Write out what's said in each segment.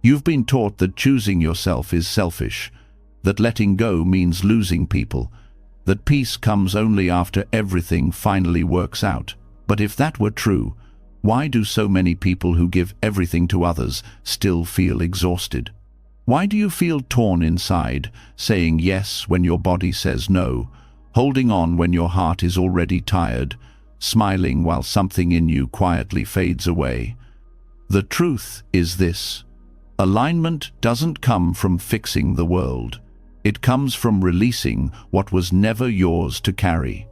You've been taught that choosing yourself is selfish, that letting go means losing people, that peace comes only after everything finally works out. But if that were true, why do so many people who give everything to others still feel exhausted? Why do you feel torn inside, saying yes when your body says no, holding on when your heart is already tired, smiling while something in you quietly fades away? The truth is this: alignment doesn't come from fixing the world. It comes from releasing what was never yours to carry.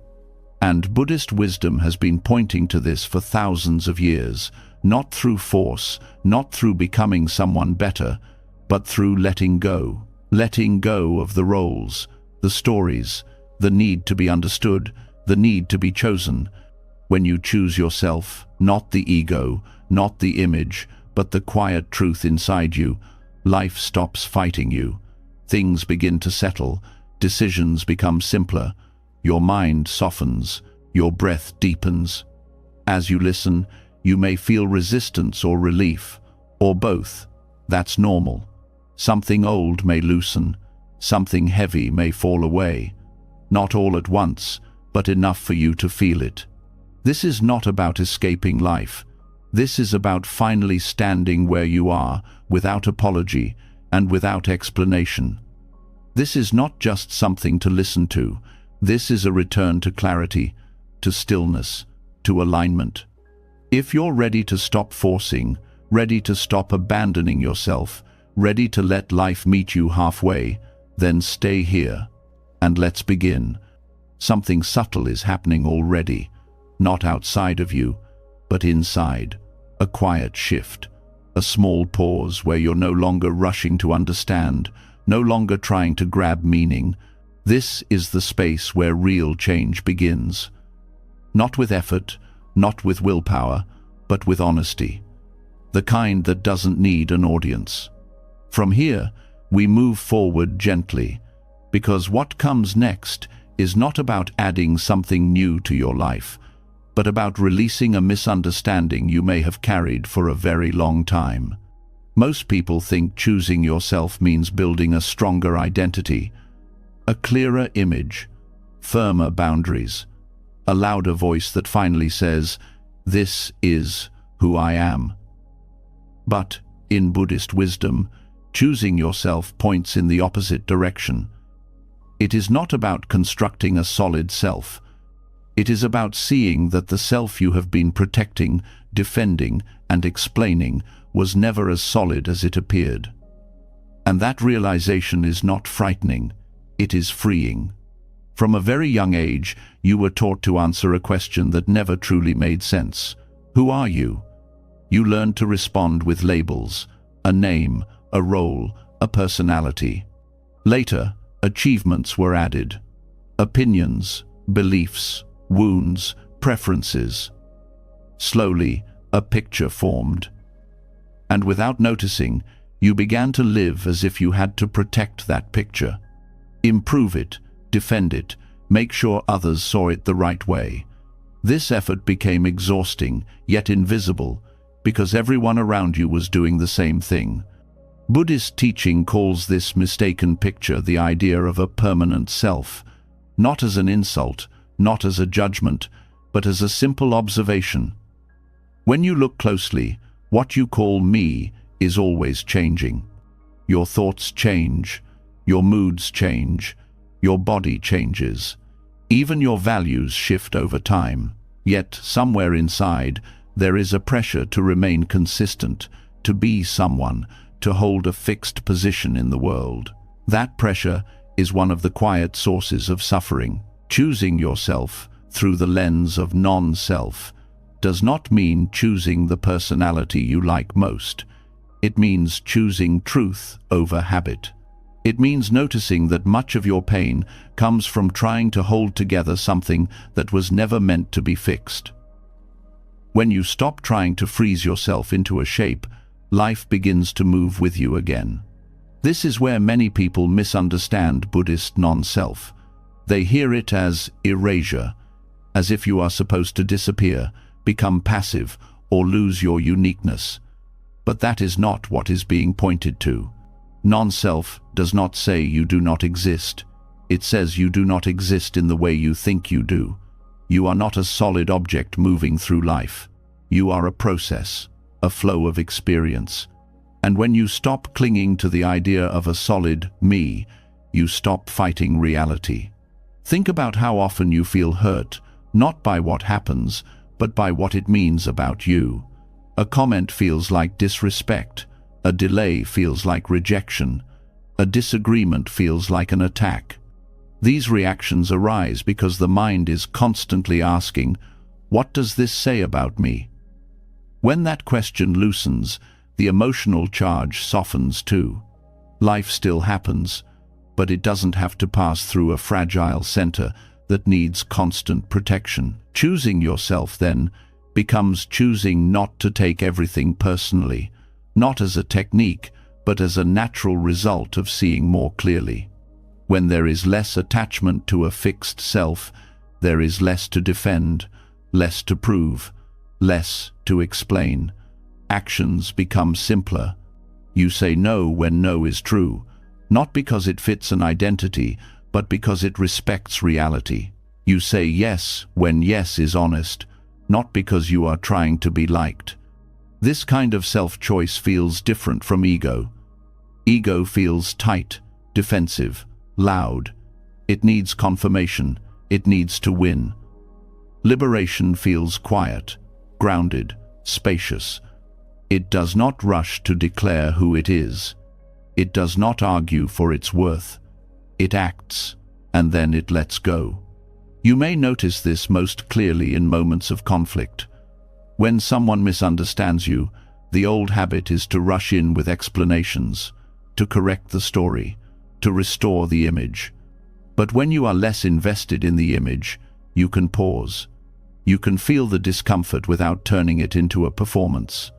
And Buddhist wisdom has been pointing to this for thousands of years, not through force, not through becoming someone better, but through letting go of the roles, the stories, the need to be understood, the need to be chosen. When you choose yourself, not the ego, not the image, but the quiet truth inside you, life stops fighting you. Things begin to settle, decisions become simpler, your mind softens, your breath deepens. As you listen, you may feel resistance or relief, or both. That's normal. Something old may loosen, something heavy may fall away. Not all at once, but enough for you to feel it. This is not about escaping life. This is about finally standing where you are, without apology and without explanation. This is not just something to listen to. This is a return to clarity, to stillness, to alignment. If you're ready to stop forcing, ready to stop abandoning yourself, ready to let life meet you halfway, then stay here, and let's begin. Something subtle is happening already, not outside of you, but inside. A quiet shift, a small pause where you're no longer rushing to understand, no longer trying to grab meaning. This is the space where real change begins. Not with effort, not with willpower, but with honesty. The kind that doesn't need an audience. From here, we move forward gently, because what comes next is not about adding something new to your life, but about releasing a misunderstanding you may have carried for a very long time. Most people think choosing yourself means building a stronger identity, a clearer image, firmer boundaries, a louder voice that finally says, "This is who I am." But in Buddhist wisdom, choosing yourself points in the opposite direction. It is not about constructing a solid self. It is about seeing that the self you have been protecting, defending, and explaining was never as solid as it appeared. And that realization is not frightening, it is freeing. From a very young age, you were taught to answer a question that never truly made sense. Who are you? You learned to respond with labels, a name, a role, a personality. Later, achievements were added. Opinions, beliefs, wounds, preferences. Slowly, a picture formed. And without noticing, you began to live as if you had to protect that picture. Improve it, defend it, make sure others saw it the right way. This effort became exhausting, yet invisible, because everyone around you was doing the same thing. Buddhist teaching calls this mistaken picture the idea of a permanent self, not as an insult, not as a judgment, but as a simple observation. When you look closely, what you call me is always changing. Your thoughts change, your moods change, your body changes. Even your values shift over time. Yet, somewhere inside, there is a pressure to remain consistent, to be someone, to hold a fixed position in the world. That pressure is one of the quiet sources of suffering. Choosing yourself through the lens of non-self does not mean choosing the personality you like most. It means choosing truth over habit. It means noticing that much of your pain comes from trying to hold together something that was never meant to be fixed. When you stop trying to freeze yourself into a shape, life begins to move with you again. This is where many people misunderstand Buddhist non-self. They hear it as erasure, as if you are supposed to disappear, become passive, or lose your uniqueness. But that is not what is being pointed to. Non-self does not say you do not exist. It says you do not exist in the way you think you do. You are not a solid object moving through life. You are a process, a flow of experience. And when you stop clinging to the idea of a solid me, you stop fighting reality. Think about how often you feel hurt, not by what happens, but by what it means about you. A comment feels like disrespect. A delay feels like rejection. A disagreement feels like an attack. These reactions arise because the mind is constantly asking, "What does this say about me?" When that question loosens, the emotional charge softens too. Life still happens, but it doesn't have to pass through a fragile center that needs constant protection. Choosing yourself, then, becomes choosing not to take everything personally, not as a technique, but as a natural result of seeing more clearly. When there is less attachment to a fixed self, there is less to defend, less to prove, less to explain. Actions become simpler. You say no when no is true, not because it fits an identity, but because it respects reality. You say yes when yes is honest, not because you are trying to be liked. This kind of self-choice feels different from ego. Ego feels tight, defensive, loud. It needs confirmation. It needs to win. Liberation feels quiet, grounded, spacious. It does not rush to declare who it is. It does not argue for its worth. It acts, and then it lets go. You may notice this most clearly in moments of conflict. When someone misunderstands you, the old habit is to rush in with explanations, to correct the story, to restore the image. But when you are less invested in the image, you can pause. You can feel the discomfort without turning it into a performance.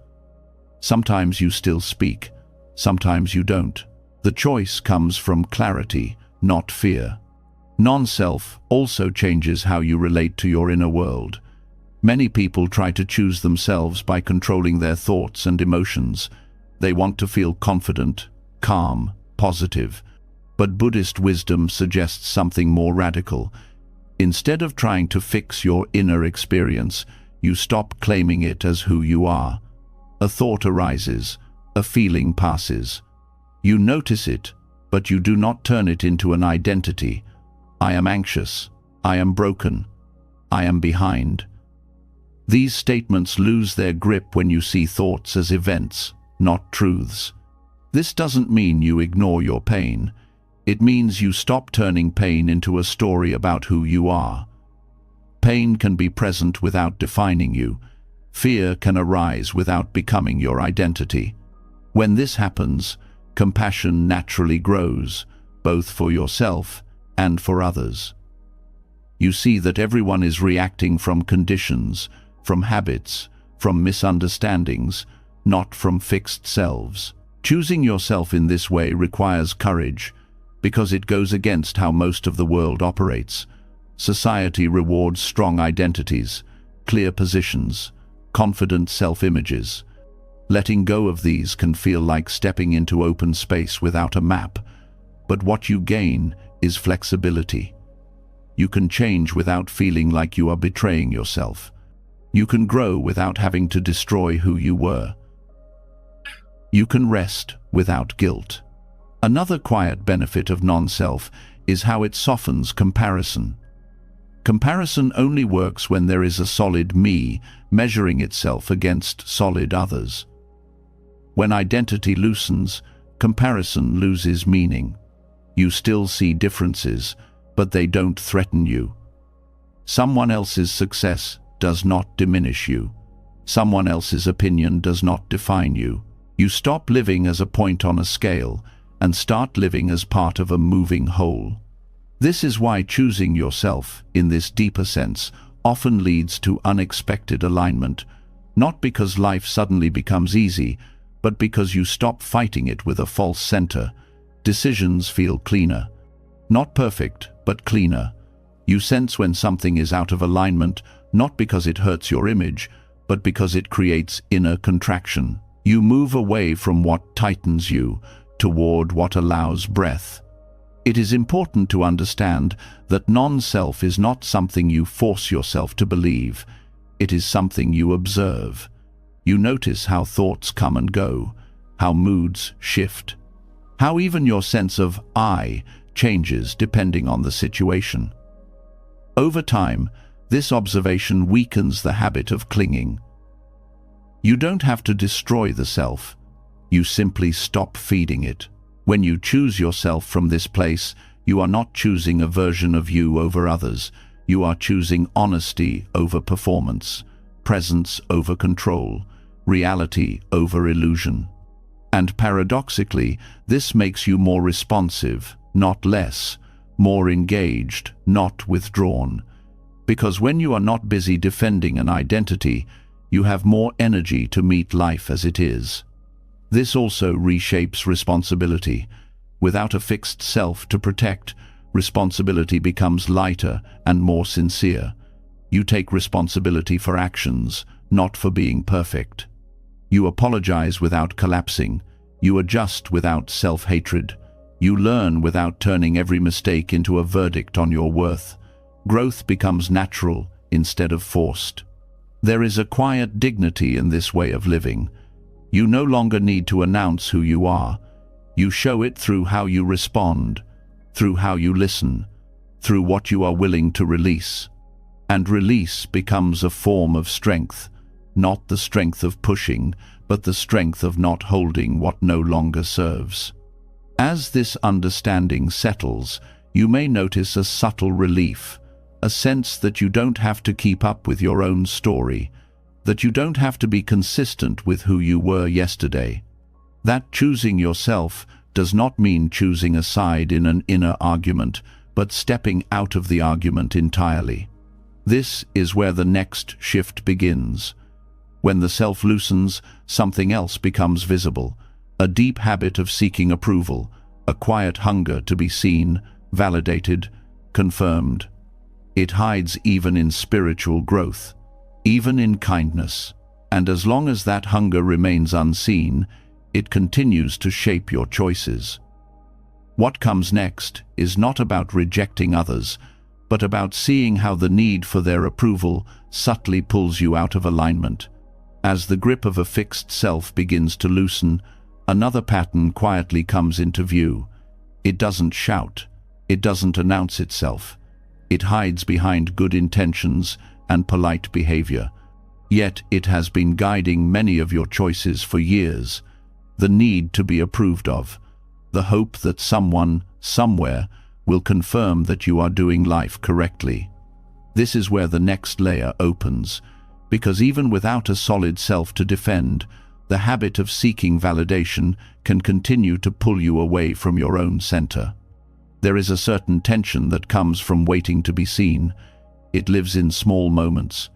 Sometimes you still speak, sometimes you don't. The choice comes from clarity, not fear. Non-self also changes how you relate to your inner world. Many people try to choose themselves by controlling their thoughts and emotions. They want to feel confident, calm, positive. But Buddhist wisdom suggests something more radical. Instead of trying to fix your inner experience, you stop claiming it as who you are. A thought arises, a feeling passes. You notice it, but you do not turn it into an identity. I am anxious. I am broken. I am behind. These statements lose their grip when you see thoughts as events, not truths. This doesn't mean you ignore your pain. It means you stop turning pain into a story about who you are. Pain can be present without defining you. Fear can arise without becoming your identity. When this happens, compassion naturally grows, both for yourself and for others. You see that everyone is reacting from conditions, from habits, from misunderstandings, not from fixed selves. Choosing yourself in this way requires courage, because it goes against how most of the world operates. Society rewards strong identities, clear positions, confident self-images. Letting go of these can feel like stepping into open space without a map, but what you gain is flexibility. You can change without feeling like you are betraying yourself. You can grow without having to destroy who you were. You can rest without guilt. Another quiet benefit of non-self is how it softens comparison. Comparison only works when there is a solid me measuring itself against solid others. When identity loosens, comparison loses meaning. You still see differences, but they don't threaten you. Someone else's success does not diminish you. Someone else's opinion does not define you. You stop living as a point on a scale and start living as part of a moving whole. This is why choosing yourself, in this deeper sense, often leads to unexpected alignment, not because life suddenly becomes easy, but because you stop fighting it with a false center. Decisions feel cleaner. Not perfect, but cleaner. You sense when something is out of alignment, not because it hurts your image, but because it creates inner contraction. You move away from what tightens you toward what allows breath. It is important to understand that non-self is not something you force yourself to believe. It is something you observe. You notice how thoughts come and go, how moods shift, how even your sense of I changes depending on the situation. Over time, this observation weakens the habit of clinging. You don't have to destroy the self. You simply stop feeding it. When you choose yourself from this place, you are not choosing a version of you over others. You are choosing honesty over performance, presence over control, reality over illusion. And paradoxically, this makes you more responsive, not less, more engaged, not withdrawn. Because when you are not busy defending an identity, you have more energy to meet life as it is. This also reshapes responsibility. Without a fixed self to protect, responsibility becomes lighter and more sincere. You take responsibility for actions, not for being perfect. You apologize without collapsing. You adjust without self-hatred. You learn without turning every mistake into a verdict on your worth. Growth becomes natural instead of forced. There is a quiet dignity in this way of living. You no longer need to announce who you are. You show it through how you respond, through how you listen, through what you are willing to release. And release becomes a form of strength, not the strength of pushing, but the strength of not holding what no longer serves. As this understanding settles, you may notice a subtle relief, a sense that you don't have to keep up with your own story, that you don't have to be consistent with who you were yesterday. That choosing yourself does not mean choosing a side in an inner argument, but stepping out of the argument entirely. This is where the next shift begins. When the self loosens, something else becomes visible, a deep habit of seeking approval, a quiet hunger to be seen, validated, confirmed. It hides even in spiritual growth, even in kindness, and as long as that hunger remains unseen, it continues to shape your choices. What comes next is not about rejecting others, but about seeing how the need for their approval subtly pulls you out of alignment. As the grip of a fixed self begins to loosen, another pattern quietly comes into view. It doesn't shout, it doesn't announce itself. It hides behind good intentions and polite behavior. Yet it has been guiding many of your choices for years. The need to be approved of, the hope that someone, somewhere, will confirm that you are doing life correctly. This is where the next layer opens, because even without a solid self to defend, the habit of seeking validation can continue to pull you away from your own center. There is a certain tension that comes from waiting to be seen. It lives in small moments.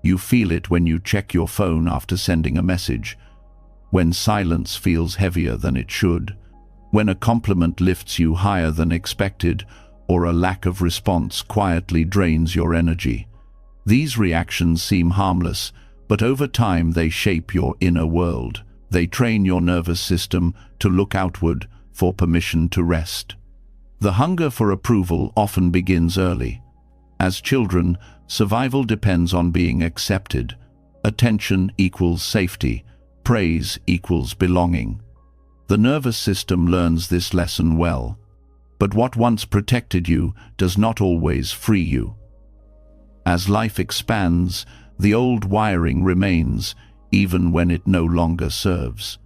You feel it when you check your phone after sending a message, when silence feels heavier than it should, when a compliment lifts you higher than expected, or a lack of response quietly drains your energy. These reactions seem harmless, but over time they shape your inner world. They train your nervous system to look outward for permission to rest. The hunger for approval often begins early. As children, survival depends on being accepted. Attention equals safety. Praise equals belonging. The nervous system learns this lesson well. But what once protected you does not always free you. As life expands, the old wiring remains, even when it no longer serves.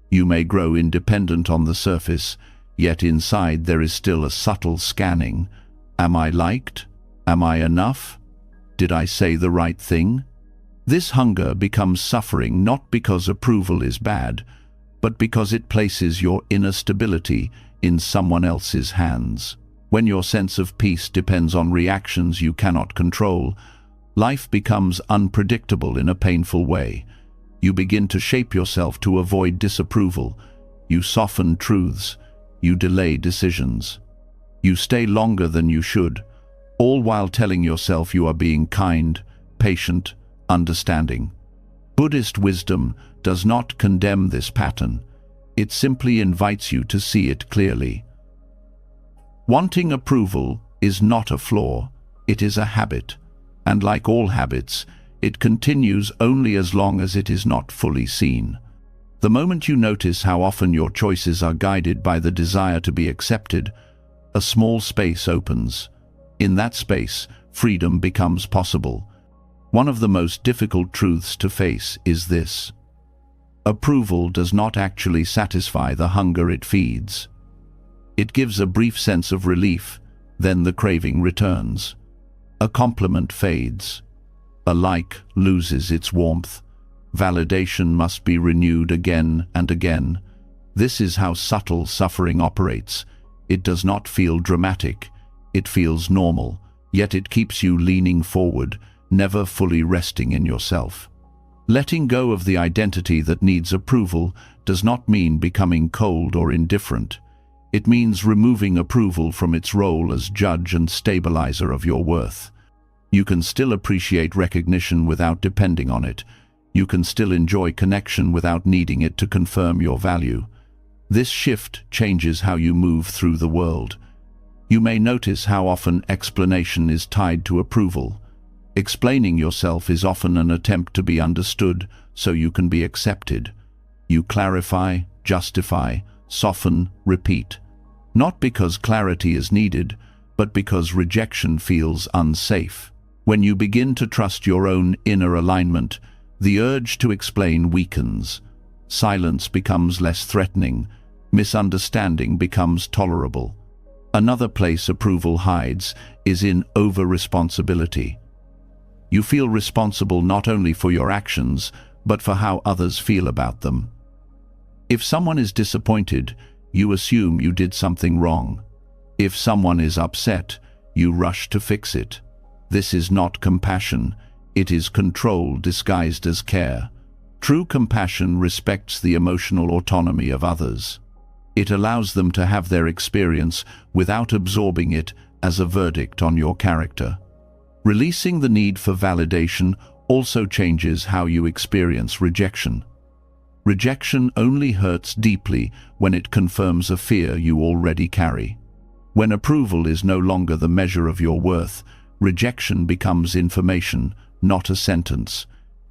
You may grow independent on the surface, yet inside there is still a subtle scanning. Am I liked? Am I enough? Did I say the right thing? This hunger becomes suffering not because approval is bad, but because it places your inner stability in someone else's hands. When your sense of peace depends on reactions you cannot control, life becomes unpredictable in a painful way. You begin to shape yourself to avoid disapproval. You soften truths. You delay decisions. You stay longer than you should, all while telling yourself you are being kind, patient, understanding. Buddhist wisdom does not condemn this pattern. It simply invites you to see it clearly. Wanting approval is not a flaw, it is a habit, and like all habits, it continues only as long as it is not fully seen. The moment you notice how often your choices are guided by the desire to be accepted, a small space opens. In that space, freedom becomes possible. One of the most difficult truths to face is this: approval does not actually satisfy the hunger it feeds. It gives a brief sense of relief, then the craving returns. A compliment fades. A like loses its warmth. Validation must be renewed again and again. This is how subtle suffering operates. It does not feel dramatic. It feels normal, yet it keeps you leaning forward, never fully resting in yourself. Letting go of the identity that needs approval does not mean becoming cold or indifferent. It means removing approval from its role as judge and stabilizer of your worth. You can still appreciate recognition without depending on it. You can still enjoy connection without needing it to confirm your value. This shift changes how you move through the world. You may notice how often explanation is tied to approval. Explaining yourself is often an attempt to be understood so you can be accepted. You clarify, justify, soften, repeat. Not because clarity is needed, but because rejection feels unsafe. When you begin to trust your own inner alignment, the urge to explain weakens. Silence becomes less threatening. Misunderstanding becomes tolerable. Another place approval hides is in over-responsibility. You feel responsible not only for your actions, but for how others feel about them. If someone is disappointed, you assume you did something wrong. If someone is upset, you rush to fix it. This is not compassion. It is control disguised as care. True compassion respects the emotional autonomy of others. It allows them to have their experience without absorbing it as a verdict on your character. Releasing the need for validation also changes how you experience rejection. Rejection only hurts deeply when it confirms a fear you already carry. When approval is no longer the measure of your worth, rejection becomes information, not a sentence.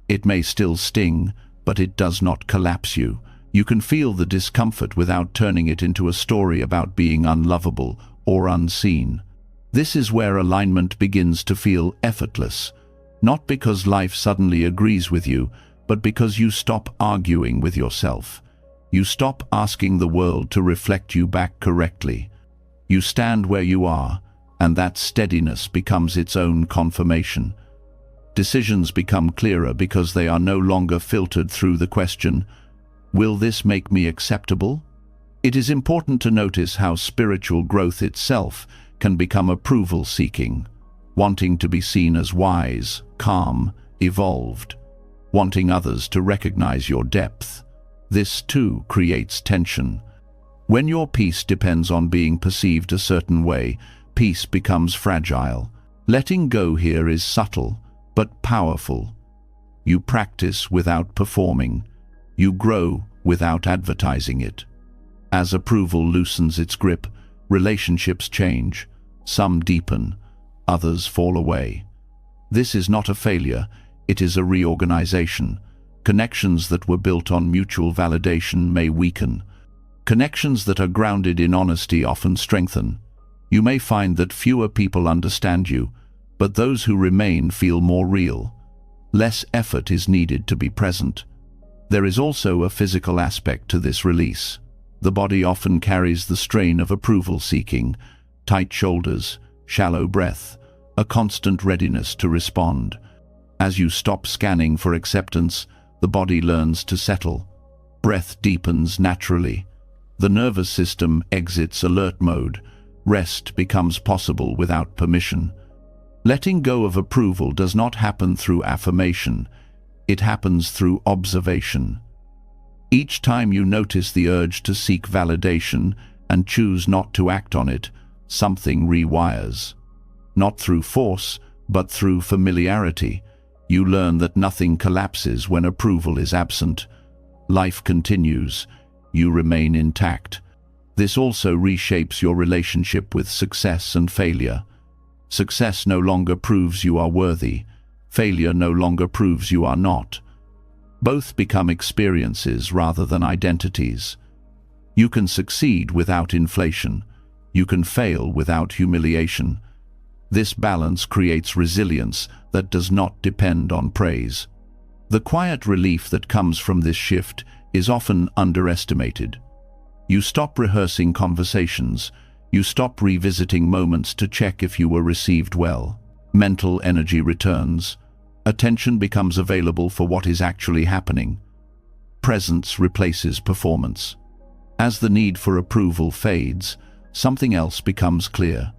It may still sting, but it does not collapse you. You can feel the discomfort without turning it into a story about being unlovable or unseen. This is where alignment begins to feel effortless, not because life suddenly agrees with you, but because you stop arguing with yourself. You stop asking the world to reflect you back correctly. You stand where you are, and that steadiness becomes its own confirmation. Decisions become clearer because they are no longer filtered through the question, "Will this make me acceptable?" It is important to notice how spiritual growth itself can become approval-seeking, wanting to be seen as wise, calm, evolved, wanting others to recognize your depth. This too creates tension. When your peace depends on being perceived a certain way, peace becomes fragile. Letting go here is subtle, but powerful. You practice without performing. You grow without advertising it. As approval loosens its grip, relationships change. Some deepen, others fall away. This is not a failure, it is a reorganization. Connections that were built on mutual validation may weaken. Connections that are grounded in honesty often strengthen. You may find that fewer people understand you, but those who remain feel more real. Less effort is needed to be present. There is also a physical aspect to this release. The body often carries the strain of approval-seeking, tight shoulders, shallow breath, a constant readiness to respond. As you stop scanning for acceptance, the body learns to settle. Breath deepens naturally. The nervous system exits alert mode. Rest becomes possible without permission. Letting go of approval does not happen through affirmation. It happens through observation. Each time you notice the urge to seek validation and choose not to act on it, something rewires. Not through force, but through familiarity. You learn that nothing collapses when approval is absent. Life continues. You remain intact. This also reshapes your relationship with success and failure. Success no longer proves you are worthy. Failure no longer proves you are not. Both become experiences rather than identities. You can succeed without inflation. You can fail without humiliation. This balance creates resilience that does not depend on praise. The quiet relief that comes from this shift is often underestimated. You stop rehearsing conversations. You stop revisiting moments to check if you were received well. Mental energy returns. Attention becomes available for what is actually happening. Presence replaces performance. As the need for approval fades, something else becomes clear.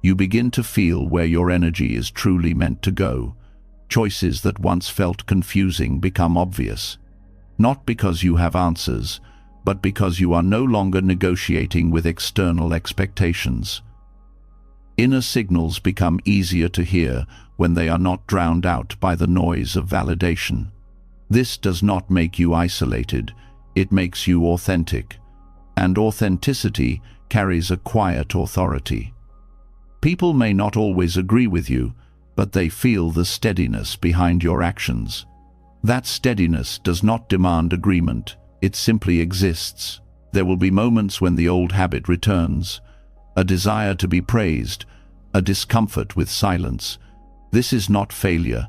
You begin to feel where your energy is truly meant to go. Choices that once felt confusing become obvious. Not because you have answers, but because you are no longer negotiating with external expectations. Inner signals become easier to hear when they are not drowned out by the noise of validation. This does not make you isolated, it makes you authentic. And authenticity carries a quiet authority. People may not always agree with you, but they feel the steadiness behind your actions. That steadiness does not demand agreement, it simply exists. There will be moments when the old habit returns, a desire to be praised, a discomfort with silence. This is not failure,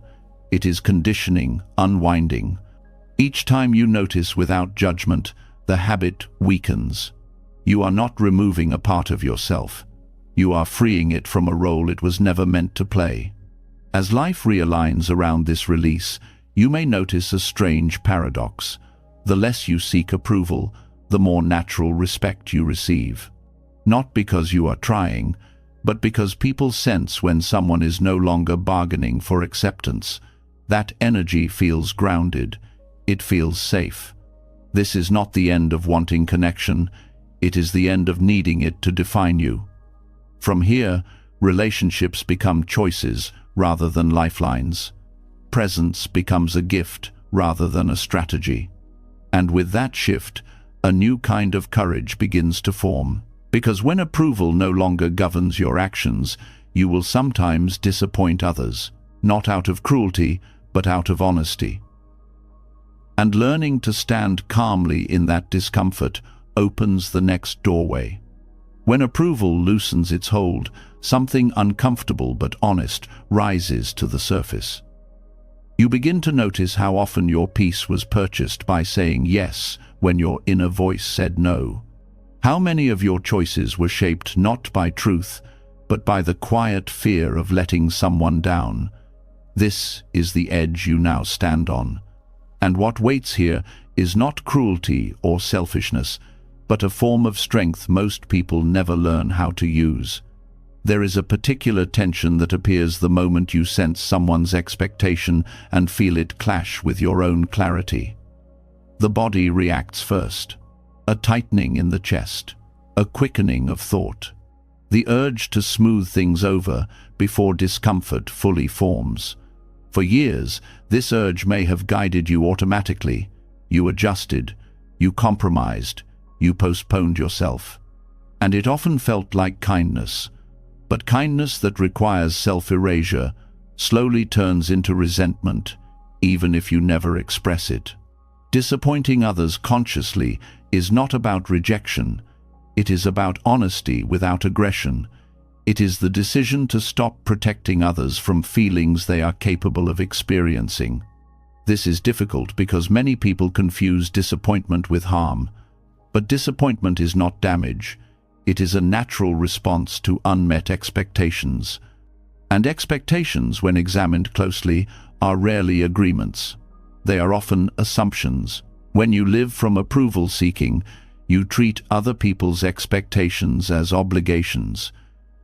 it is conditioning, unwinding. Each time you notice without judgment, the habit weakens. You are not removing a part of yourself. You are freeing it from a role it was never meant to play. As life realigns around this release, you may notice a strange paradox. The less you seek approval, the more natural respect you receive. Not because you are trying, but because people sense when someone is no longer bargaining for acceptance. That energy feels grounded. It feels safe. This is not the end of wanting connection. It is the end of needing it to define you. From here, relationships become choices rather than lifelines. Presence becomes a gift rather than a strategy. And with that shift, a new kind of courage begins to form. Because when approval no longer governs your actions, you will sometimes disappoint others, not out of cruelty, but out of honesty. And learning to stand calmly in that discomfort opens the next doorway. When approval loosens its hold, something uncomfortable but honest rises to the surface. You begin to notice how often your peace was purchased by saying yes when your inner voice said no. How many of your choices were shaped not by truth, but by the quiet fear of letting someone down. This is the edge you now stand on. And what waits here is not cruelty or selfishness, but a form of strength most people never learn how to use. There is a particular tension that appears the moment you sense someone's expectation and feel it clash with your own clarity. The body reacts first. A tightening in the chest, a quickening of thought, the urge to smooth things over before discomfort fully forms. For years, this urge may have guided you automatically. You adjusted, you compromised, you postponed yourself. And it often felt like kindness. But kindness that requires self-erasure slowly turns into resentment, even if you never express it. Disappointing others consciously is not about rejection. It is about honesty without aggression. It is the decision to stop protecting others from feelings they are capable of experiencing. This is difficult because many people confuse disappointment with harm. But disappointment is not damage. It is a natural response to unmet expectations. And expectations, when examined closely, are rarely agreements. They are often assumptions. When you live from approval seeking, you treat other people's expectations as obligations.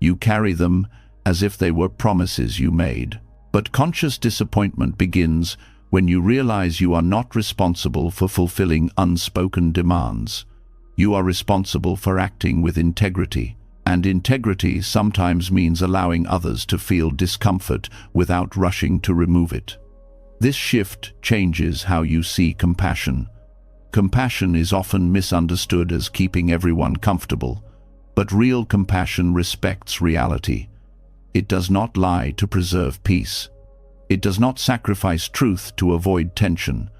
You carry them as if they were promises you made. But conscious disappointment begins when you realize you are not responsible for fulfilling unspoken demands. You are responsible for acting with integrity, and integrity sometimes means allowing others to feel discomfort without rushing to remove it. This shift changes how you see compassion. Compassion is often misunderstood as keeping everyone comfortable, but real compassion respects reality. It does not lie to preserve peace. It does not sacrifice truth to avoid tension.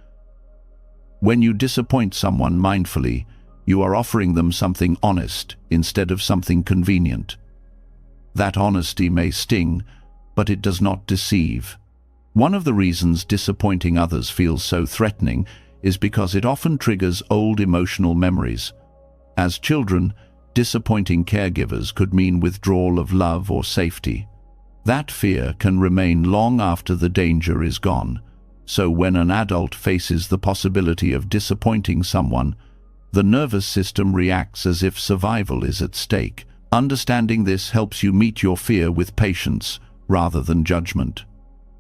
When you disappoint someone mindfully, you are offering them something honest instead of something convenient. That honesty may sting, but it does not deceive. One of the reasons disappointing others feels so threatening is because it often triggers old emotional memories. As children, disappointing caregivers could mean withdrawal of love or safety. That fear can remain long after the danger is gone. So when an adult faces the possibility of disappointing someone, the nervous system reacts as if survival is at stake. Understanding this helps you meet your fear with patience rather than judgment.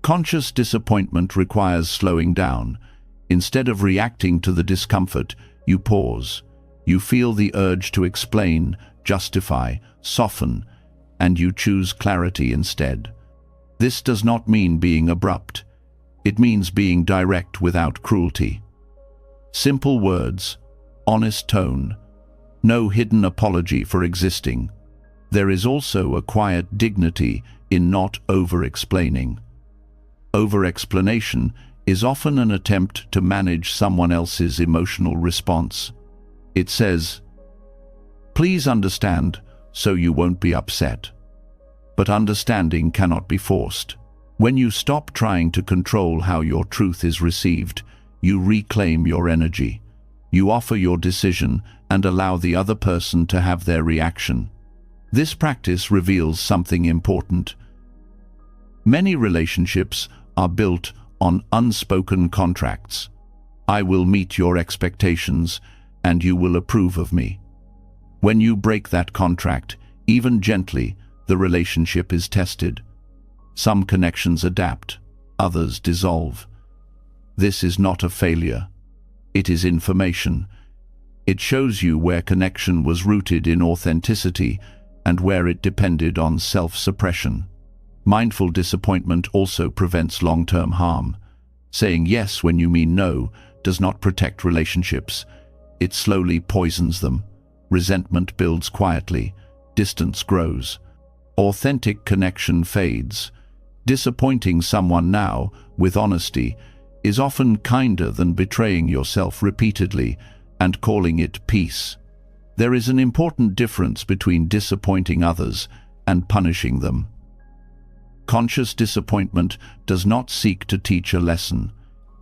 Conscious disappointment requires slowing down. Instead of reacting to the discomfort, you pause. You feel the urge to explain, justify, soften, and you choose clarity instead. This does not mean being abrupt. It means being direct without cruelty. Simple words, honest tone, no hidden apology for existing. There is also a quiet dignity in not over-explaining. Over-explanation is often an attempt to manage someone else's emotional response. It says, "Please understand, so you won't be upset." But understanding cannot be forced. When you stop trying to control how your truth is received, you reclaim your energy. You offer your decision and allow the other person to have their reaction. This practice reveals something important. Many relationships are built on unspoken contracts. I will meet your expectations, and you will approve of me. When you break that contract, even gently, the relationship is tested. Some connections adapt, others dissolve. This is not a failure. It is information. It shows you where connection was rooted in authenticity and where it depended on self-suppression. Mindful disappointment also prevents long-term harm. Saying yes when you mean no does not protect relationships. It slowly poisons them. Resentment builds quietly. Distance grows. Authentic connection fades. Disappointing someone now, with honesty, is often kinder than betraying yourself repeatedly and calling it peace. There is an important difference between disappointing others and punishing them. Conscious disappointment does not seek to teach a lesson.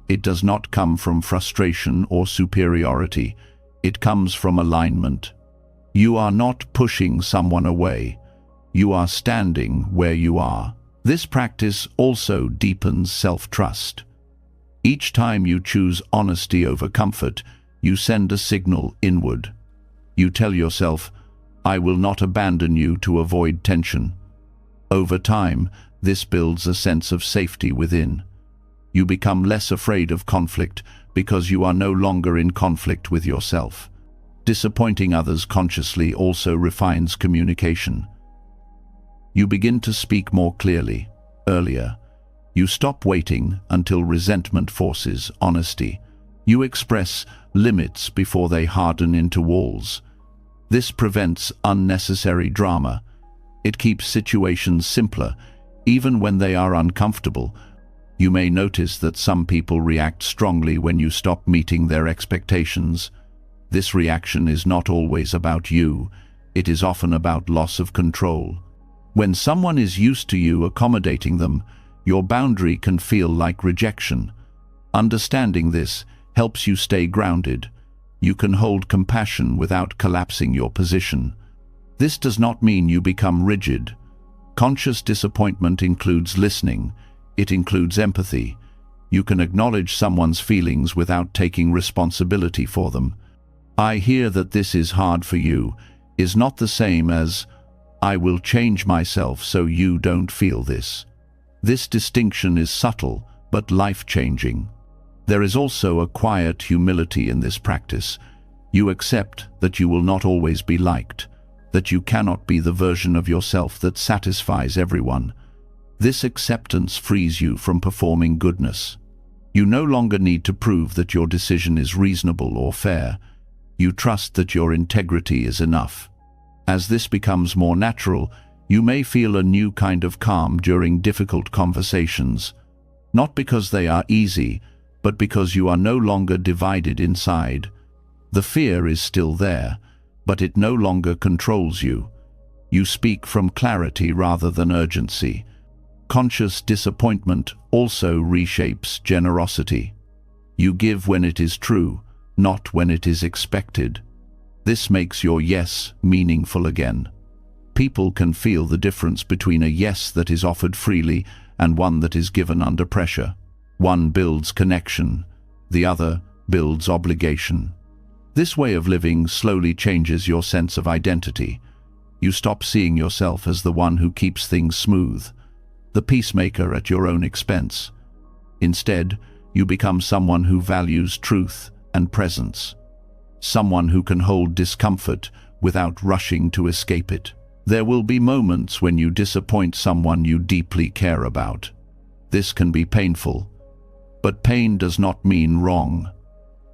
It does not come from frustration or superiority. It comes from alignment. You are not pushing someone away. You are standing where you are. This practice also deepens self-trust. Each time you choose honesty over comfort, you send a signal inward. You tell yourself, "I will not abandon you to avoid tension." Over time, this builds a sense of safety within. You become less afraid of conflict because you are no longer in conflict with yourself. Disappointing others consciously also refines communication. You begin to speak more clearly, earlier. You stop waiting until resentment forces honesty. You express limits before they harden into walls. This prevents unnecessary drama. It keeps situations simpler, even when they are uncomfortable. You may notice that some people react strongly when you stop meeting their expectations. This reaction is not always about you. It is often about loss of control. When someone is used to you accommodating them, your boundary can feel like rejection. Understanding this helps you stay grounded. You can hold compassion without collapsing your position. This does not mean you become rigid. Conscious disappointment includes listening. It includes empathy. You can acknowledge someone's feelings without taking responsibility for them. "I hear that this is hard for you" is not the same as "I will change myself so you don't feel this." This distinction is subtle but life-changing. There is also a quiet humility in this practice. You accept that you will not always be liked, that you cannot be the version of yourself that satisfies everyone. This acceptance frees you from performing goodness. You no longer need to prove that your decision is reasonable or fair. You trust that your integrity is enough. As this becomes more natural, you may feel a new kind of calm during difficult conversations, not because they are easy, but because you are no longer divided inside. The fear is still there, but it no longer controls you. You speak from clarity rather than urgency. Conscious disappointment also reshapes generosity. You give when it is true, not when it is expected. This makes your yes meaningful again. People can feel the difference between a yes that is offered freely and one that is given under pressure. One builds connection, the other builds obligation. This way of living slowly changes your sense of identity. You stop seeing yourself as the one who keeps things smooth, the peacemaker at your own expense. Instead, you become someone who values truth and presence, someone who can hold discomfort without rushing to escape it. There will be moments when you disappoint someone you deeply care about. This can be painful, but pain does not mean wrong.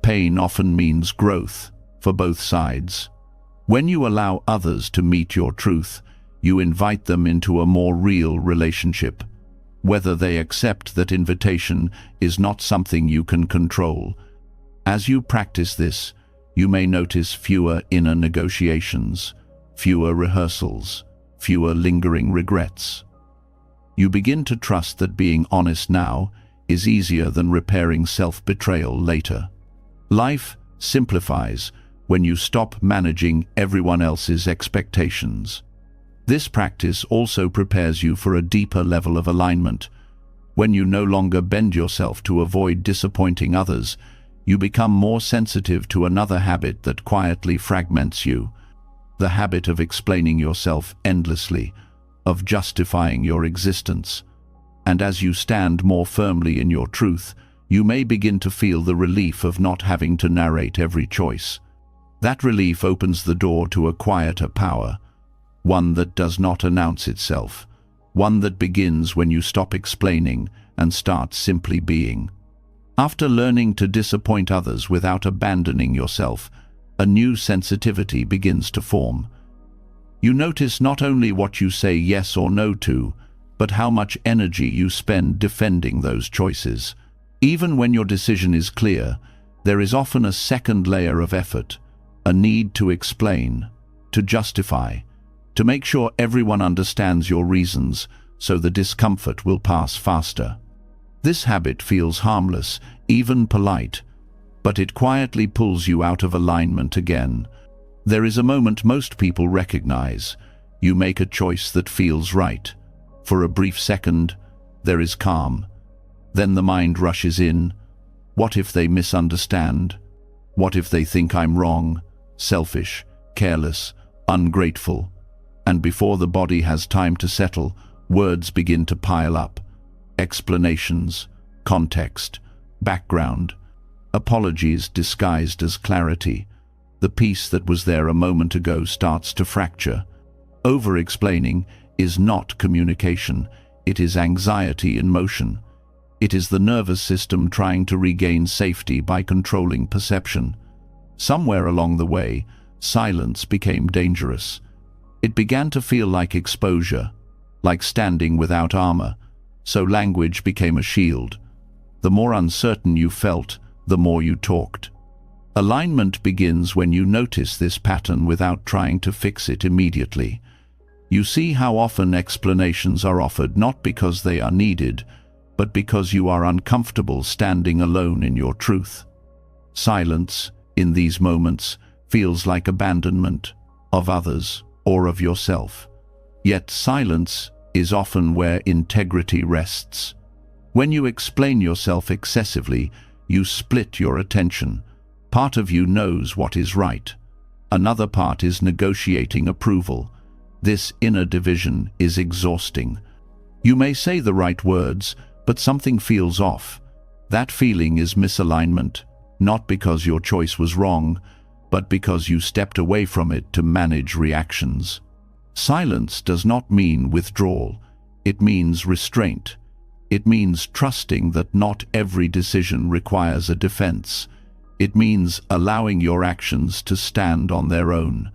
Pain often means growth for both sides. When you allow others to meet your truth, you invite them into a more real relationship. Whether they accept that invitation is not something you can control. As you practice this, you may notice fewer inner negotiations, fewer rehearsals, fewer lingering regrets. You begin to trust that being honest now is easier than repairing self-betrayal later. Life simplifies when you stop managing everyone else's expectations. This practice also prepares you for a deeper level of alignment. When you no longer bend yourself to avoid disappointing others, you become more sensitive to another habit that quietly fragments you, the habit of explaining yourself endlessly, of justifying your existence. And as you stand more firmly in your truth, you may begin to feel the relief of not having to narrate every choice. That relief opens the door to a quieter power, one that does not announce itself, one that begins when you stop explaining and start simply being. After learning to disappoint others without abandoning yourself, a new sensitivity begins to form. You notice not only what you say yes or no to, but how much energy you spend defending those choices. Even when your decision is clear, there is often a second layer of effort, a need to explain, to justify, to make sure everyone understands your reasons so the discomfort will pass faster. This habit feels harmless, even polite, but it quietly pulls you out of alignment again. There is a moment most people recognize. You make a choice that feels right. For a brief second, there is calm. Then the mind rushes in. What if they misunderstand? What if they think I'm wrong, selfish, careless, ungrateful? And before the body has time to settle, words begin to pile up. Explanations, context, background, apologies disguised as clarity. The piece that was there a moment ago starts to fracture. Over-explaining is not communication, it is anxiety in motion. It is the nervous system trying to regain safety by controlling perception. Somewhere along the way, silence became dangerous. It began to feel like exposure, like standing without armor, so language became a shield. The more uncertain you felt, the more you talked. Alignment begins when you notice this pattern without trying to fix it immediately. You see how often explanations are offered not because they are needed, but because you are uncomfortable standing alone in your truth. Silence, in these moments, feels like abandonment of others or of yourself. Yet silence is often where integrity rests. When you explain yourself excessively, you split your attention. Part of you knows what is right. Another part is negotiating approval. This inner division is exhausting. You may say the right words, but something feels off. That feeling is misalignment, not because your choice was wrong, but because you stepped away from it to manage reactions. Silence does not mean withdrawal. It means restraint. It means trusting that not every decision requires a defense. It means allowing your actions to stand on their own.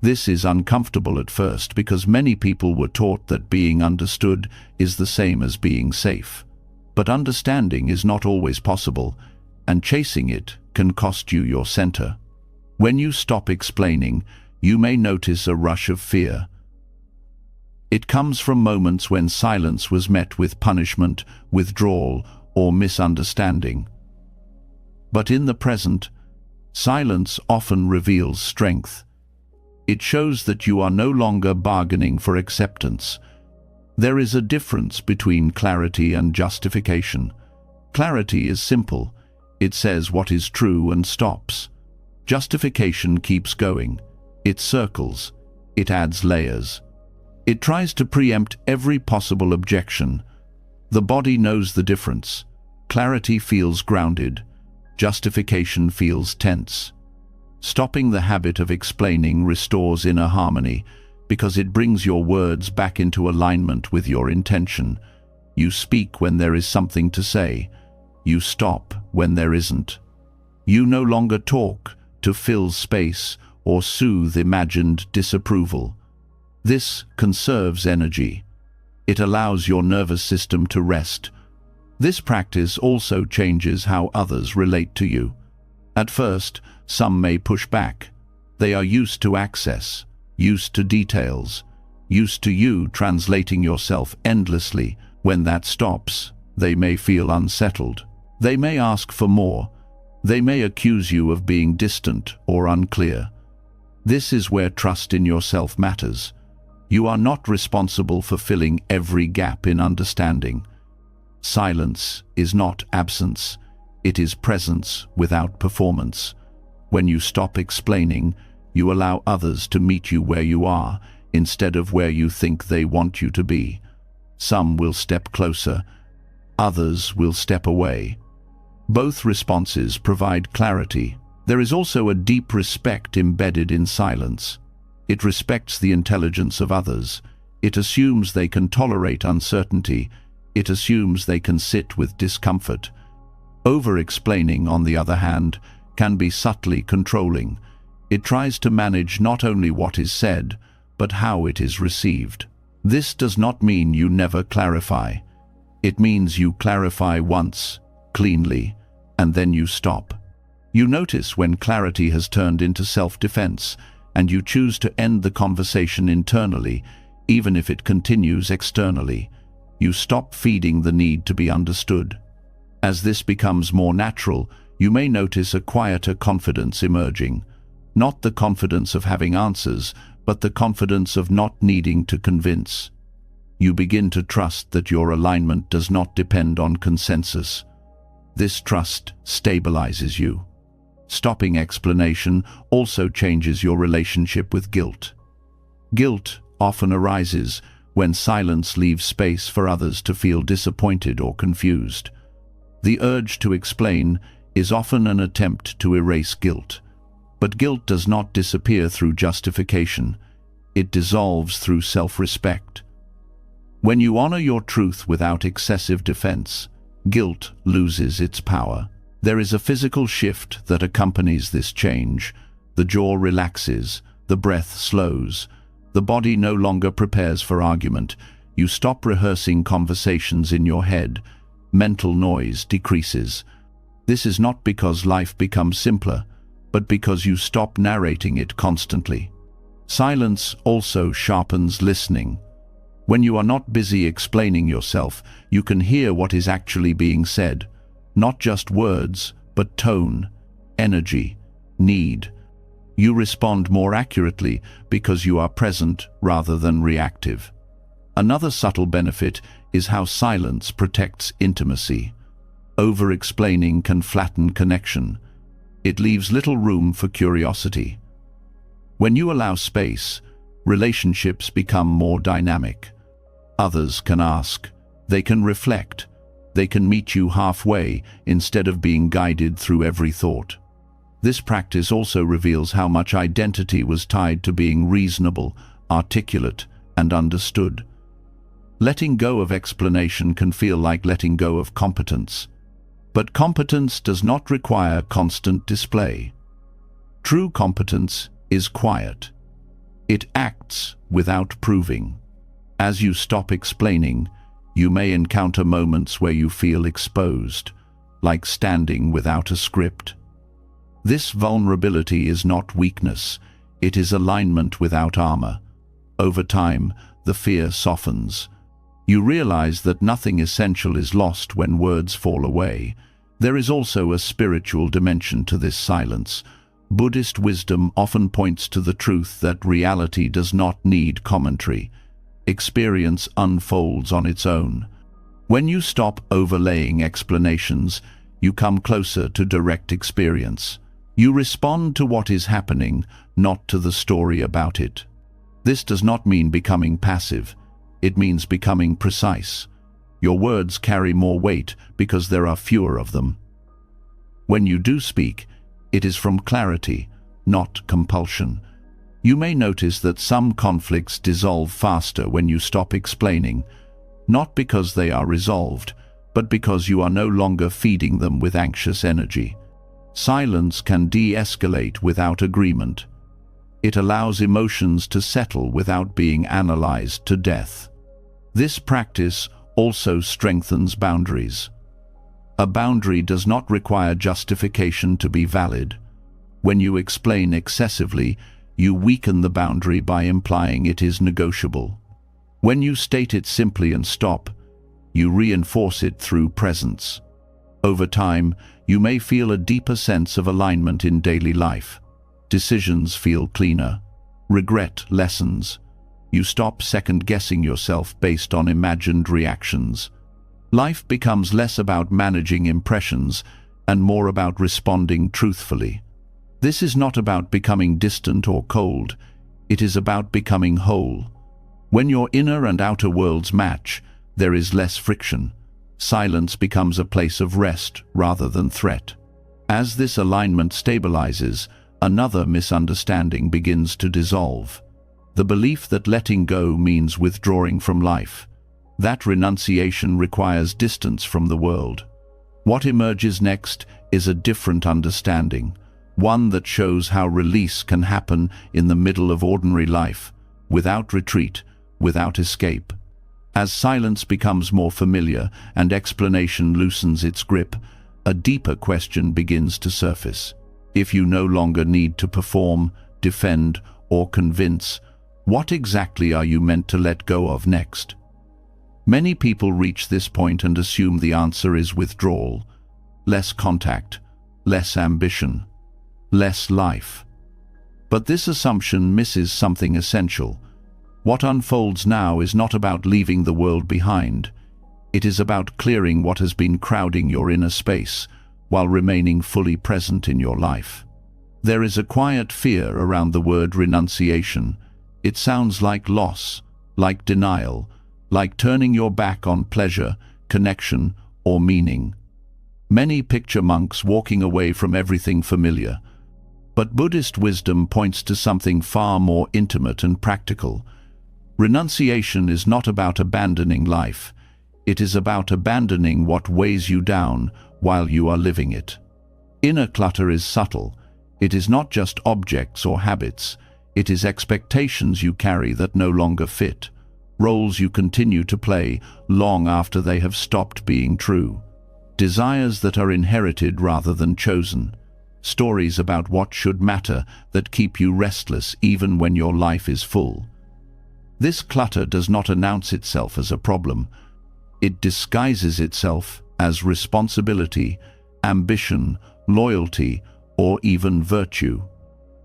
This is uncomfortable at first because many people were taught that being understood is the same as being safe. But understanding is not always possible, and chasing it can cost you your center. When you stop explaining, you may notice a rush of fear. It comes from moments when silence was met with punishment, withdrawal, or misunderstanding. But in the present, silence often reveals strength. It shows that you are no longer bargaining for acceptance. There is a difference between clarity and justification. Clarity is simple. It says what is true and stops. Justification keeps going. It circles. It adds layers. It tries to preempt every possible objection. The body knows the difference. Clarity feels grounded. Justification feels tense. Stopping the habit of explaining restores inner harmony because it brings your words back into alignment with your intention. You speak when there is something to say. You stop when there isn't. You no longer talk to fill space or soothe imagined disapproval. This conserves energy. It allows your nervous system to rest. This practice also changes how others relate to you. At first, some may push back. They are used to access, used to details, used to you translating yourself endlessly. When that stops, they may feel unsettled. They may ask for more. They may accuse you of being distant or unclear. This is where trust in yourself matters. You are not responsible for filling every gap in understanding. Silence is not absence. It is presence without performance. When you stop explaining, you allow others to meet you where you are, instead of where you think they want you to be. Some will step closer. Others will step away. Both responses provide clarity. There is also a deep respect embedded in silence. It respects the intelligence of others. It assumes they can tolerate uncertainty. It assumes they can sit with discomfort. Over-explaining, on the other hand, can be subtly controlling. It tries to manage not only what is said, but how it is received. This does not mean you never clarify. It means you clarify once, cleanly, and then you stop. You notice when clarity has turned into self-defense, and you choose to end the conversation internally, even if it continues externally. You stop feeding the need to be understood. As this becomes more natural, you may notice a quieter confidence emerging. Not the confidence of having answers, but the confidence of not needing to convince. You begin to trust that your alignment does not depend on consensus. This trust stabilizes you. Stopping explanation also changes your relationship with guilt. Guilt often arises when silence leaves space for others to feel disappointed or confused. The urge to explain is often an attempt to erase guilt. But guilt does not disappear through justification. It dissolves through self-respect. When you honor your truth without excessive defense, guilt loses its power. There is a physical shift that accompanies this change. The jaw relaxes, the breath slows, the body no longer prepares for argument. You stop rehearsing conversations in your head. Mental noise decreases. This is not because life becomes simpler, but because you stop narrating it constantly. Silence also sharpens listening. When you are not busy explaining yourself, you can hear what is actually being said. Not just words, but tone, energy, need. You respond more accurately because you are present rather than reactive. Another subtle benefit is how silence protects intimacy. Over-explaining can flatten connection. It leaves little room for curiosity. When you allow space, relationships become more dynamic. Others can ask, they can reflect, they can meet you halfway instead of being guided through every thought. This practice also reveals how much identity was tied to being reasonable, articulate, and understood. Letting go of explanation can feel like letting go of competence. But competence does not require constant display. True competence is quiet. It acts without proving. As you stop explaining, you may encounter moments where you feel exposed, like standing without a script. This vulnerability is not weakness, it is alignment without armor. Over time, the fear softens. You realize that nothing essential is lost when words fall away. There is also a spiritual dimension to this silence. Buddhist wisdom often points to the truth that reality does not need commentary. Experience unfolds on its own. When you stop overlaying explanations, you come closer to direct experience. You respond to what is happening, not to the story about it. This does not mean becoming passive. It means becoming precise. Your words carry more weight because there are fewer of them. When you do speak, it is from clarity, not compulsion. You may notice that some conflicts dissolve faster when you stop explaining, not because they are resolved, but because you are no longer feeding them with anxious energy. Silence can de-escalate without agreement. It allows emotions to settle without being analyzed to death. This practice also strengthens boundaries. A boundary does not require justification to be valid. When you explain excessively, you weaken the boundary by implying it is negotiable. When you state it simply and stop, you reinforce it through presence. Over time, you may feel a deeper sense of alignment in daily life. Decisions feel cleaner. Regret lessens. You stop second-guessing yourself based on imagined reactions. Life becomes less about managing impressions and more about responding truthfully. This is not about becoming distant or cold. It is about becoming whole. When your inner and outer worlds match, there is less friction. Silence becomes a place of rest rather than threat. As this alignment stabilizes, another misunderstanding begins to dissolve. The belief that letting go means withdrawing from life. That renunciation requires distance from the world. What emerges next is a different understanding, one that shows how release can happen in the middle of ordinary life, without retreat, without escape. As silence becomes more familiar and explanation loosens its grip, a deeper question begins to surface. If you no longer need to perform, defend, or convince, what exactly are you meant to let go of next? Many people reach this point and assume the answer is withdrawal, less contact, less ambition, less life. But this assumption misses something essential. What unfolds now is not about leaving the world behind. It is about clearing what has been crowding your inner space while remaining fully present in your life. There is a quiet fear around the word renunciation. It sounds like loss, like denial, like turning your back on pleasure, connection, or meaning. Many picture monks walking away from everything familiar. But Buddhist wisdom points to something far more intimate and practical. Renunciation is not about abandoning life. It is about abandoning what weighs you down while you are living it. Inner clutter is subtle. It is not just objects or habits. It is expectations you carry that no longer fit, roles you continue to play long after they have stopped being true, desires that are inherited rather than chosen, stories about what should matter that keep you restless even when your life is full. This clutter does not announce itself as a problem. It disguises itself as responsibility, ambition, loyalty, or even virtue.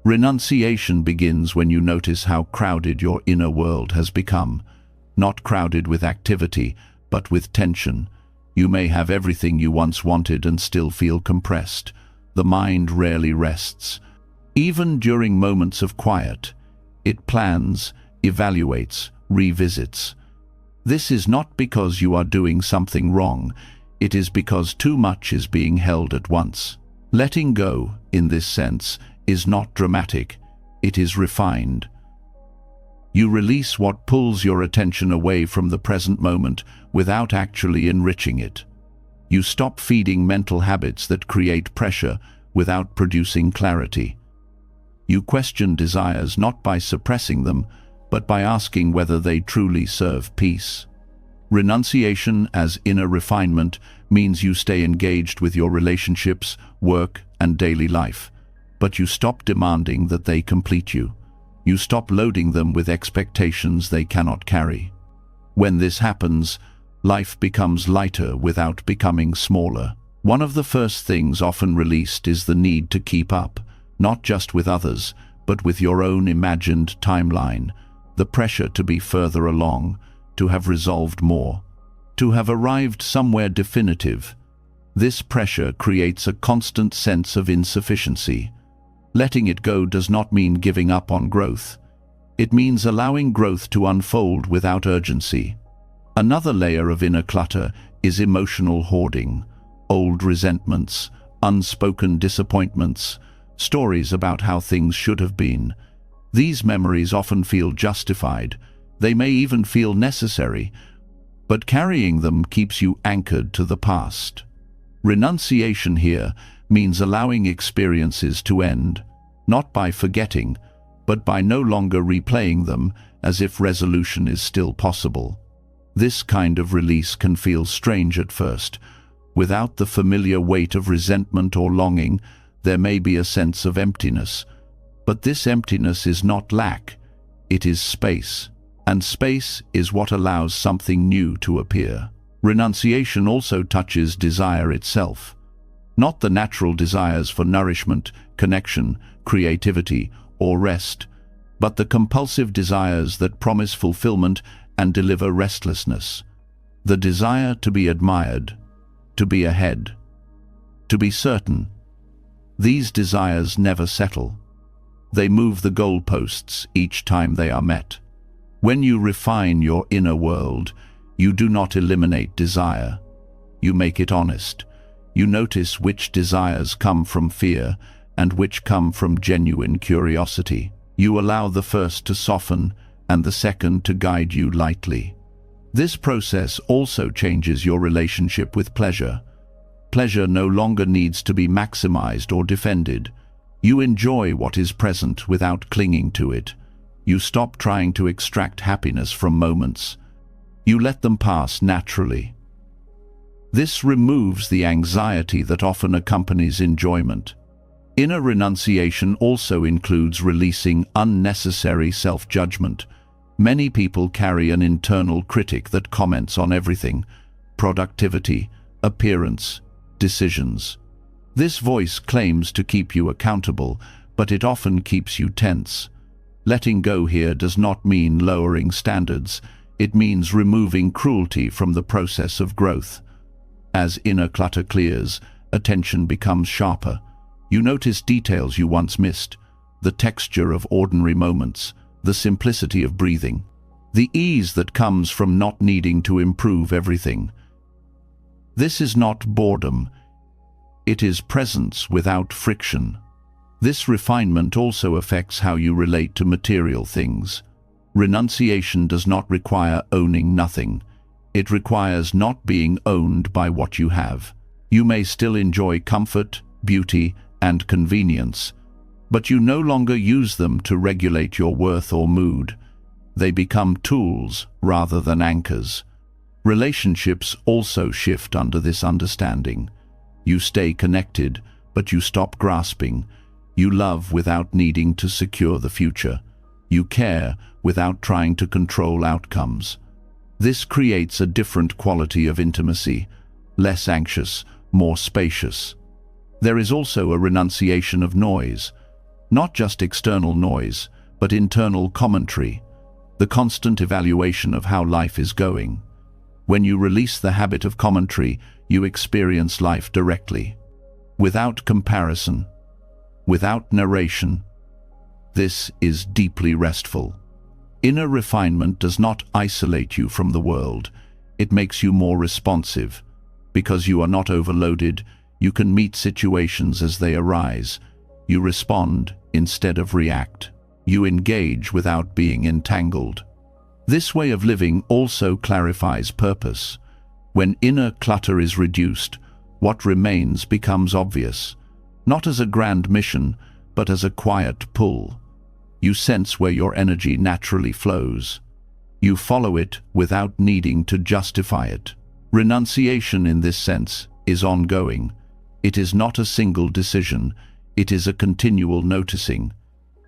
Renunciation begins when you notice how crowded your inner world has become. Not crowded with activity, but with tension. You may have everything you once wanted and still feel compressed. The mind rarely rests. Even during moments of quiet, it plans, evaluates, revisits. This is not because you are doing something wrong. It is because too much is being held at once. Letting go, in this sense, is not dramatic. It is refined. You release what pulls your attention away from the present moment without actually enriching it. You stop feeding mental habits that create pressure without producing clarity. You question desires not by suppressing them, but by asking whether they truly serve peace. Renunciation as inner refinement means you stay engaged with your relationships, work, and daily life, but you stop demanding that they complete you. You stop loading them with expectations they cannot carry. When this happens, life becomes lighter without becoming smaller. One of the first things often released is the need to keep up, not just with others, but with your own imagined timeline, the pressure to be further along, to have resolved more, to have arrived somewhere definitive. This pressure creates a constant sense of insufficiency. Letting it go does not mean giving up on growth. It means allowing growth to unfold without urgency. Another layer of inner clutter is emotional hoarding, old resentments, unspoken disappointments, stories about how things should have been. These memories often feel justified. They may even feel necessary, but carrying them keeps you anchored to the past. Renunciation here means allowing experiences to end, not by forgetting, but by no longer replaying them as if resolution is still possible. This kind of release can feel strange at first. Without the familiar weight of resentment or longing, there may be a sense of emptiness. But this emptiness is not lack, it is space. And space is what allows something new to appear. Renunciation also touches desire itself. Not the natural desires for nourishment, connection, creativity, or rest, but the compulsive desires that promise fulfillment and deliver restlessness. The desire to be admired, to be ahead, to be certain. These desires never settle. They move the goalposts each time they are met. When you refine your inner world, you do not eliminate desire. You make it honest. You notice which desires come from fear and which come from genuine curiosity. You allow the first to soften and the second to guide you lightly. This process also changes your relationship with pleasure. Pleasure no longer needs to be maximized or defended. You enjoy what is present without clinging to it. You stop trying to extract happiness from moments. You let them pass naturally. This removes the anxiety that often accompanies enjoyment. Inner renunciation also includes releasing unnecessary self-judgment. Many people carry an internal critic that comments on everything: productivity, appearance, decisions. This voice claims to keep you accountable, but it often keeps you tense. Letting go here does not mean lowering standards. It means removing cruelty from the process of growth. As inner clutter clears, attention becomes sharper. You notice details you once missed: the texture of ordinary moments, the simplicity of breathing, the ease that comes from not needing to improve everything. This is not boredom. It is presence without friction. This refinement also affects how you relate to material things. Renunciation does not require owning nothing. It requires not being owned by what you have. You may still enjoy comfort, beauty, and convenience, but you no longer use them to regulate your worth or mood. They become tools rather than anchors. Relationships also shift under this understanding. You stay connected, but you stop grasping. You love without needing to secure the future. You care without trying to control outcomes. This creates a different quality of intimacy, less anxious, more spacious. There is also a renunciation of noise, not just external noise, but internal commentary, the constant evaluation of how life is going. When you release the habit of commentary, you experience life directly, without comparison, without narration. This is deeply restful. Inner refinement does not isolate you from the world. It makes you more responsive. Because you are not overloaded, you can meet situations as they arise. You respond instead of react. You engage without being entangled. This way of living also clarifies purpose. When inner clutter is reduced, what remains becomes obvious, not as a grand mission, but as a quiet pull. You sense where your energy naturally flows. You follow it without needing to justify it. Renunciation in this sense is ongoing. It is not a single decision, it is a continual noticing.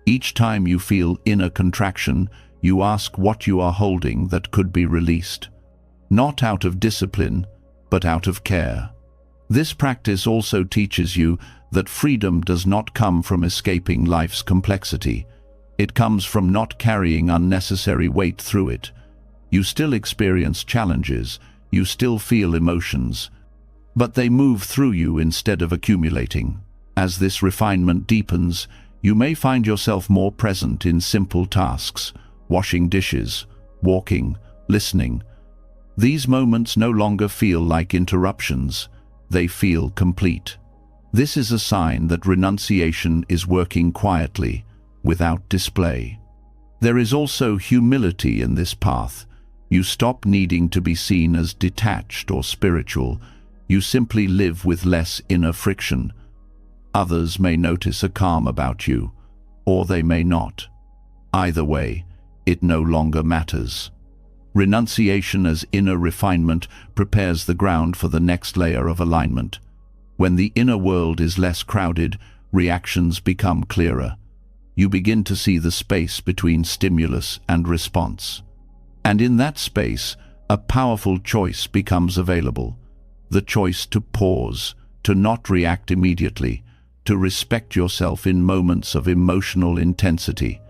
Each time you feel inner contraction, you ask what you are holding that could be released. Not out of discipline, but out of care. This practice also teaches you that freedom does not come from escaping life's complexity. It comes from not carrying unnecessary weight through it. You still experience challenges, you still feel emotions, but they move through you instead of accumulating. As this refinement deepens, you may find yourself more present in simple tasks, washing dishes, walking, listening. These moments no longer feel like interruptions, they feel complete. This is a sign that renunciation is working quietly, without display. There is also humility in this path. You stop needing to be seen as detached or spiritual. You simply live with less inner friction. Others may notice a calm about you, or they may not. Either way, it no longer matters. Renunciation as inner refinement prepares the ground for the next layer of alignment. When the inner world is less crowded, reactions become clearer. You begin to see the space between stimulus and response. And in that space, a powerful choice becomes available. The choice to pause, to not react immediately, to respect yourself in moments of emotional intensity.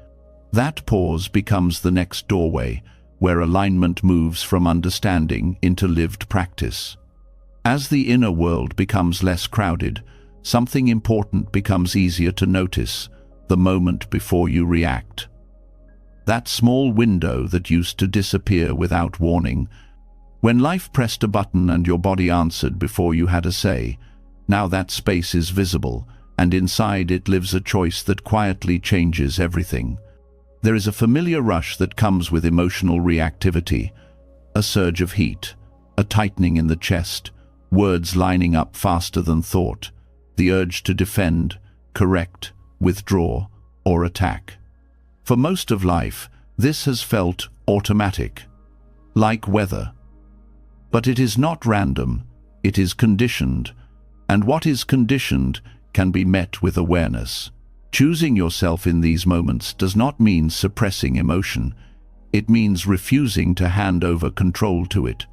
That pause becomes the next doorway, where alignment moves from understanding into lived practice. As the inner world becomes less crowded, something important becomes easier to notice, the moment before you react. That small window that used to disappear without warning. When life pressed a button and your body answered before you had a say, now that space is visible, and inside it lives a choice that quietly changes everything. There is a familiar rush that comes with emotional reactivity, a surge of heat, a tightening in the chest, words lining up faster than thought, the urge to defend, correct, withdraw, or attack. For most of life, this has felt automatic, like weather. But it is not random, it is conditioned, and what is conditioned can be met with awareness. Choosing yourself in these moments does not mean suppressing emotion. It means refusing to hand over control to it.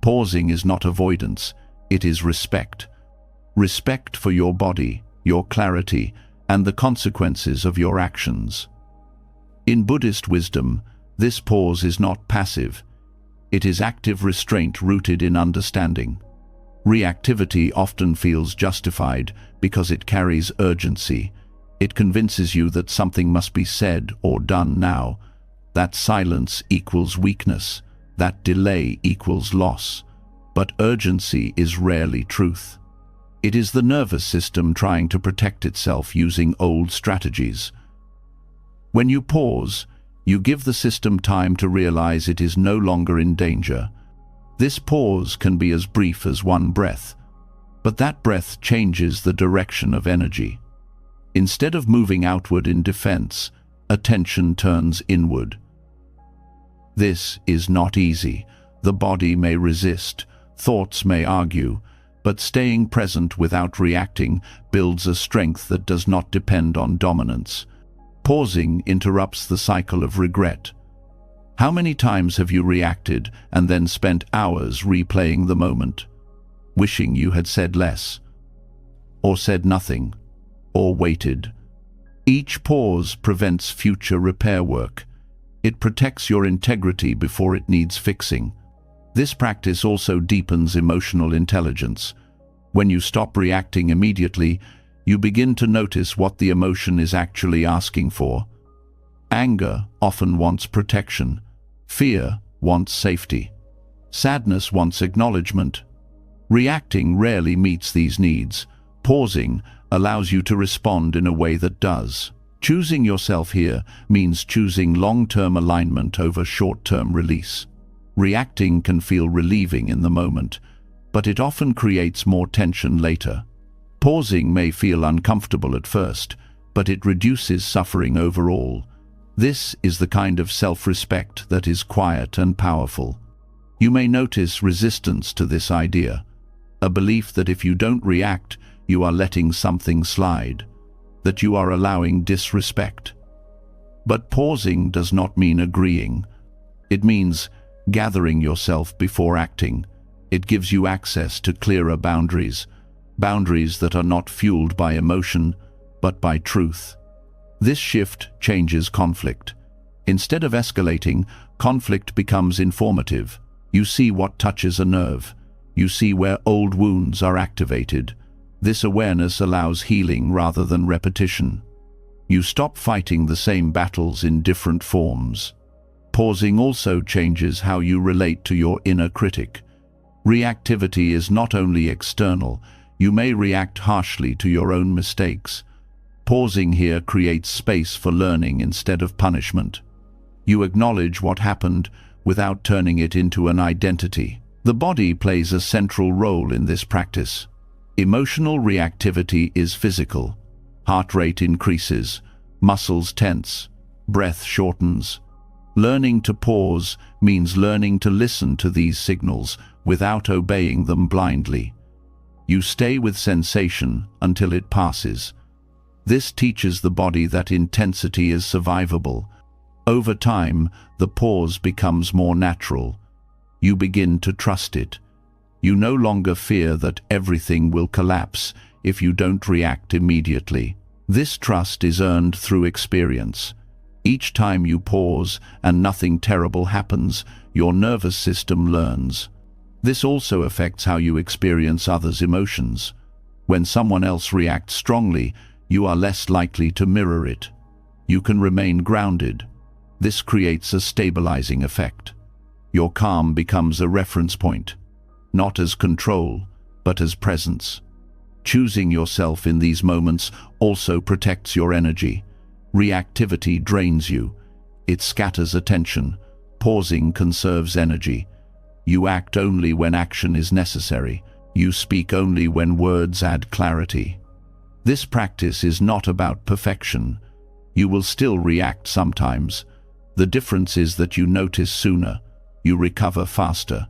Pausing is not avoidance, it is respect. Respect for your body, your clarity, and the consequences of your actions. In Buddhist wisdom, this pause is not passive. It is active restraint rooted in understanding. Reactivity often feels justified because it carries urgency. It convinces you that something must be said or done now, that silence equals weakness, that delay equals loss. But urgency is rarely truth. It is the nervous system trying to protect itself using old strategies. When you pause, you give the system time to realize it is no longer in danger. This pause can be as brief as one breath, but that breath changes the direction of energy. Instead of moving outward in defense, attention turns inward. This is not easy. The body may resist, thoughts may argue, but staying present without reacting builds a strength that does not depend on dominance. Pausing interrupts the cycle of regret. How many times have you reacted and then spent hours replaying the moment, wishing you had said less, or said nothing, or waited? Each pause prevents future repair work. It protects your integrity before it needs fixing. This practice also deepens emotional intelligence. When you stop reacting immediately, you begin to notice what the emotion is actually asking for. Anger often wants protection. Fear wants safety. Sadness wants acknowledgement. Reacting rarely meets these needs. Pausing allows you to respond in a way that does. Choosing yourself here means choosing long-term alignment over short-term release. Reacting can feel relieving in the moment, but it often creates more tension later. Pausing may feel uncomfortable at first, but it reduces suffering overall. This is the kind of self-respect that is quiet and powerful. You may notice resistance to this idea, a belief that if you don't react, you are letting something slide, that you are allowing disrespect. But pausing does not mean agreeing. It means gathering yourself before acting. It gives you access to clearer boundaries that are not fueled by emotion, but by truth. This shift changes conflict. Instead of escalating, conflict becomes informative. You see what touches a nerve. You see where old wounds are activated. This awareness allows healing rather than repetition. You stop fighting the same battles in different forms. Pausing also changes how you relate to your inner critic. Reactivity is not only external. You may react harshly to your own mistakes. Pausing here creates space for learning instead of punishment. You acknowledge what happened without turning it into an identity. The body plays a central role in this practice. Emotional reactivity is physical. Heart rate increases, muscles tense, breath shortens. Learning to pause means learning to listen to these signals without obeying them blindly. You stay with sensation until it passes. This teaches the body that intensity is survivable. Over time, the pause becomes more natural. You begin to trust it. You no longer fear that everything will collapse if you don't react immediately. This trust is earned through experience. Each time you pause and nothing terrible happens, your nervous system learns. This also affects how you experience others' emotions. When someone else reacts strongly, you are less likely to mirror it. You can remain grounded. This creates a stabilizing effect. Your calm becomes a reference point, not as control, but as presence. Choosing yourself in these moments also protects your energy. Reactivity drains you. It scatters attention. Pausing conserves energy. You act only when action is necessary. You speak only when words add clarity. This practice is not about perfection. You will still react sometimes. The difference is that you notice sooner. You recover faster.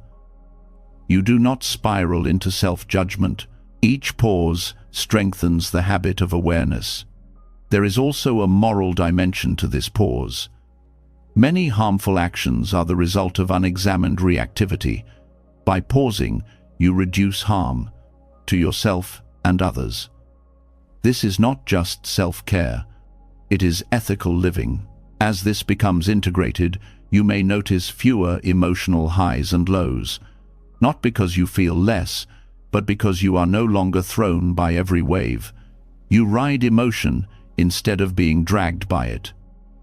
You do not spiral into self-judgment. Each pause strengthens the habit of awareness. There is also a moral dimension to this pause. Many harmful actions are the result of unexamined reactivity. By pausing, you reduce harm to yourself and others. This is not just self-care. It is ethical living. As this becomes integrated, you may notice fewer emotional highs and lows, not because you feel less, but because you are no longer thrown by every wave. You ride emotion instead of being dragged by it.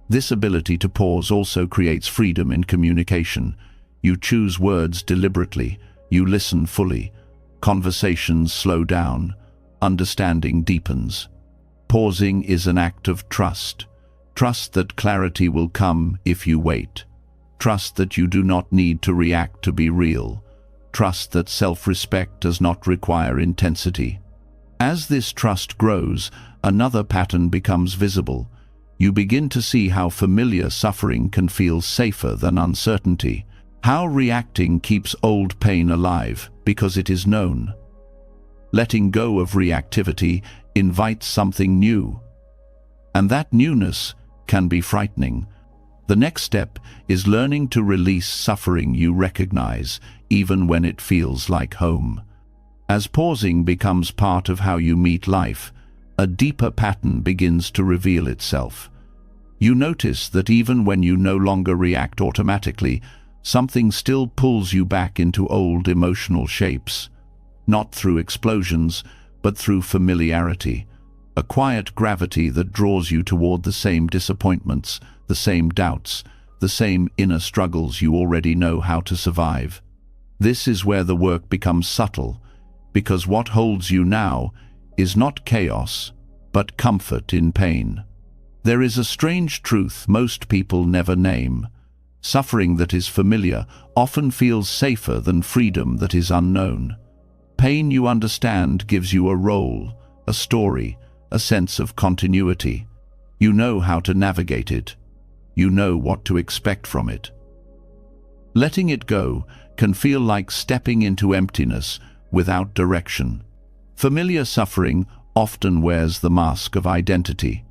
This ability to pause also creates freedom in communication. You choose words deliberately. You listen fully. Conversations slow down. Understanding deepens. Pausing is an act of trust. Trust that clarity will come if you wait. Trust that you do not need to react to be real. Trust that self-respect does not require intensity. As this trust grows, another pattern becomes visible. You begin to see how familiar suffering can feel safer than uncertainty. How reacting keeps old pain alive because it is known. Letting go of reactivity invites something new. And that newness can be frightening. The next step is learning to release suffering you recognize, even when it feels like home. As pausing becomes part of how you meet life, a deeper pattern begins to reveal itself. You notice that even when you no longer react automatically, something still pulls you back into old emotional shapes. Not through explosions, but through familiarity. A quiet gravity that draws you toward the same disappointments, the same doubts, the same inner struggles you already know how to survive. This is where the work becomes subtle, because what holds you now is not chaos, but comfort in pain. There is a strange truth most people never name. Suffering that is familiar often feels safer than freedom that is unknown. Pain you understand gives you a role, a story, a sense of continuity. You know how to navigate it. You know what to expect from it. Letting it go can feel like stepping into emptiness without direction. Familiar suffering often wears the mask of identity.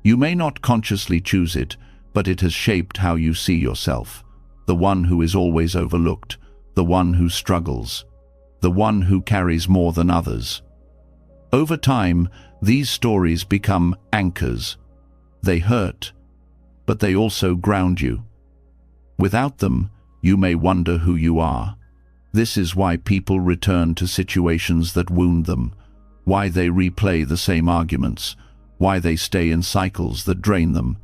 You may not consciously choose it, but it has shaped how you see yourself. The one who is always overlooked, the one who struggles, the one who carries more than others. Over time, these stories become anchors. They hurt, but they also ground you. Without them, you may wonder who you are. This is why people return to situations that wound them, why they replay the same arguments, why they stay in cycles that drain them.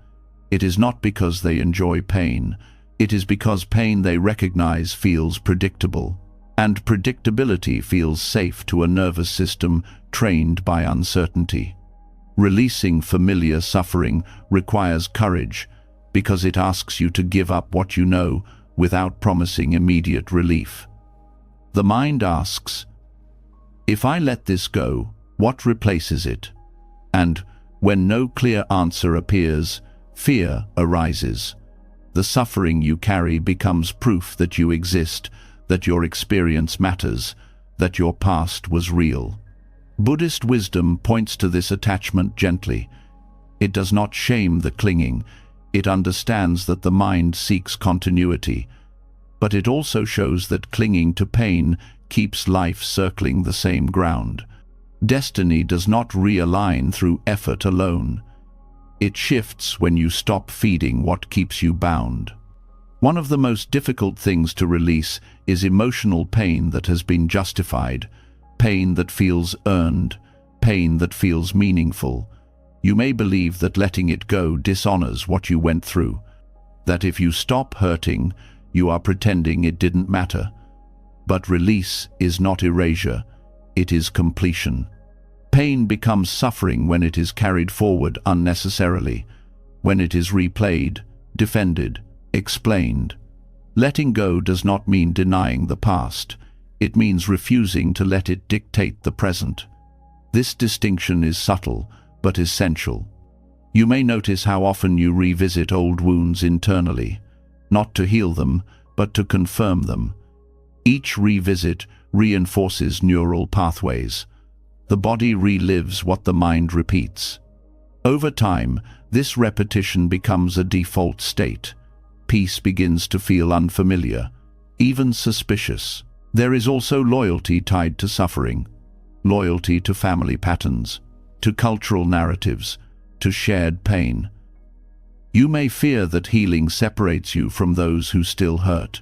It is not because they enjoy pain. It is because pain they recognize feels predictable, and predictability feels safe to a nervous system trained by uncertainty. Releasing familiar suffering requires courage, because it asks you to give up what you know without promising immediate relief. The mind asks, if I let this go, what replaces it? And when no clear answer appears, fear arises. The suffering you carry becomes proof that you exist, that your experience matters, that your past was real. Buddhist wisdom points to this attachment gently. It does not shame the clinging. It understands that the mind seeks continuity, but it also shows that clinging to pain keeps life circling the same ground. Destiny does not realign through effort alone. It shifts when you stop feeding what keeps you bound. One of the most difficult things to release is emotional pain that has been justified, pain that feels earned, pain that feels meaningful. You may believe that letting it go dishonors what you went through, that if you stop hurting, you are pretending it didn't matter. But release is not erasure, it is completion. Pain becomes suffering when it is carried forward unnecessarily, when it is replayed, defended, explained. Letting go does not mean denying the past. It means refusing to let it dictate the present. This distinction is subtle, but essential. You may notice how often you revisit old wounds internally, not to heal them, but to confirm them. Each revisit reinforces neural pathways. The body relives what the mind repeats. Over time, this repetition becomes a default state. Peace begins to feel unfamiliar, even suspicious. There is also loyalty tied to suffering, loyalty to family patterns, to cultural narratives, to shared pain. You may fear that healing separates you from those who still hurt,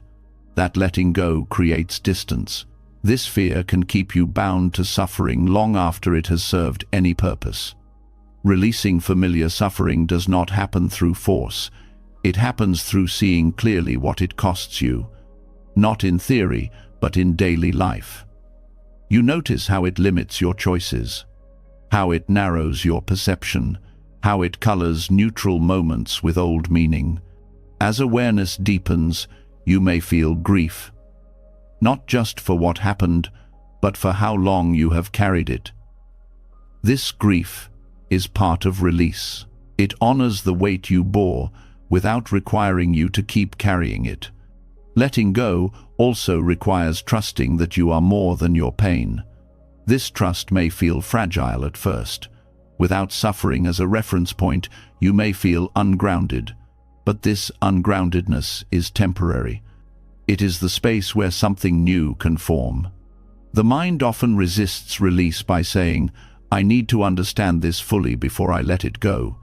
that letting go creates distance. This fear can keep you bound to suffering long after it has served any purpose. Releasing familiar suffering does not happen through force. It happens through seeing clearly what it costs you, not in theory, but in daily life. You notice how it limits your choices, how it narrows your perception, how it colors neutral moments with old meaning. As awareness deepens, you may feel grief, not just for what happened, but for how long you have carried it. This grief is part of release. It honors the weight you bore without requiring you to keep carrying it. Letting go also requires trusting that you are more than your pain. This trust may feel fragile at first. Without suffering as a reference point, you may feel ungrounded, but this ungroundedness is temporary. It is the space where something new can form. The mind often resists release by saying, I need to understand this fully before I let it go.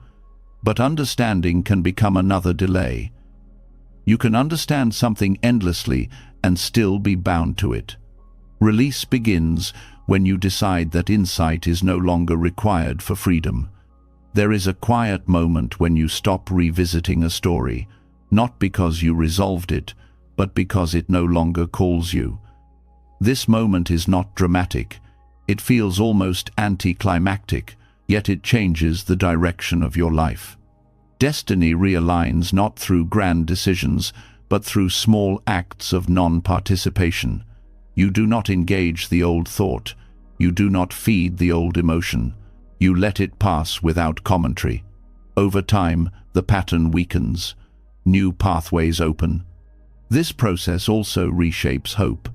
But understanding can become another delay. You can understand something endlessly and still be bound to it. Release begins when you decide that insight is no longer required for freedom. There is a quiet moment when you stop revisiting a story, not because you resolved it, but because it no longer calls you. This moment is not dramatic. It feels almost anticlimactic, yet it changes the direction of your life. Destiny realigns not through grand decisions, but through small acts of non-participation. You do not engage the old thought. You do not feed the old emotion. You let it pass without commentary. Over time, the pattern weakens. New pathways open. This process also reshapes hope.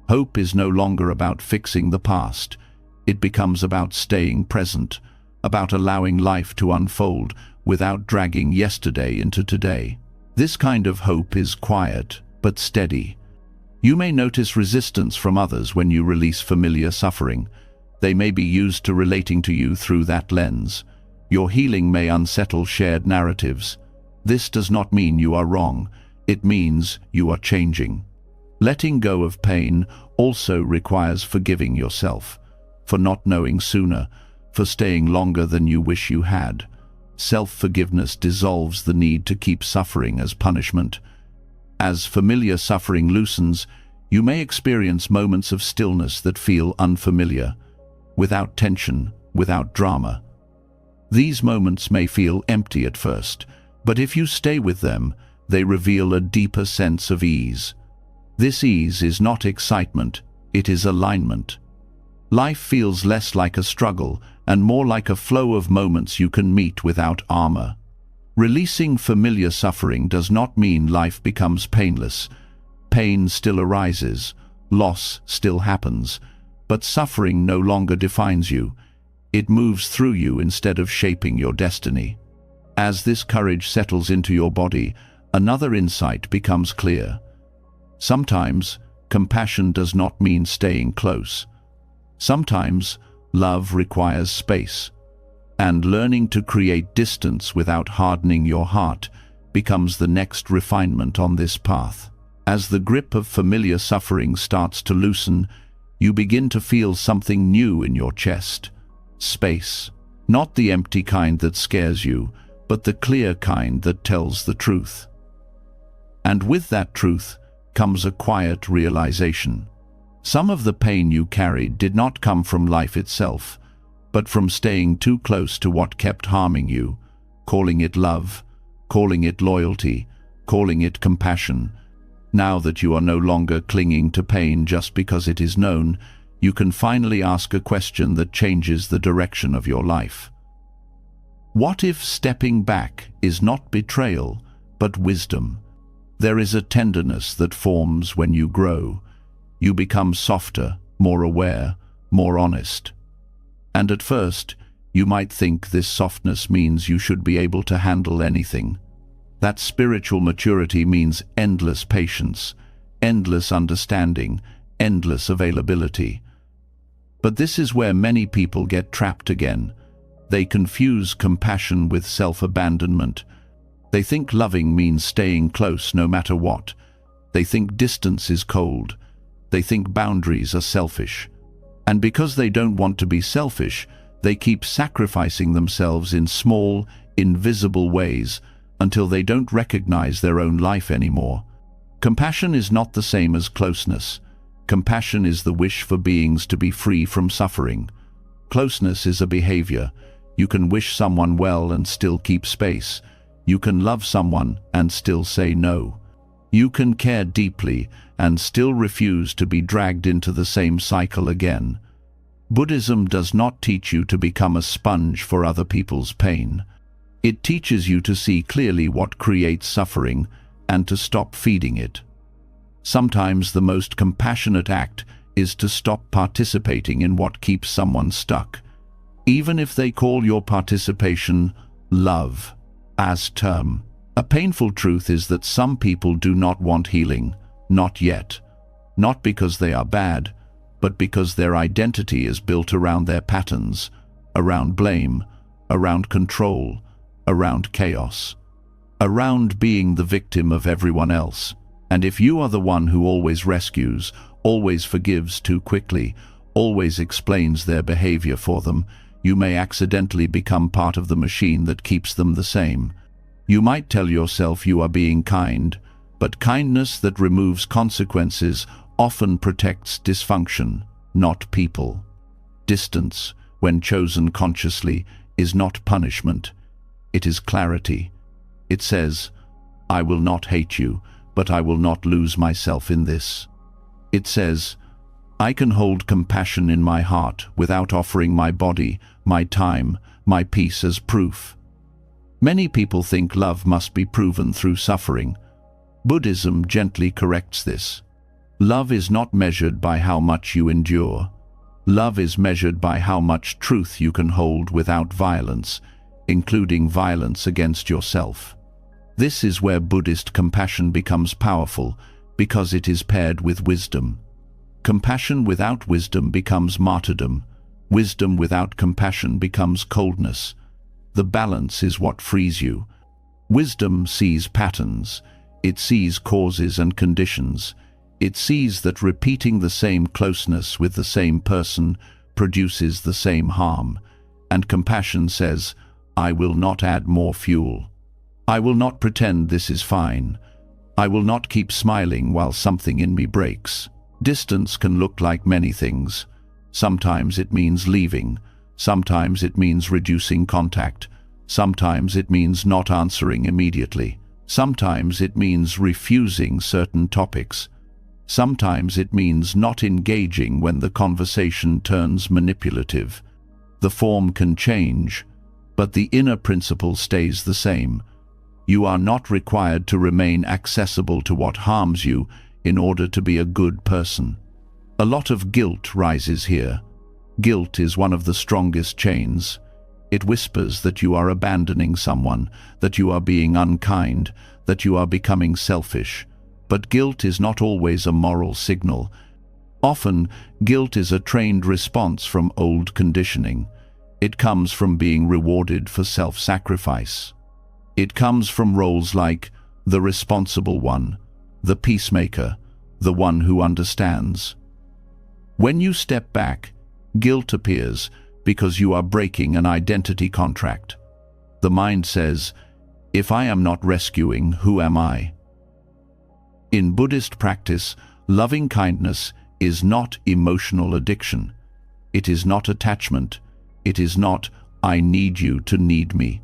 Hope is no longer about fixing the past. It becomes about staying present, about allowing life to unfold without dragging yesterday into today. This kind of hope is quiet but steady. You may notice resistance from others when you release familiar suffering. They may be used to relating to you through that lens. Your healing may unsettle shared narratives. This does not mean you are wrong. It means you are changing. Letting go of pain also requires forgiving yourself, for not knowing sooner, for staying longer than you wish you had. Self-forgiveness dissolves the need to keep suffering as punishment. As familiar suffering loosens, you may experience moments of stillness that feel unfamiliar, without tension, without drama. These moments may feel empty at first, but if you stay with them, they reveal a deeper sense of ease. This ease is not excitement, it is alignment. Life feels less like a struggle and more like a flow of moments you can meet without armor. Releasing familiar suffering does not mean life becomes painless. Pain still arises, loss still happens, but suffering no longer defines you. It moves through you instead of shaping your destiny. As this courage settles into your body, another insight becomes clear. Sometimes, compassion does not mean staying close. Sometimes, love requires space, and learning to create distance without hardening your heart becomes the next refinement on this path. As the grip of familiar suffering starts to loosen, you begin to feel something new in your chest. Space. Not the empty kind that scares you, but the clear kind that tells the truth. And with that truth comes a quiet realization. Some of the pain you carried did not come from life itself, but from staying too close to what kept harming you, calling it love, calling it loyalty, calling it compassion. Now that you are no longer clinging to pain just because it is known, you can finally ask a question that changes the direction of your life. What if stepping back is not betrayal, but wisdom? There is a tenderness that forms when you grow. You become softer, more aware, more honest. And at first, you might think this softness means you should be able to handle anything. That spiritual maturity means endless patience, endless understanding, endless availability. But this is where many people get trapped again. They confuse compassion with self-abandonment. They think loving means staying close no matter what. They think distance is cold. They think boundaries are selfish. And because they don't want to be selfish, they keep sacrificing themselves in small, invisible ways until they don't recognize their own life anymore. Compassion is not the same as closeness. Compassion is the wish for beings to be free from suffering. Closeness is a behavior. You can wish someone well and still keep space. You can love someone and still say no. You can care deeply and still refuse to be dragged into the same cycle again. Buddhism does not teach you to become a sponge for other people's pain. It teaches you to see clearly what creates suffering and to stop feeding it. Sometimes the most compassionate act is to stop participating in what keeps someone stuck, even if they call your participation love as term. A painful truth is that some people do not want healing, not yet. Not because they are bad, but because their identity is built around their patterns, around blame, around control, around chaos, around being the victim of everyone else. And if you are the one who always rescues, always forgives too quickly, always explains their behavior for them, you may accidentally become part of the machine that keeps them the same. You might tell yourself you are being kind, but kindness that removes consequences often protects dysfunction, not people. Distance, when chosen consciously, is not punishment. It is clarity. It says, I will not hate you, but I will not lose myself in this. It says, I can hold compassion in my heart without offering my body, my time, my peace as proof. Many people think love must be proven through suffering. Buddhism gently corrects this. Love is not measured by how much you endure. Love is measured by how much truth you can hold without violence, including violence against yourself. This is where Buddhist compassion becomes powerful, because it is paired with wisdom. Compassion without wisdom becomes martyrdom. Wisdom without compassion becomes coldness. The balance is what frees you. Wisdom sees patterns. It sees causes and conditions. It sees that repeating the same closeness with the same person produces the same harm. And compassion says, I will not add more fuel. I will not pretend this is fine. I will not keep smiling while something in me breaks. Distance can look like many things. Sometimes it means leaving. Sometimes it means reducing contact. Sometimes it means not answering immediately. Sometimes it means refusing certain topics. Sometimes it means not engaging when the conversation turns manipulative. The form can change, but the inner principle stays the same. You are not required to remain accessible to what harms you in order to be a good person. A lot of guilt rises here. Guilt is one of the strongest chains. It whispers that you are abandoning someone, that you are being unkind, that you are becoming selfish. But guilt is not always a moral signal. Often, guilt is a trained response from old conditioning. It comes from being rewarded for self-sacrifice. It comes from roles like the responsible one, the peacemaker, the one who understands. When you step back, guilt appears because you are breaking an identity contract. The mind says, if I am not rescuing, who am I? In Buddhist practice, loving kindness is not emotional addiction. It is not attachment. It is not, I need you to need me.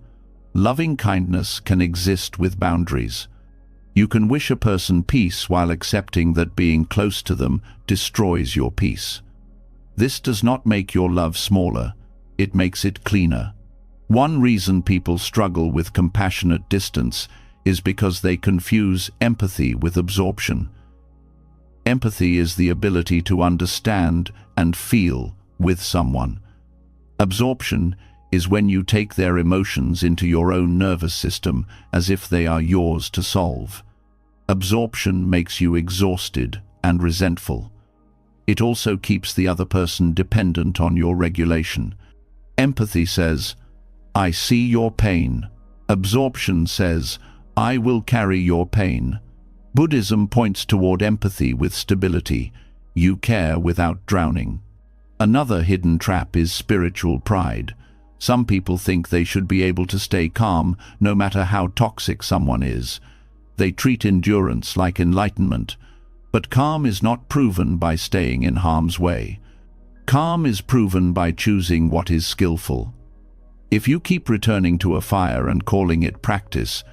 Loving kindness can exist with boundaries. You can wish a person peace while accepting that being close to them destroys your peace. This does not make your love smaller, it makes it cleaner. One reason people struggle with compassionate distance is because they confuse empathy with absorption. Empathy is the ability to understand and feel with someone. Absorption is when you take their emotions into your own nervous system as if they are yours to solve. Absorption makes you exhausted and resentful. It also keeps the other person dependent on your regulation. Empathy says, I see your pain. Absorption says, I will carry your pain. Buddhism points toward empathy with stability. You care without drowning. Another hidden trap is spiritual pride. Some people think they should be able to stay calm no matter how toxic someone is. They treat endurance like enlightenment. But calm is not proven by staying in harm's way. Calm is proven by choosing what is skillful. If you keep returning to a fire and calling it practice,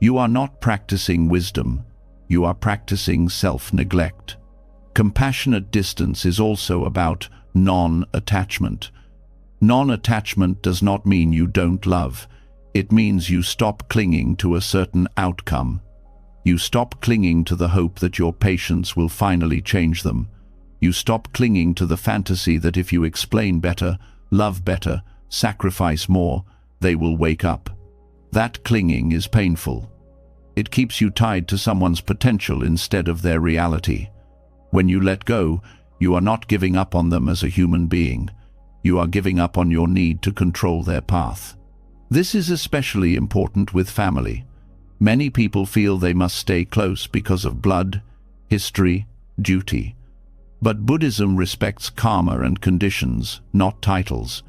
you are not practicing wisdom. You are practicing self-neglect. Compassionate distance is also about non-attachment. Non-attachment does not mean you don't love. It means you stop clinging to a certain outcome. You stop clinging to the hope that your patience will finally change them. You stop clinging to the fantasy that if you explain better, love better, sacrifice more, they will wake up. That clinging is painful. It keeps you tied to someone's potential instead of their reality. When you let go, you are not giving up on them as a human being. You are giving up on your need to control their path. This is especially important with family. Many people feel they must stay close because of blood, history, duty. But Buddhism respects karma and conditions, not titles.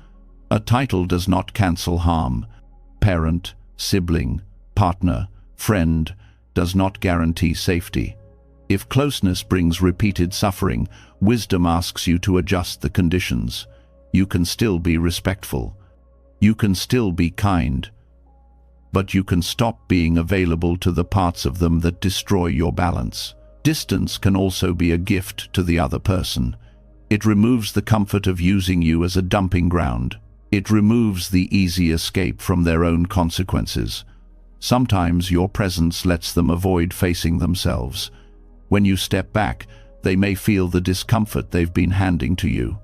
A title does not cancel harm. Parent, sibling, partner, friend does not guarantee safety. If closeness brings repeated suffering, wisdom asks you to adjust the conditions. You can still be respectful. You can still be kind. but you can stop being available to the parts of them that destroy your balance. Distance can also be a gift to the other person. It removes the comfort of using you as a dumping ground. It removes the easy escape from their own consequences. Sometimes your presence lets them avoid facing themselves. When you step back, they may feel the discomfort they've been handing to you.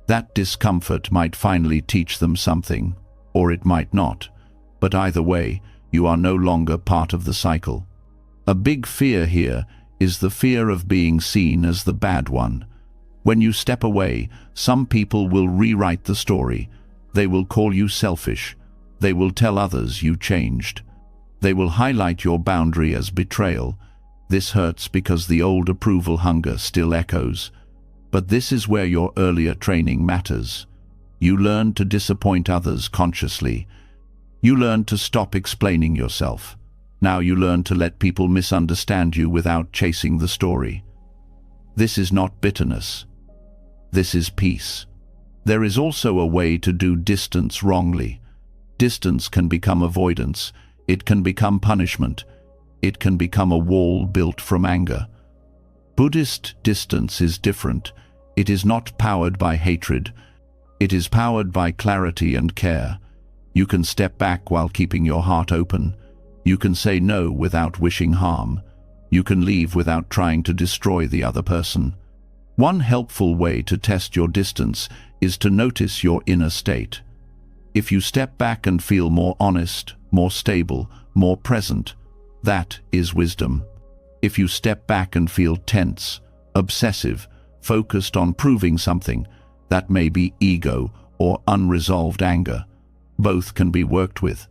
That discomfort might finally teach them something, or it might not. But either way, you are no longer part of the cycle. A big fear here is the fear of being seen as the bad one. When you step away, some people will rewrite the story. They will call you selfish. They will tell others you changed. They will highlight your boundary as betrayal. This hurts because the old approval hunger still echoes. But this is where your earlier training matters. You learn to disappoint others consciously. You learn to stop explaining yourself. Now you learn to let people misunderstand you without chasing the story. This is not bitterness. This is peace. There is also a way to do distance wrongly. Distance can become avoidance. It can become punishment. It can become a wall built from anger. Buddhist distance is different. It is not powered by hatred. It is powered by clarity and care. You can step back while keeping your heart open. You can say no without wishing harm. You can leave without trying to destroy the other person. One helpful way to test your distance is to notice your inner state. If you step back and feel more honest, more stable, more present, that is wisdom. If you step back and feel tense, obsessive, focused on proving something, that may be ego or unresolved anger. Both can be worked with.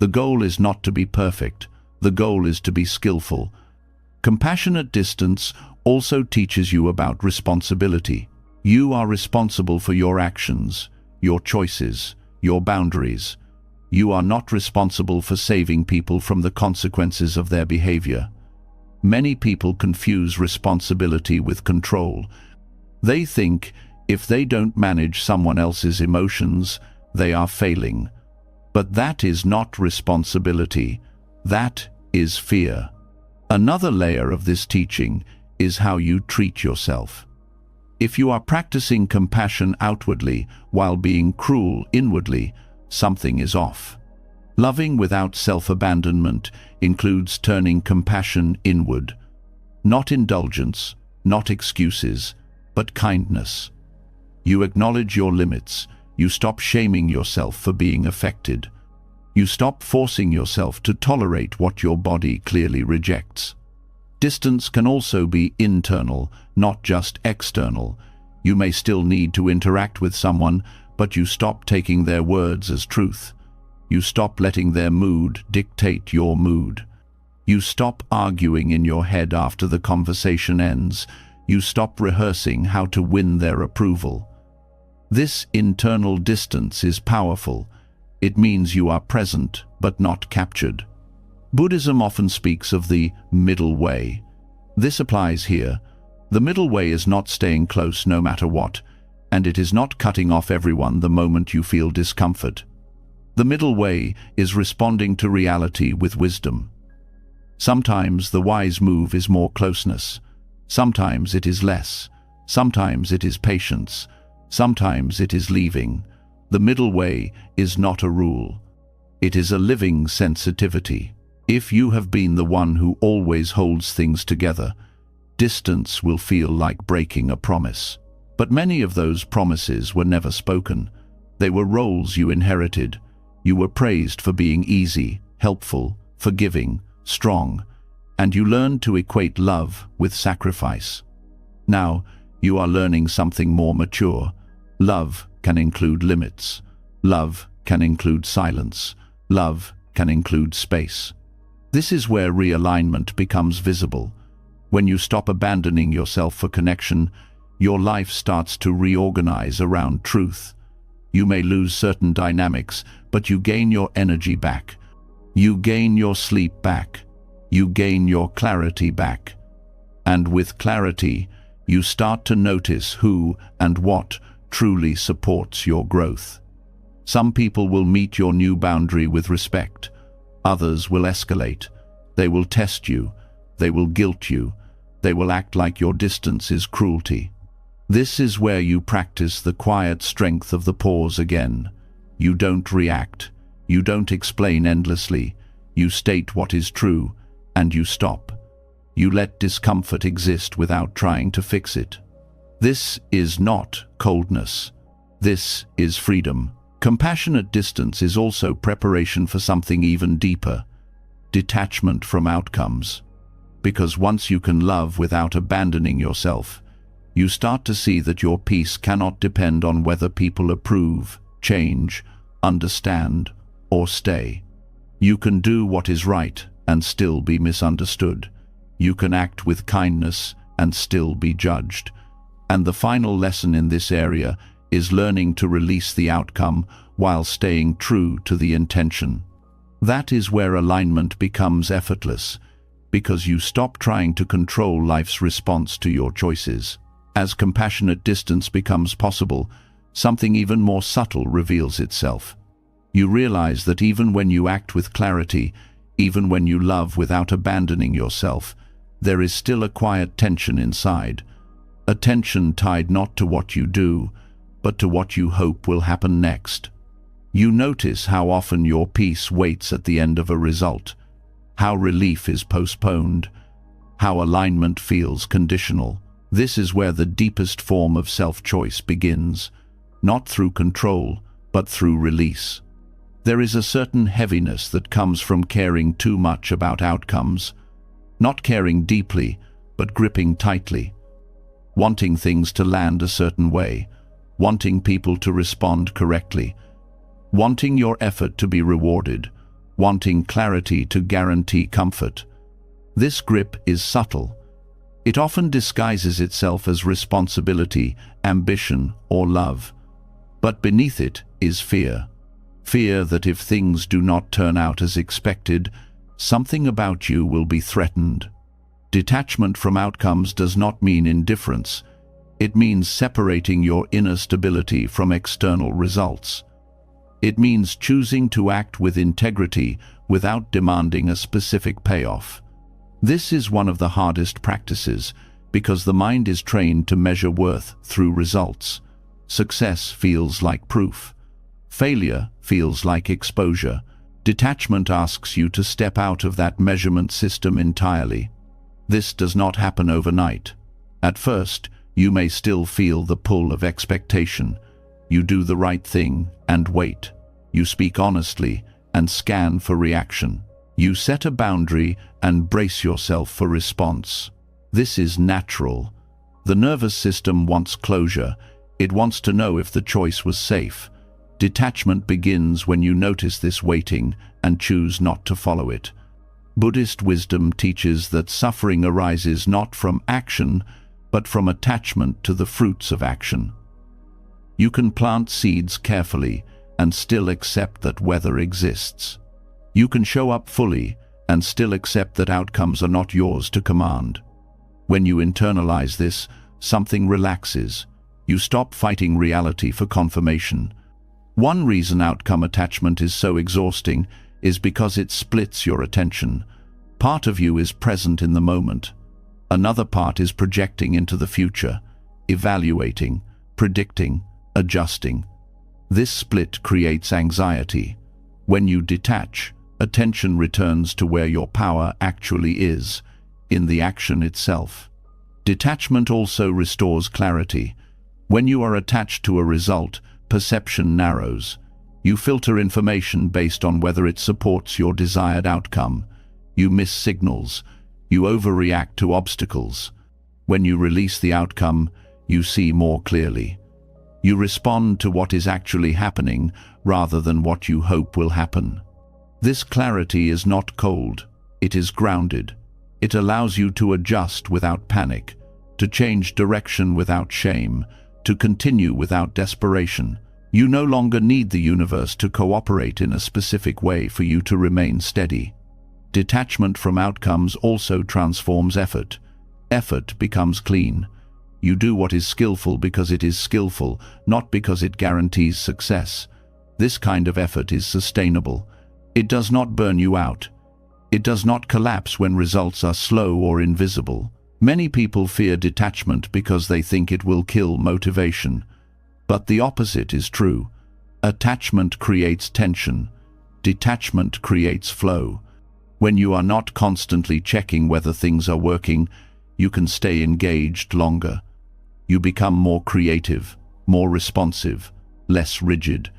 The goal is not to be perfect. The goal is to be skillful. Compassionate distance also teaches you about responsibility. You are responsible for your actions, your choices, your boundaries. You are not responsible for saving people from the consequences of their behavior. Many people confuse responsibility with control. They think if they don't manage someone else's emotions, they are failing. But that is not responsibility. That is fear. Another layer of this teaching is how you treat yourself. If you are practicing compassion outwardly while being cruel inwardly, something is off. Loving without self-abandonment includes turning compassion inward. Not indulgence, not excuses, but kindness. You acknowledge your limits. You stop shaming yourself for being affected. You stop forcing yourself to tolerate what your body clearly rejects. Distance can also be internal, not just external. You may still need to interact with someone, but you stop taking their words as truth. You stop letting their mood dictate your mood. You stop arguing in your head after the conversation ends. You stop rehearsing how to win their approval. This internal distance is powerful. It means you are present, but not captured. Buddhism often speaks of the middle way. This applies here. The middle way is not staying close no matter what, and it is not cutting off everyone the moment you feel discomfort. The middle way is responding to reality with wisdom. Sometimes the wise move is more closeness. Sometimes it is less. Sometimes it is patience. Sometimes it is leaving. The middle way is not a rule. It is a living sensitivity. If you have been the one who always holds things together, distance will feel like breaking a promise. But many of those promises were never spoken. They were roles you inherited. You were praised for being easy, helpful, forgiving, strong, and you learned to equate love with sacrifice. Now, you are learning something more mature. Love can include limits. Love can include silence. Love can include space. This is where realignment becomes visible. When you stop abandoning yourself for connection, your life starts to reorganize around truth. You may lose certain dynamics, but you gain your energy back. You gain your sleep back. You gain your clarity back. And with clarity, you start to notice who and what truly supports your growth. Some people will meet your new boundary with respect. Others will escalate. They will test you. They will guilt you. They will act like your distance is cruelty. This is where you practice the quiet strength of the pause again. You don't react. You don't explain endlessly. You state what is true, and you stop. You let discomfort exist without trying to fix it. This is not coldness. This is freedom. Compassionate distance is also preparation for something even deeper: detachment from outcomes. Because once you can love without abandoning yourself, you start to see that your peace cannot depend on whether people approve, change, understand, or stay. You can do what is right and still be misunderstood. You can act with kindness and still be judged. And the final lesson in this area is learning to release the outcome while staying true to the intention. That is where alignment becomes effortless, because you stop trying to control life's response to your choices. As compassionate distance becomes possible, something even more subtle reveals itself. You realize that even when you act with clarity, even when you love without abandoning yourself, there is still a quiet tension inside. A tension tied not to what you do, but to what you hope will happen next. You notice how often your peace waits at the end of a result, how relief is postponed, how alignment feels conditional. This is where the deepest form of self-choice begins, not through control, but through release. There is a certain heaviness that comes from caring too much about outcomes, not caring deeply, but gripping tightly, wanting things to land a certain way, wanting people to respond correctly, wanting your effort to be rewarded, wanting clarity to guarantee comfort. This grip is subtle. It often disguises itself as responsibility, ambition, or love. But beneath it is fear. Fear that if things do not turn out as expected, something about you will be threatened. Detachment from outcomes does not mean indifference. It means separating your inner stability from external results. It means choosing to act with integrity without demanding a specific payoff. This is one of the hardest practices because the mind is trained to measure worth through results. Success feels like proof. Failure feels like exposure. Detachment asks you to step out of that measurement system entirely. This does not happen overnight. At first, you may still feel the pull of expectation. You do the right thing and wait. You speak honestly and scan for reaction. You set a boundary and brace yourself for response. This is natural. The nervous system wants closure. It wants to know if the choice was safe. Detachment begins when you notice this waiting and choose not to follow it. Buddhist wisdom teaches that suffering arises not from action, but from attachment to the fruits of action. You can plant seeds carefully and still accept that weather exists. You can show up fully and still accept that outcomes are not yours to command. When you internalize this, something relaxes. You stop fighting reality for confirmation. One reason outcome attachment is so exhausting is because it splits your attention. Part of you is present in the moment. Another part is projecting into the future, evaluating, predicting, adjusting. This split creates anxiety. When you detach, attention returns to where your power actually is, in the action itself. Detachment also restores clarity. When you are attached to a result, perception narrows. You filter information based on whether it supports your desired outcome. You miss signals. You overreact to obstacles. When you release the outcome, you see more clearly. You respond to what is actually happening rather than what you hope will happen. This clarity is not cold. It is grounded. It allows you to adjust without panic, to change direction without shame, to continue without desperation. You no longer need the universe to cooperate in a specific way for you to remain steady. Detachment from outcomes also transforms effort. Effort becomes clean. You do what is skillful because it is skillful, not because it guarantees success. This kind of effort is sustainable. It does not burn you out. It does not collapse when results are slow or invisible. Many people fear detachment because they think it will kill motivation. But the opposite is true. Attachment creates tension. Detachment creates flow. When you are not constantly checking whether things are working, you can stay engaged longer. You become more creative, more responsive, less rigid.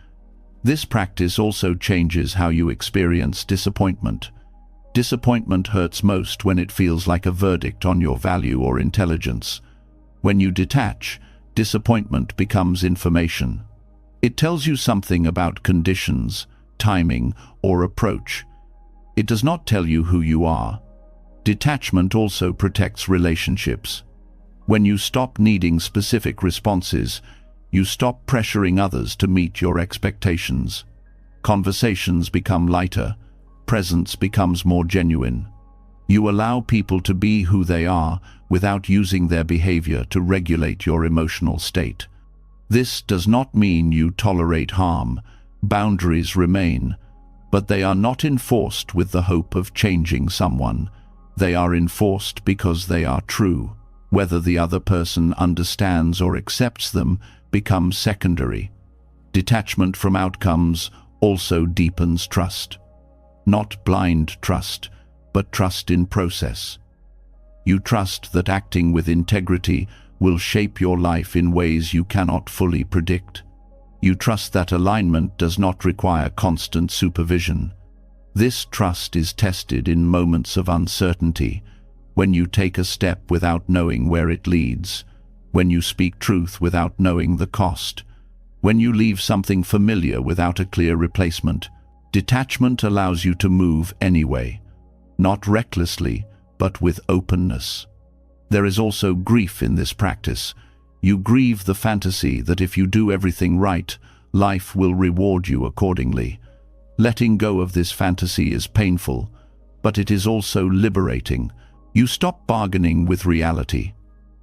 This practice also changes how you experience disappointment. Disappointment hurts most when it feels like a verdict on your value or intelligence. When you detach, disappointment becomes information. It tells you something about conditions, timing, or approach. It does not tell you who you are. Detachment also protects relationships. When you stop needing specific responses, you stop pressuring others to meet your expectations. Conversations become lighter. Presence becomes more genuine. You allow people to be who they are without using their behavior to regulate your emotional state. This does not mean you tolerate harm. Boundaries remain, but they are not enforced with the hope of changing someone. They are enforced because they are true. Whether the other person understands or accepts them becomes secondary. Detachment from outcomes also deepens trust. Not blind trust, but trust in process. You trust that acting with integrity will shape your life in ways you cannot fully predict. You trust that alignment does not require constant supervision. This trust is tested in moments of uncertainty, when you take a step without knowing where it leads, when you speak truth without knowing the cost, when you leave something familiar without a clear replacement. Detachment allows you to move anyway, not recklessly, but with openness. There is also grief in this practice. You grieve the fantasy that if you do everything right, life will reward you accordingly. Letting go of this fantasy is painful, but it is also liberating. You stop bargaining with reality.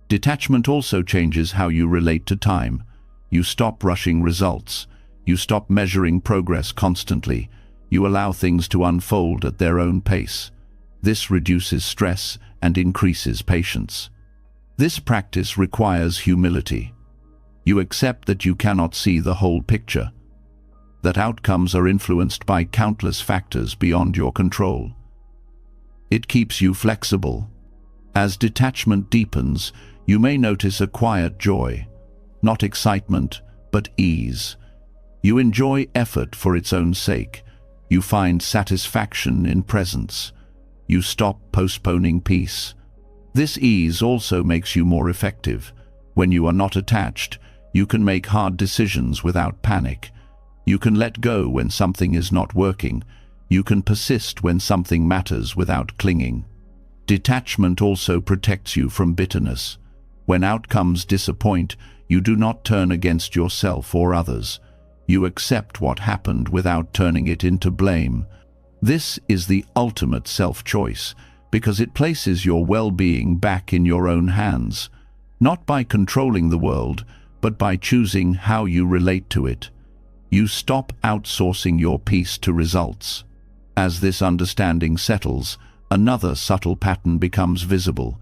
Detachment also changes how you relate to time. You stop rushing results. You stop measuring progress constantly. You allow things to unfold at their own pace. This reduces stress and increases patience. This practice requires humility. You accept that you cannot see the whole picture, that outcomes are influenced by countless factors beyond your control. It keeps you flexible. As detachment deepens, you may notice a quiet joy, not excitement, but ease. You enjoy effort for its own sake. You find satisfaction in presence. You stop postponing peace. This ease also makes you more effective. When you are not attached, you can make hard decisions without panic. You can let go when something is not working. You can persist when something matters without clinging. Detachment also protects you from bitterness. When outcomes disappoint, you do not turn against yourself or others. You accept what happened without turning it into blame. This is the ultimate self-choice, because it places your well-being back in your own hands, not by controlling the world, but by choosing how you relate to it. You stop outsourcing your peace to results. As this understanding settles, another subtle pattern becomes visible.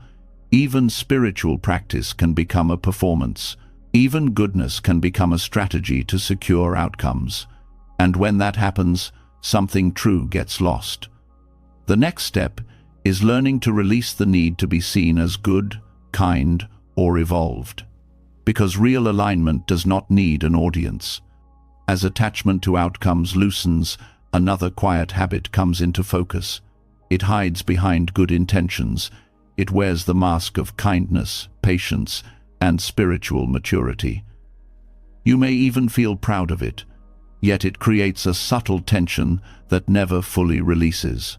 Even spiritual practice can become a performance. Even goodness can become a strategy to secure outcomes. And when that happens, something true gets lost. The next step is learning to release the need to be seen as good, kind, or evolved. Because real alignment does not need an audience. As attachment to outcomes loosens, another quiet habit comes into focus. It hides behind good intentions. It wears the mask of kindness, patience, and spiritual maturity. You may even feel proud of it, yet it creates a subtle tension that never fully releases.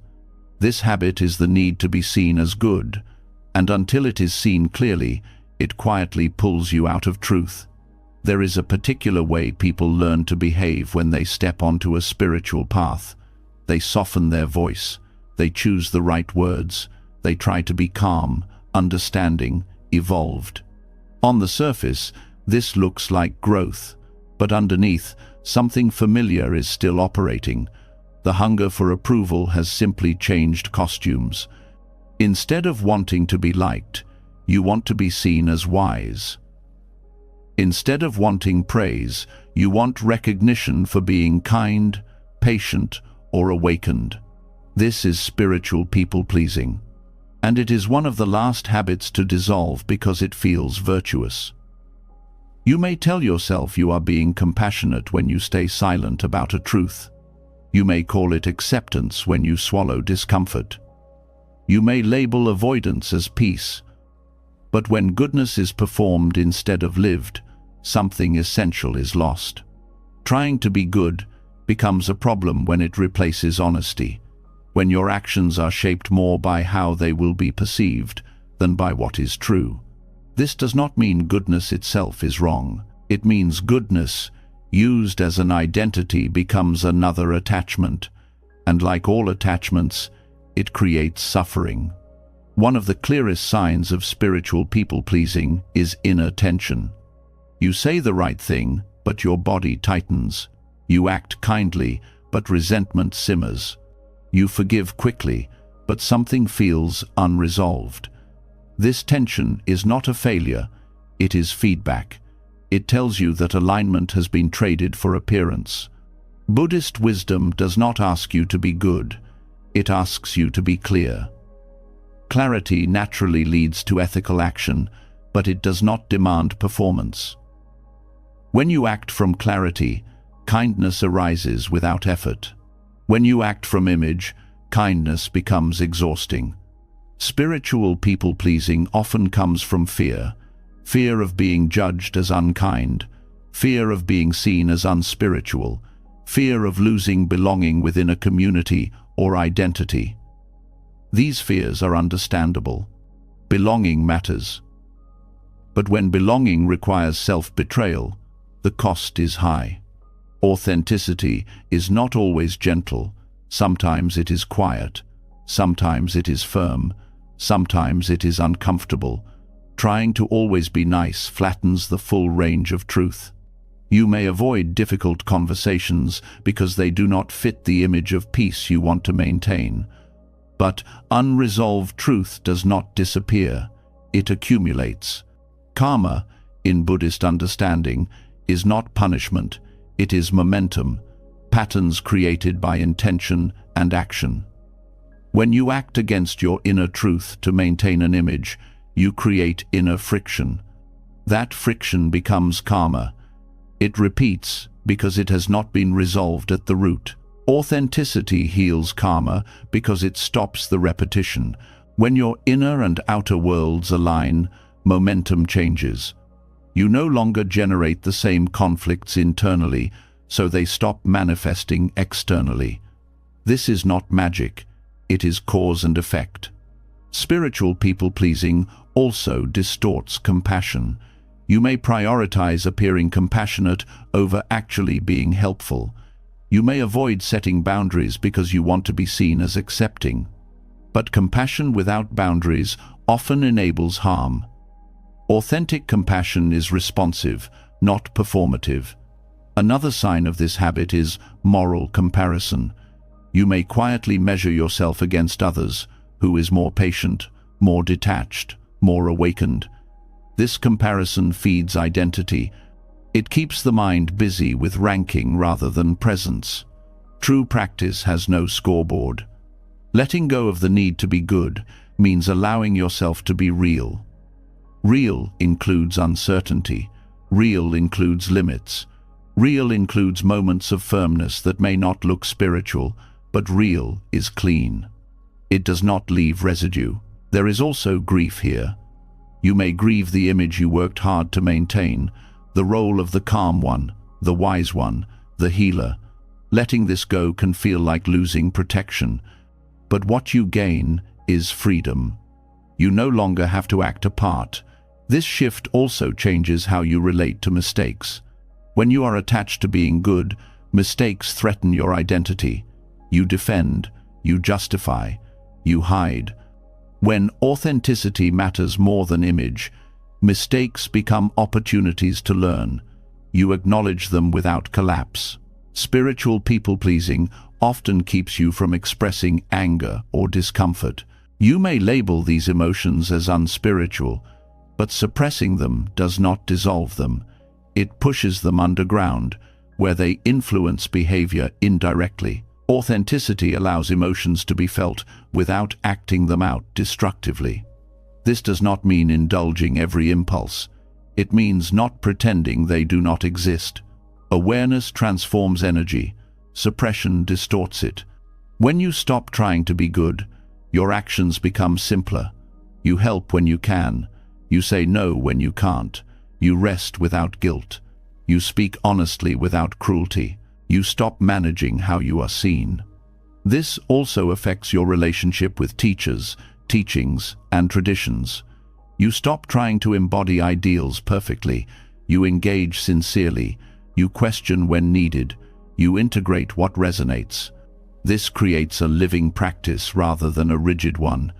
This habit is the need to be seen as good, and until it is seen clearly, it quietly pulls you out of truth. There is a particular way people learn to behave when they step onto a spiritual path. They soften their voice. They choose the right words. They try to be calm, understanding, evolved. On the surface, this looks like growth, but underneath, something familiar is still operating. The hunger for approval has simply changed costumes. Instead of wanting to be liked, you want to be seen as wise. Instead of wanting praise, you want recognition for being kind, patient, or awakened. This is spiritual people-pleasing, and it is one of the last habits to dissolve because it feels virtuous. You may tell yourself you are being compassionate when you stay silent about a truth. You may call it acceptance when you swallow discomfort. You may label avoidance as peace. But when goodness is performed instead of lived, something essential is lost. Trying to be good becomes a problem when it replaces honesty, when your actions are shaped more by how they will be perceived than by what is true. This does not mean goodness itself is wrong. It means goodness, used as an identity, becomes another attachment, and like all attachments, it creates suffering. One of the clearest signs of spiritual people-pleasing is inner tension. You say the right thing, but your body tightens. You act kindly, but resentment simmers. You forgive quickly, but something feels unresolved. This tension is not a failure, it is feedback. It tells you that alignment has been traded for appearance. Buddhist wisdom does not ask you to be good, it asks you to be clear. Clarity naturally leads to ethical action, but it does not demand performance. When you act from clarity, kindness arises without effort. When you act from image, kindness becomes exhausting. Spiritual people-pleasing often comes from fear. Fear of being judged as unkind, fear of being seen as unspiritual, fear of losing belonging within a community or identity. These fears are understandable. Belonging matters. But when belonging requires self-betrayal, the cost is high. Authenticity is not always gentle. Sometimes it is quiet. Sometimes it is firm. Sometimes it is uncomfortable. Trying to always be nice flattens the full range of truth. You may avoid difficult conversations because they do not fit the image of peace you want to maintain. But unresolved truth does not disappear. It accumulates. Karma, in Buddhist understanding, is not punishment. It is momentum, patterns created by intention and action. When you act against your inner truth to maintain an image, you create inner friction. That friction becomes karma. It repeats because it has not been resolved at the root. Authenticity heals karma because it stops the repetition. When your inner and outer worlds align, momentum changes. You no longer generate the same conflicts internally, so they stop manifesting externally. This is not magic. It is cause and effect. Spiritual people-pleasing also distorts compassion. You may prioritize appearing compassionate over actually being helpful. You may avoid setting boundaries because you want to be seen as accepting. But compassion without boundaries often enables harm. Authentic compassion is responsive, not performative. Another sign of this habit is moral comparison. You may quietly measure yourself against others, who is more patient, more detached, more awakened. This comparison feeds identity. It keeps the mind busy with ranking rather than presence. True practice has no scoreboard. Letting go of the need to be good means allowing yourself to be real. Real includes uncertainty. Real includes limits. Real includes moments of firmness that may not look spiritual, but real is clean. It does not leave residue. There is also grief here. You may grieve the image you worked hard to maintain, the role of the calm one, the wise one, the healer. Letting this go can feel like losing protection, but what you gain is freedom. You no longer have to act a part. This shift also changes how you relate to mistakes. When you are attached to being good, mistakes threaten your identity. You defend, you justify, you hide. When authenticity matters more than image, mistakes become opportunities to learn. You acknowledge them without collapse. Spiritual people-pleasing often keeps you from expressing anger or discomfort. You may label these emotions as unspiritual, but suppressing them does not dissolve them. It pushes them underground, where they influence behavior indirectly. Authenticity allows emotions to be felt without acting them out destructively. This does not mean indulging every impulse. It means not pretending they do not exist. Awareness transforms energy. Suppression distorts it. When you stop trying to be good, your actions become simpler. You help when you can. You say no when you can't. You rest without guilt. You speak honestly without cruelty. You stop managing how you are seen. This also affects your relationship with teachers, teachings, and traditions. You stop trying to embody ideals perfectly. You engage sincerely. You question when needed. You integrate what resonates. This creates a living practice rather than a rigid one.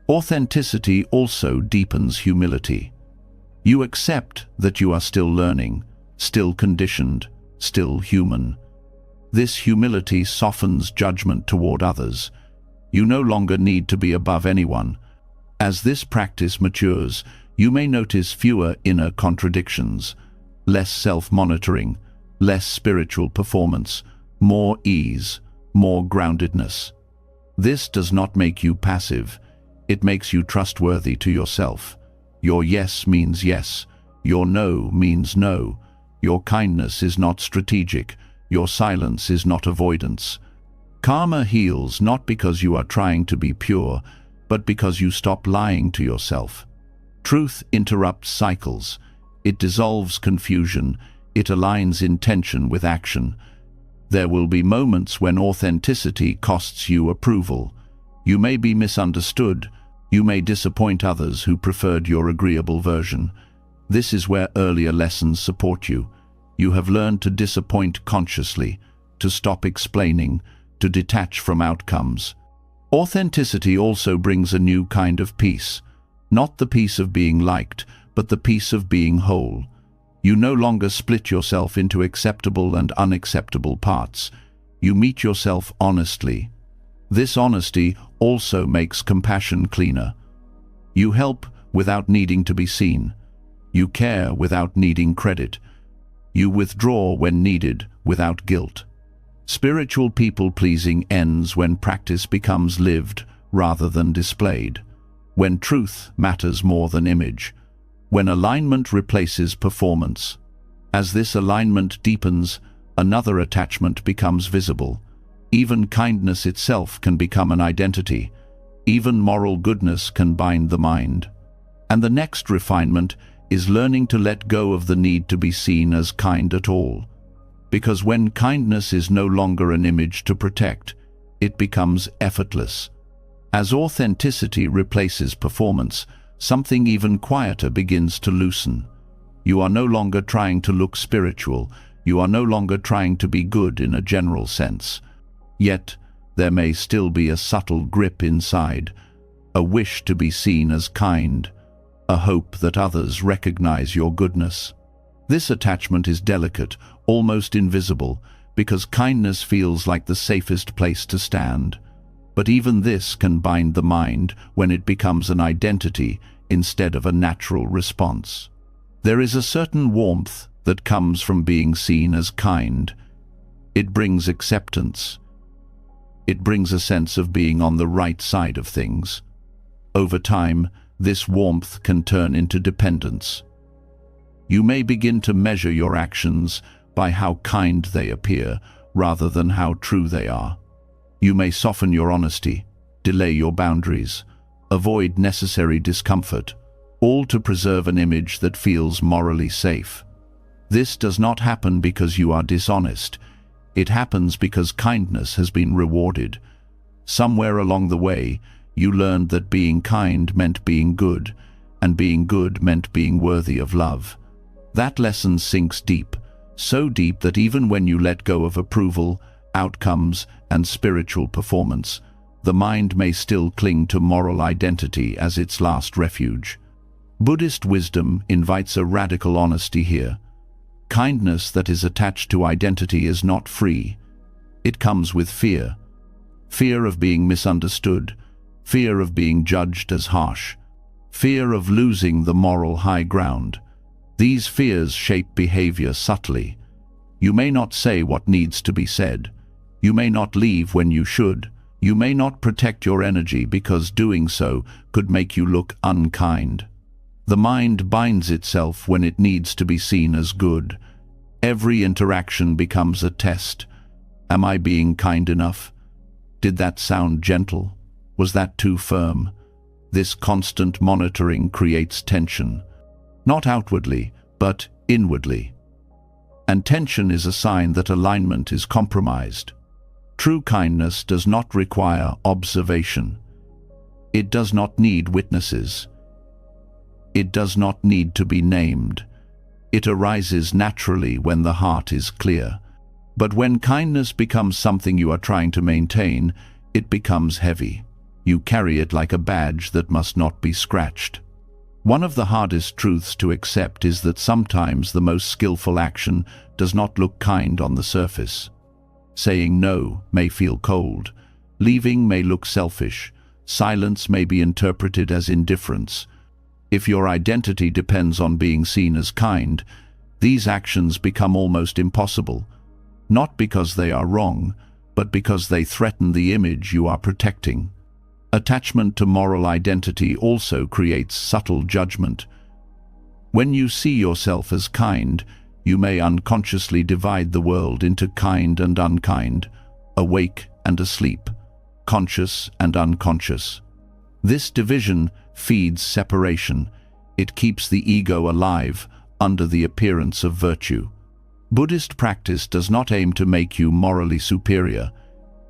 Authenticity also deepens humility. You accept that you are still learning, still conditioned, still human. This humility softens judgment toward others. You no longer need to be above anyone. As this practice matures, you may notice fewer inner contradictions, less self-monitoring, less spiritual performance, more ease, more groundedness. This does not make you passive. It makes you trustworthy to yourself. Your yes means yes. Your no means no. Your kindness is not strategic. Your silence is not avoidance. Karma heals not because you are trying to be pure, but because you stop lying to yourself. Truth interrupts cycles. It dissolves confusion. It aligns intention with action. There will be moments when authenticity costs you approval. You may be misunderstood. You may disappoint others who preferred your agreeable version. This is where earlier lessons support you. You have learned to disappoint consciously, to stop explaining, to detach from outcomes. Authenticity also brings a new kind of peace. Not the peace of being liked, but the peace of being whole. You no longer split yourself into acceptable and unacceptable parts. You meet yourself honestly. This honesty also makes compassion cleaner. You help without needing to be seen. You care without needing credit. You withdraw when needed without guilt. Spiritual people-pleasing ends when practice becomes lived rather than displayed, when truth matters more than image, when alignment replaces performance. As this alignment deepens, another attachment becomes visible. Even kindness itself can become an identity. Even moral goodness can bind the mind. And the next refinement is learning to let go of the need to be seen as kind at all. Because when kindness is no longer an image to protect, it becomes effortless. As authenticity replaces performance, something even quieter begins to loosen. You are no longer trying to look spiritual. You are no longer trying to be good in a general sense. Yet, there may still be a subtle grip inside, a wish to be seen as kind, a hope that others recognize your goodness. This attachment is delicate, almost invisible, because kindness feels like the safest place to stand. But even this can bind the mind when it becomes an identity instead of a natural response. There is a certain warmth that comes from being seen as kind. It brings acceptance. It brings a sense of being on the right side of things. Over time, this warmth can turn into dependence. You may begin to measure your actions by how kind they appear rather than how true they are. You may soften your honesty, delay your boundaries, avoid necessary discomfort, all to preserve an image that feels morally safe. This does not happen because you are dishonest. It happens because kindness has been rewarded. Somewhere along the way, you learned that being kind meant being good, and being good meant being worthy of love. That lesson sinks deep, so deep that even when you let go of approval, outcomes, and spiritual performance, the mind may still cling to moral identity as its last refuge. Buddhist wisdom invites a radical honesty here. Kindness that is attached to identity is not free. It comes with fear. Fear of being misunderstood, fear of being judged as harsh, fear of losing the moral high ground. These fears shape behavior subtly. You may not say what needs to be said. You may not leave when you should. You may not protect your energy because doing so could make you look unkind. The mind binds itself when it needs to be seen as good. Every interaction becomes a test. Am I being kind enough? Did that sound gentle? Was that too firm? This constant monitoring creates tension. Not outwardly, but inwardly. And tension is a sign that alignment is compromised. True kindness does not require observation. It does not need witnesses. It does not need to be named. It arises naturally when the heart is clear. But when kindness becomes something you are trying to maintain, it becomes heavy. You carry it like a badge that must not be scratched. One of the hardest truths to accept is that sometimes the most skillful action does not look kind on the surface. Saying no may feel cold. Leaving may look selfish. Silence may be interpreted as indifference. If your identity depends on being seen as kind, these actions become almost impossible, not because they are wrong, but because they threaten the image you are protecting. Attachment to moral identity also creates subtle judgment. When you see yourself as kind, you may unconsciously divide the world into kind and unkind, awake and asleep, conscious and unconscious. This division feeds separation. It keeps the ego alive under the appearance of virtue. Buddhist practice does not aim to make you morally superior.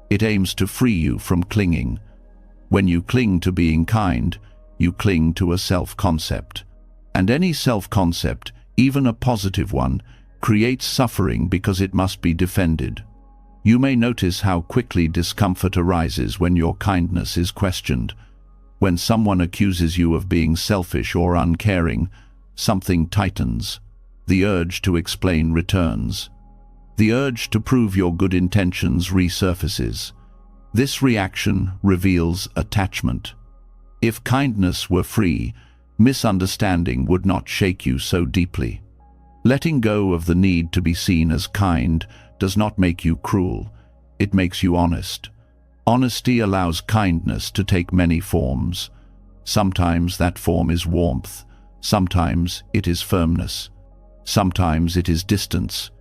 It aims to free you from clinging. When you cling to being kind, you cling to a self-concept. And any self-concept, even a positive one, creates suffering because it must be defended. You may notice how quickly discomfort arises when your kindness is questioned. When someone accuses you of being selfish or uncaring, something tightens. The urge to explain returns. The urge to prove your good intentions resurfaces. This reaction reveals attachment. If kindness were free, misunderstanding would not shake you so deeply. Letting go of the need to be seen as kind does not make you cruel. It makes you honest. Honesty allows kindness to take many forms. Sometimes that form is warmth. Sometimes it is firmness. Sometimes it is distance.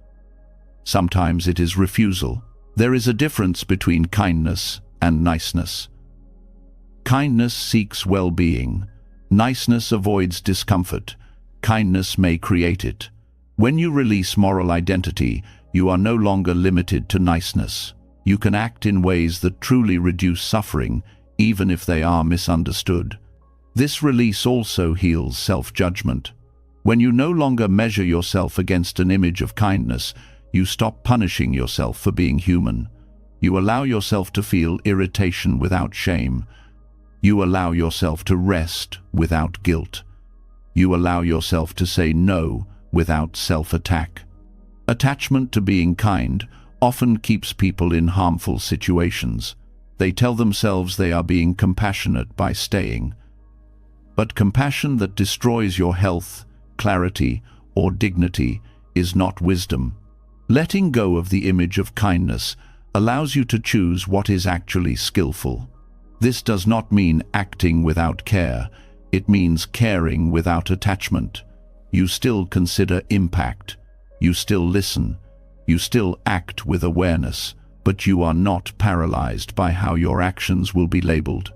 Sometimes it is refusal. There is a difference between kindness and niceness. Kindness seeks well-being. Niceness avoids discomfort. Kindness may create it. When you release moral identity, you are no longer limited to niceness. You can act in ways that truly reduce suffering, even if they are misunderstood. This release also heals self-judgment. When you no longer measure yourself against an image of kindness, you stop punishing yourself for being human. You allow yourself to feel irritation without shame. You allow yourself to rest without guilt. You allow yourself to say no without self-attack. Attachment to being kind often keeps people in harmful situations. They tell themselves they are being compassionate by staying. But compassion that destroys your health, clarity, or dignity is not wisdom. Letting go of the image of kindness allows you to choose what is actually skillful. This does not mean acting without care. It means caring without attachment. You still consider impact. You still listen. You still act with awareness, but you are not paralyzed by how your actions will be labeled.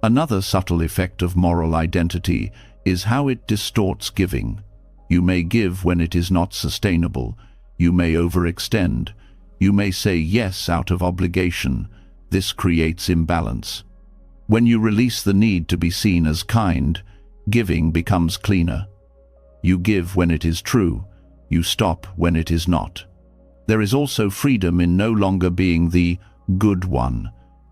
Another subtle effect of moral identity is how it distorts giving. You may give when it is not sustainable. You may overextend. You may say yes out of obligation. This creates imbalance. When you release the need to be seen as kind, giving becomes cleaner. You give when it is true. You stop when it is not. There is also freedom in no longer being the good one.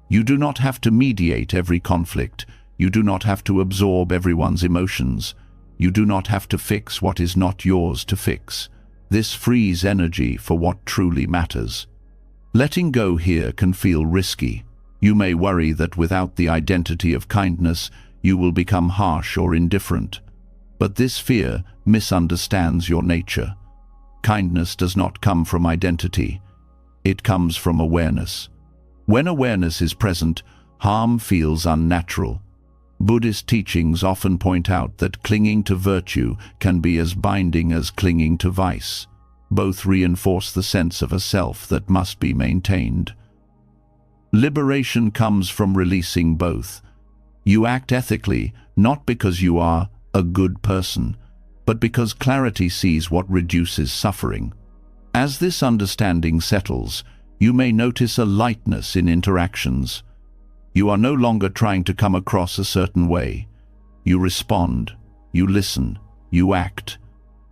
You do not have to mediate every conflict. You do not have to absorb everyone's emotions. You do not have to fix what is not yours to fix. This frees energy for what truly matters. Letting go here can feel risky. You may worry that without the identity of kindness, you will become harsh or indifferent. But this fear misunderstands your nature. Kindness does not come from identity. It comes from awareness. When awareness is present, harm feels unnatural. Buddhist teachings often point out that clinging to virtue can be as binding as clinging to vice. Both reinforce the sense of a self that must be maintained. Liberation comes from releasing both. You act ethically, not because you are a good person, but because clarity sees what reduces suffering. As this understanding settles, you may notice a lightness in interactions. You are no longer trying to come across a certain way. You respond, you listen, you act.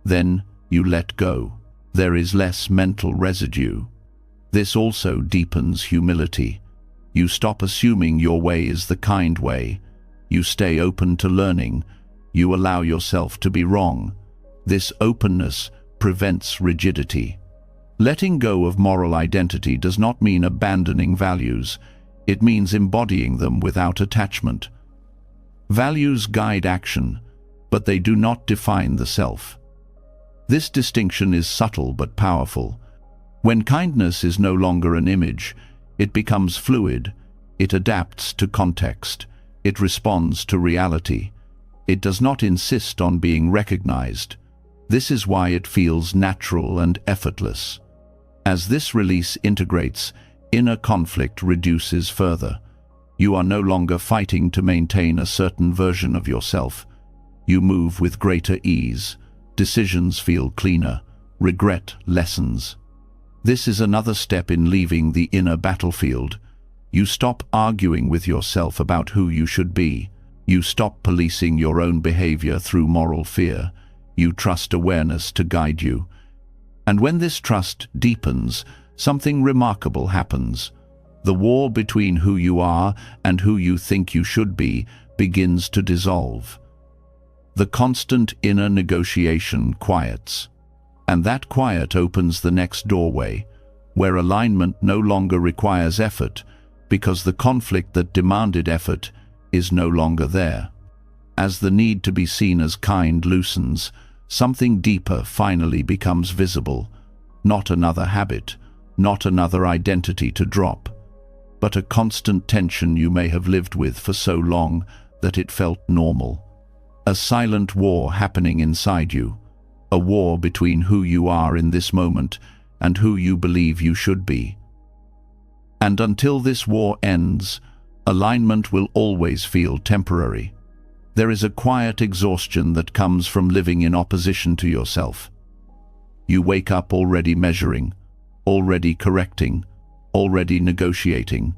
Then you let go. There is less mental residue. This also deepens humility. You stop assuming your way is the kind way. You stay open to learning. You allow yourself to be wrong. This openness prevents rigidity. Letting go of moral identity does not mean abandoning values. It means embodying them without attachment. Values guide action, but they do not define the self. This distinction is subtle but powerful. When kindness is no longer an image, it becomes fluid. It adapts to context. It responds to reality. It does not insist on being recognized. This is why it feels natural and effortless. As this release integrates, inner conflict reduces further. You are no longer fighting to maintain a certain version of yourself. You move with greater ease. Decisions feel cleaner. Regret lessens. This is another step in leaving the inner battlefield. You stop arguing with yourself about who you should be. You stop policing your own behavior through moral fear. You trust awareness to guide you. And when this trust deepens, something remarkable happens. The war between who you are and who you think you should be begins to dissolve. The constant inner negotiation quiets. And that quiet opens the next doorway, where alignment no longer requires effort, because the conflict that demanded effort is no longer there. As the need to be seen as kind loosens, something deeper finally becomes visible. Not another habit, not another identity to drop, but a constant tension you may have lived with for so long that it felt normal. A silent war happening inside you, a war between who you are in this moment and who you believe you should be. And until this war ends, alignment will always feel temporary. There is a quiet exhaustion that comes from living in opposition to yourself. You wake up already measuring, already correcting, already negotiating.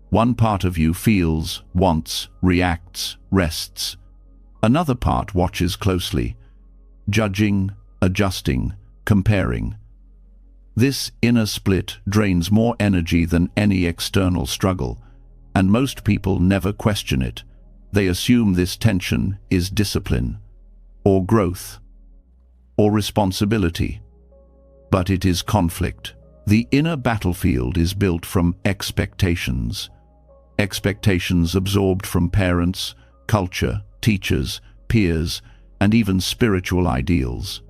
One part of you feels, wants, reacts, rests. Another part watches closely, judging, adjusting, comparing. This inner split drains more energy than any external struggle, and most people never question it. They assume this tension is discipline, or growth, or responsibility. But it is conflict. The inner battlefield is built from expectations. Expectations absorbed from parents, culture, teachers, peers, and even spiritual ideals.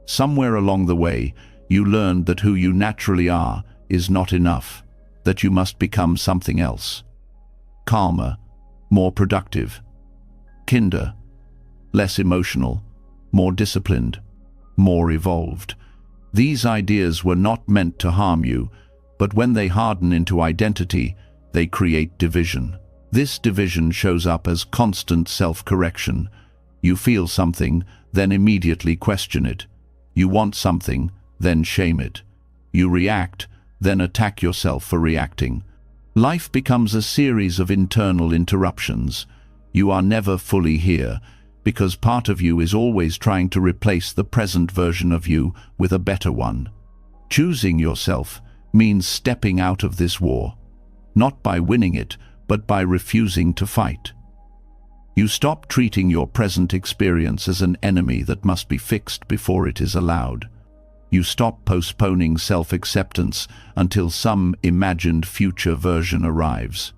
Somewhere along the way, you learned that who you naturally are is not enough, that you must become something else. Calmer, more productive, kinder, less emotional, more disciplined, more evolved. These ideas were not meant to harm you, but when they harden into identity, they create division. This division shows up as constant self-correction. You feel something, then immediately question it. You want something, then shame it. You react, then attack yourself for reacting. Life becomes a series of internal interruptions. You are never fully here, because part of you is always trying to replace the present version of you with a better one. Choosing yourself means stepping out of this war, not by winning it, but by refusing to fight. You stop treating your present experience as an enemy that must be fixed before it is allowed. You stop postponing self-acceptance until some imagined future version arrives.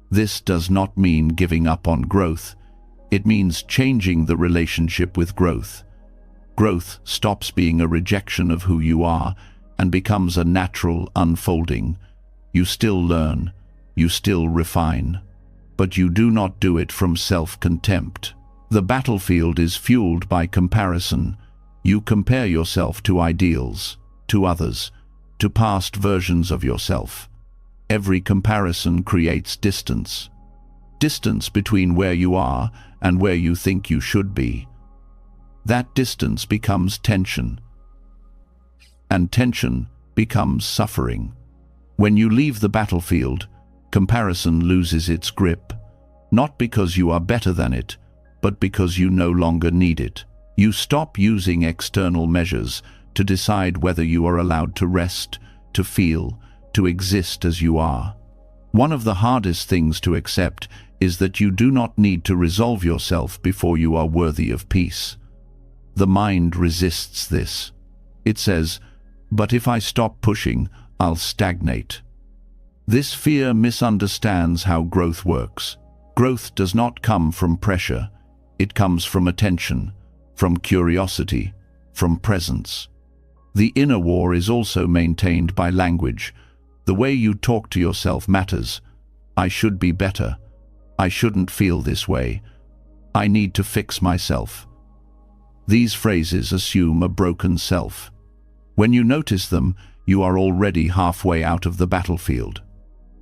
This does not mean giving up on growth. It means changing the relationship with growth. Growth stops being a rejection of who you are and becomes a natural unfolding. You still learn, you still refine, but you do not do it from self-contempt. The battlefield is fueled by comparison. You compare yourself to ideals, to others, to past versions of yourself. Every comparison creates distance. Distance between where you are and where you think you should be. That distance becomes tension, and tension becomes suffering. When you leave the battlefield, comparison loses its grip, not because you are better than it, but because you no longer need it. You stop using external measures to decide whether you are allowed to rest, to feel, to exist as you are. One of the hardest things to accept is that you do not need to resolve yourself before you are worthy of peace. The mind resists this. It says, "But if I stop pushing, I'll stagnate." This fear misunderstands how growth works. Growth does not come from pressure. It comes from attention, from curiosity, from presence. The inner war is also maintained by language. The way you talk to yourself matters. I should be better. I shouldn't feel this way. I need to fix myself. These phrases assume a broken self. When you notice them, you are already halfway out of the battlefield.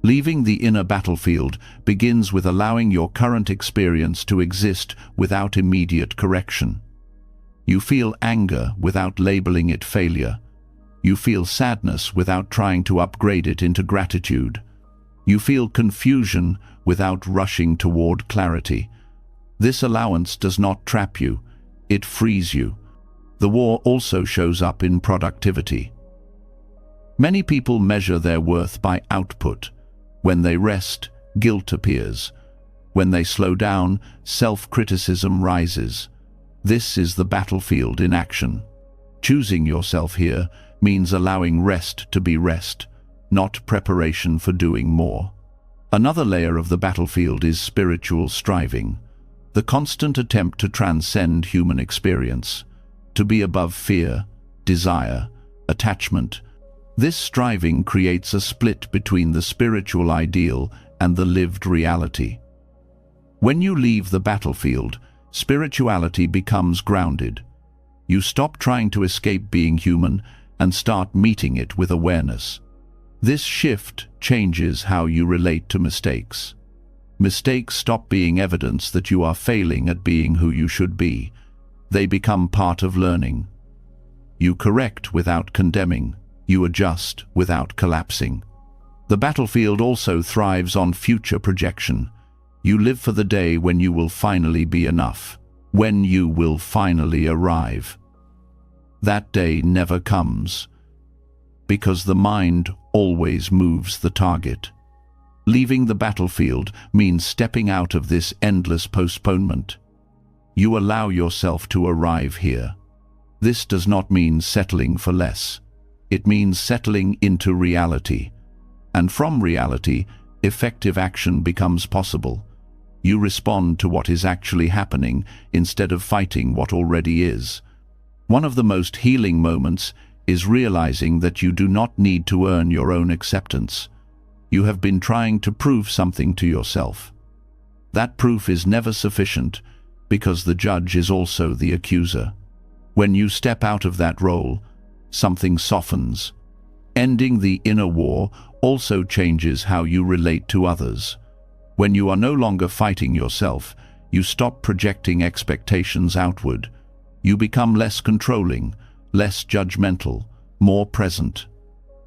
Leaving the inner battlefield begins with allowing your current experience to exist without immediate correction. You feel anger without labeling it failure. You feel sadness without trying to upgrade it into gratitude. You feel confusion without rushing toward clarity. This allowance does not trap you, it frees you. The war also shows up in productivity. Many people measure their worth by output. When they rest, guilt appears. When they slow down, self-criticism rises. This is the battlefield in action. Choosing yourself here means allowing rest to be rest, not preparation for doing more. Another layer of the battlefield is spiritual striving, the constant attempt to transcend human experience, to be above fear, desire, attachment. This striving creates a split between the spiritual ideal and the lived reality. When you leave the battlefield, spirituality becomes grounded. You stop trying to escape being human and start meeting it with awareness. This shift changes how you relate to mistakes. Mistakes stop being evidence that you are failing at being who you should be. They become part of learning. You correct without condemning. You adjust without collapsing. The battlefield also thrives on future projection. You live for the day when you will finally be enough, when you will finally arrive. That day never comes, because the mind always moves the target. Leaving the battlefield means stepping out of this endless postponement. You allow yourself to arrive here. This does not mean settling for less. It means settling into reality. And from reality, effective action becomes possible. You respond to what is actually happening instead of fighting what already is. One of the most healing moments is realizing that you do not need to earn your own acceptance. You have been trying to prove something to yourself. That proof is never sufficient because the judge is also the accuser. When you step out of that role, something softens. Ending the inner war also changes how you relate to others. When you are no longer fighting yourself, you stop projecting expectations outward. You become less controlling, less judgmental, more present.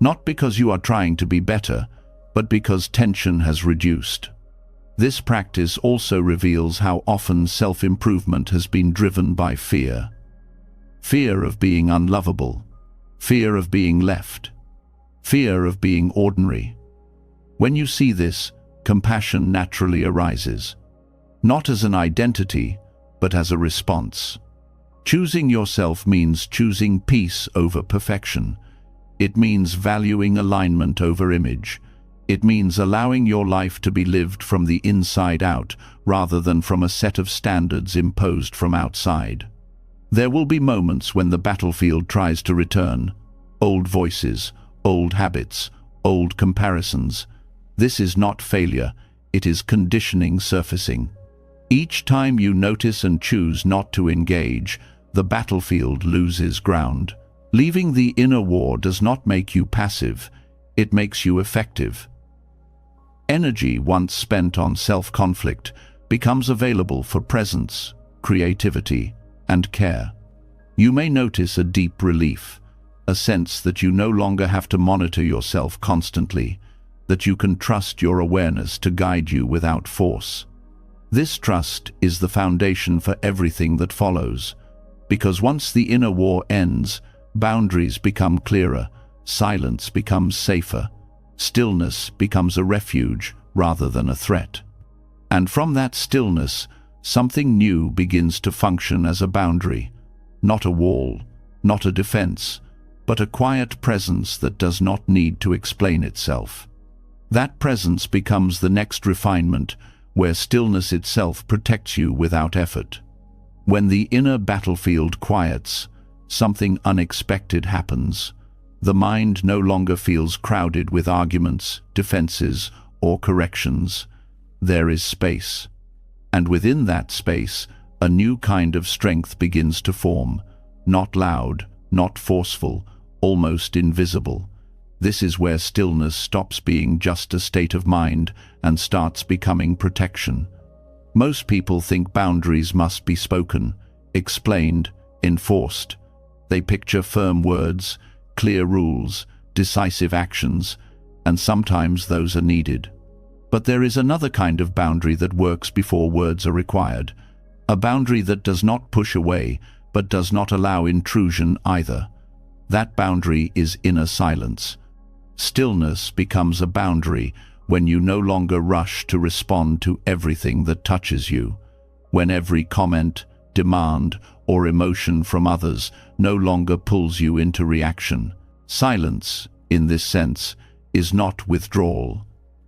Not because you are trying to be better, but because tension has reduced. This practice also reveals how often self-improvement has been driven by fear. Fear of being unlovable. Fear of being left. Fear of being ordinary. When you see this, compassion naturally arises, not as an identity, but as a response. Choosing yourself means choosing peace over perfection. It means valuing alignment over image. It means allowing your life to be lived from the inside out, rather than from a set of standards imposed from outside. There will be moments when the battlefield tries to return. Old voices, old habits, old comparisons. This is not failure, it is conditioning surfacing. Each time you notice and choose not to engage, the battlefield loses ground. Leaving the inner war does not make you passive, it makes you effective. Energy once spent on self-conflict becomes available for presence, creativity, and care. You may notice a deep relief, a sense that you no longer have to monitor yourself constantly, that you can trust your awareness to guide you without force. This trust is the foundation for everything that follows, because once the inner war ends, boundaries become clearer, silence becomes safer, stillness becomes a refuge rather than a threat. And from that stillness, something new begins to function as a boundary, not a wall, not a defense, but a quiet presence that does not need to explain itself. That presence becomes the next refinement, where stillness itself protects you without effort. When the inner battlefield quiets, something unexpected happens. The mind no longer feels crowded with arguments, defenses, or corrections. There is space. And within that space, a new kind of strength begins to form, not loud, not forceful, almost invisible. This is where stillness stops being just a state of mind and starts becoming protection. Most people think boundaries must be spoken, explained, enforced. They picture firm words, clear rules, decisive actions, and sometimes those are needed. But there is another kind of boundary that works before words are required, a boundary that does not push away, but does not allow intrusion either. That boundary is inner silence. Stillness becomes a boundary when you no longer rush to respond to everything that touches you, when every comment, demand, or emotion from others no longer pulls you into reaction. Silence, in this sense, is not withdrawal.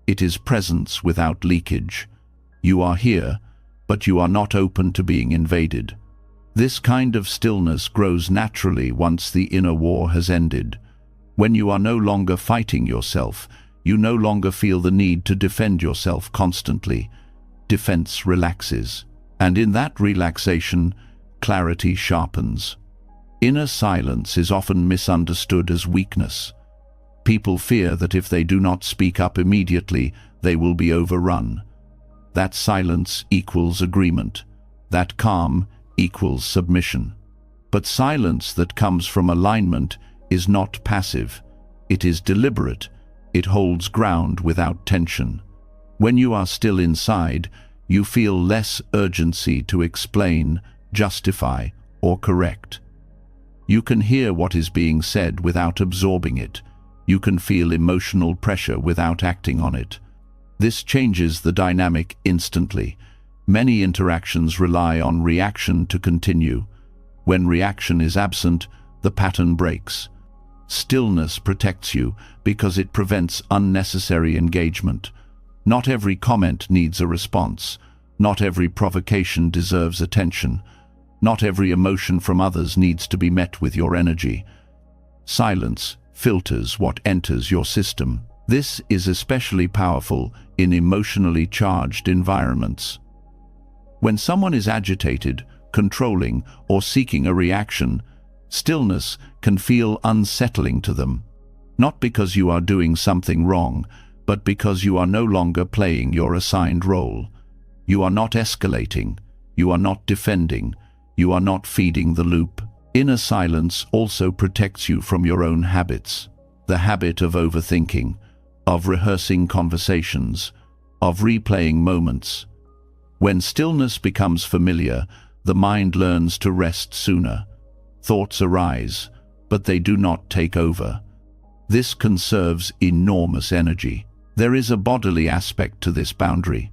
It is presence without leakage. You are here, but you are not open to being invaded. This kind of stillness grows naturally once the inner war has ended. When you are no longer fighting yourself, you no longer feel the need to defend yourself constantly. Defense relaxes, and in that relaxation, clarity sharpens. Inner silence is often misunderstood as weakness. People fear that if they do not speak up immediately, they will be overrun. That silence equals agreement. That calm equals submission. But silence that comes from alignment is not passive. It is deliberate. It holds ground without tension. When you are still inside, you feel less urgency to explain, justify, or correct. You can hear what is being said without absorbing it. You can feel emotional pressure without acting on it. This changes the dynamic instantly. Many interactions rely on reaction to continue. When reaction is absent, the pattern breaks. Stillness protects you because it prevents unnecessary engagement. Not every comment needs a response. Not every provocation deserves attention. Not every emotion from others needs to be met with your energy. Silence filters what enters your system. This is especially powerful in emotionally charged environments. When someone is agitated, controlling, or seeking a reaction, stillness can feel unsettling to them. Not because you are doing something wrong, but because you are no longer playing your assigned role. You are not escalating. You are not defending. You are not feeding the loop. Inner silence also protects you from your own habits. The habit of overthinking, of rehearsing conversations, of replaying moments. When stillness becomes familiar, the mind learns to rest sooner. Thoughts arise, but they do not take over. This conserves enormous energy. There is a bodily aspect to this boundary.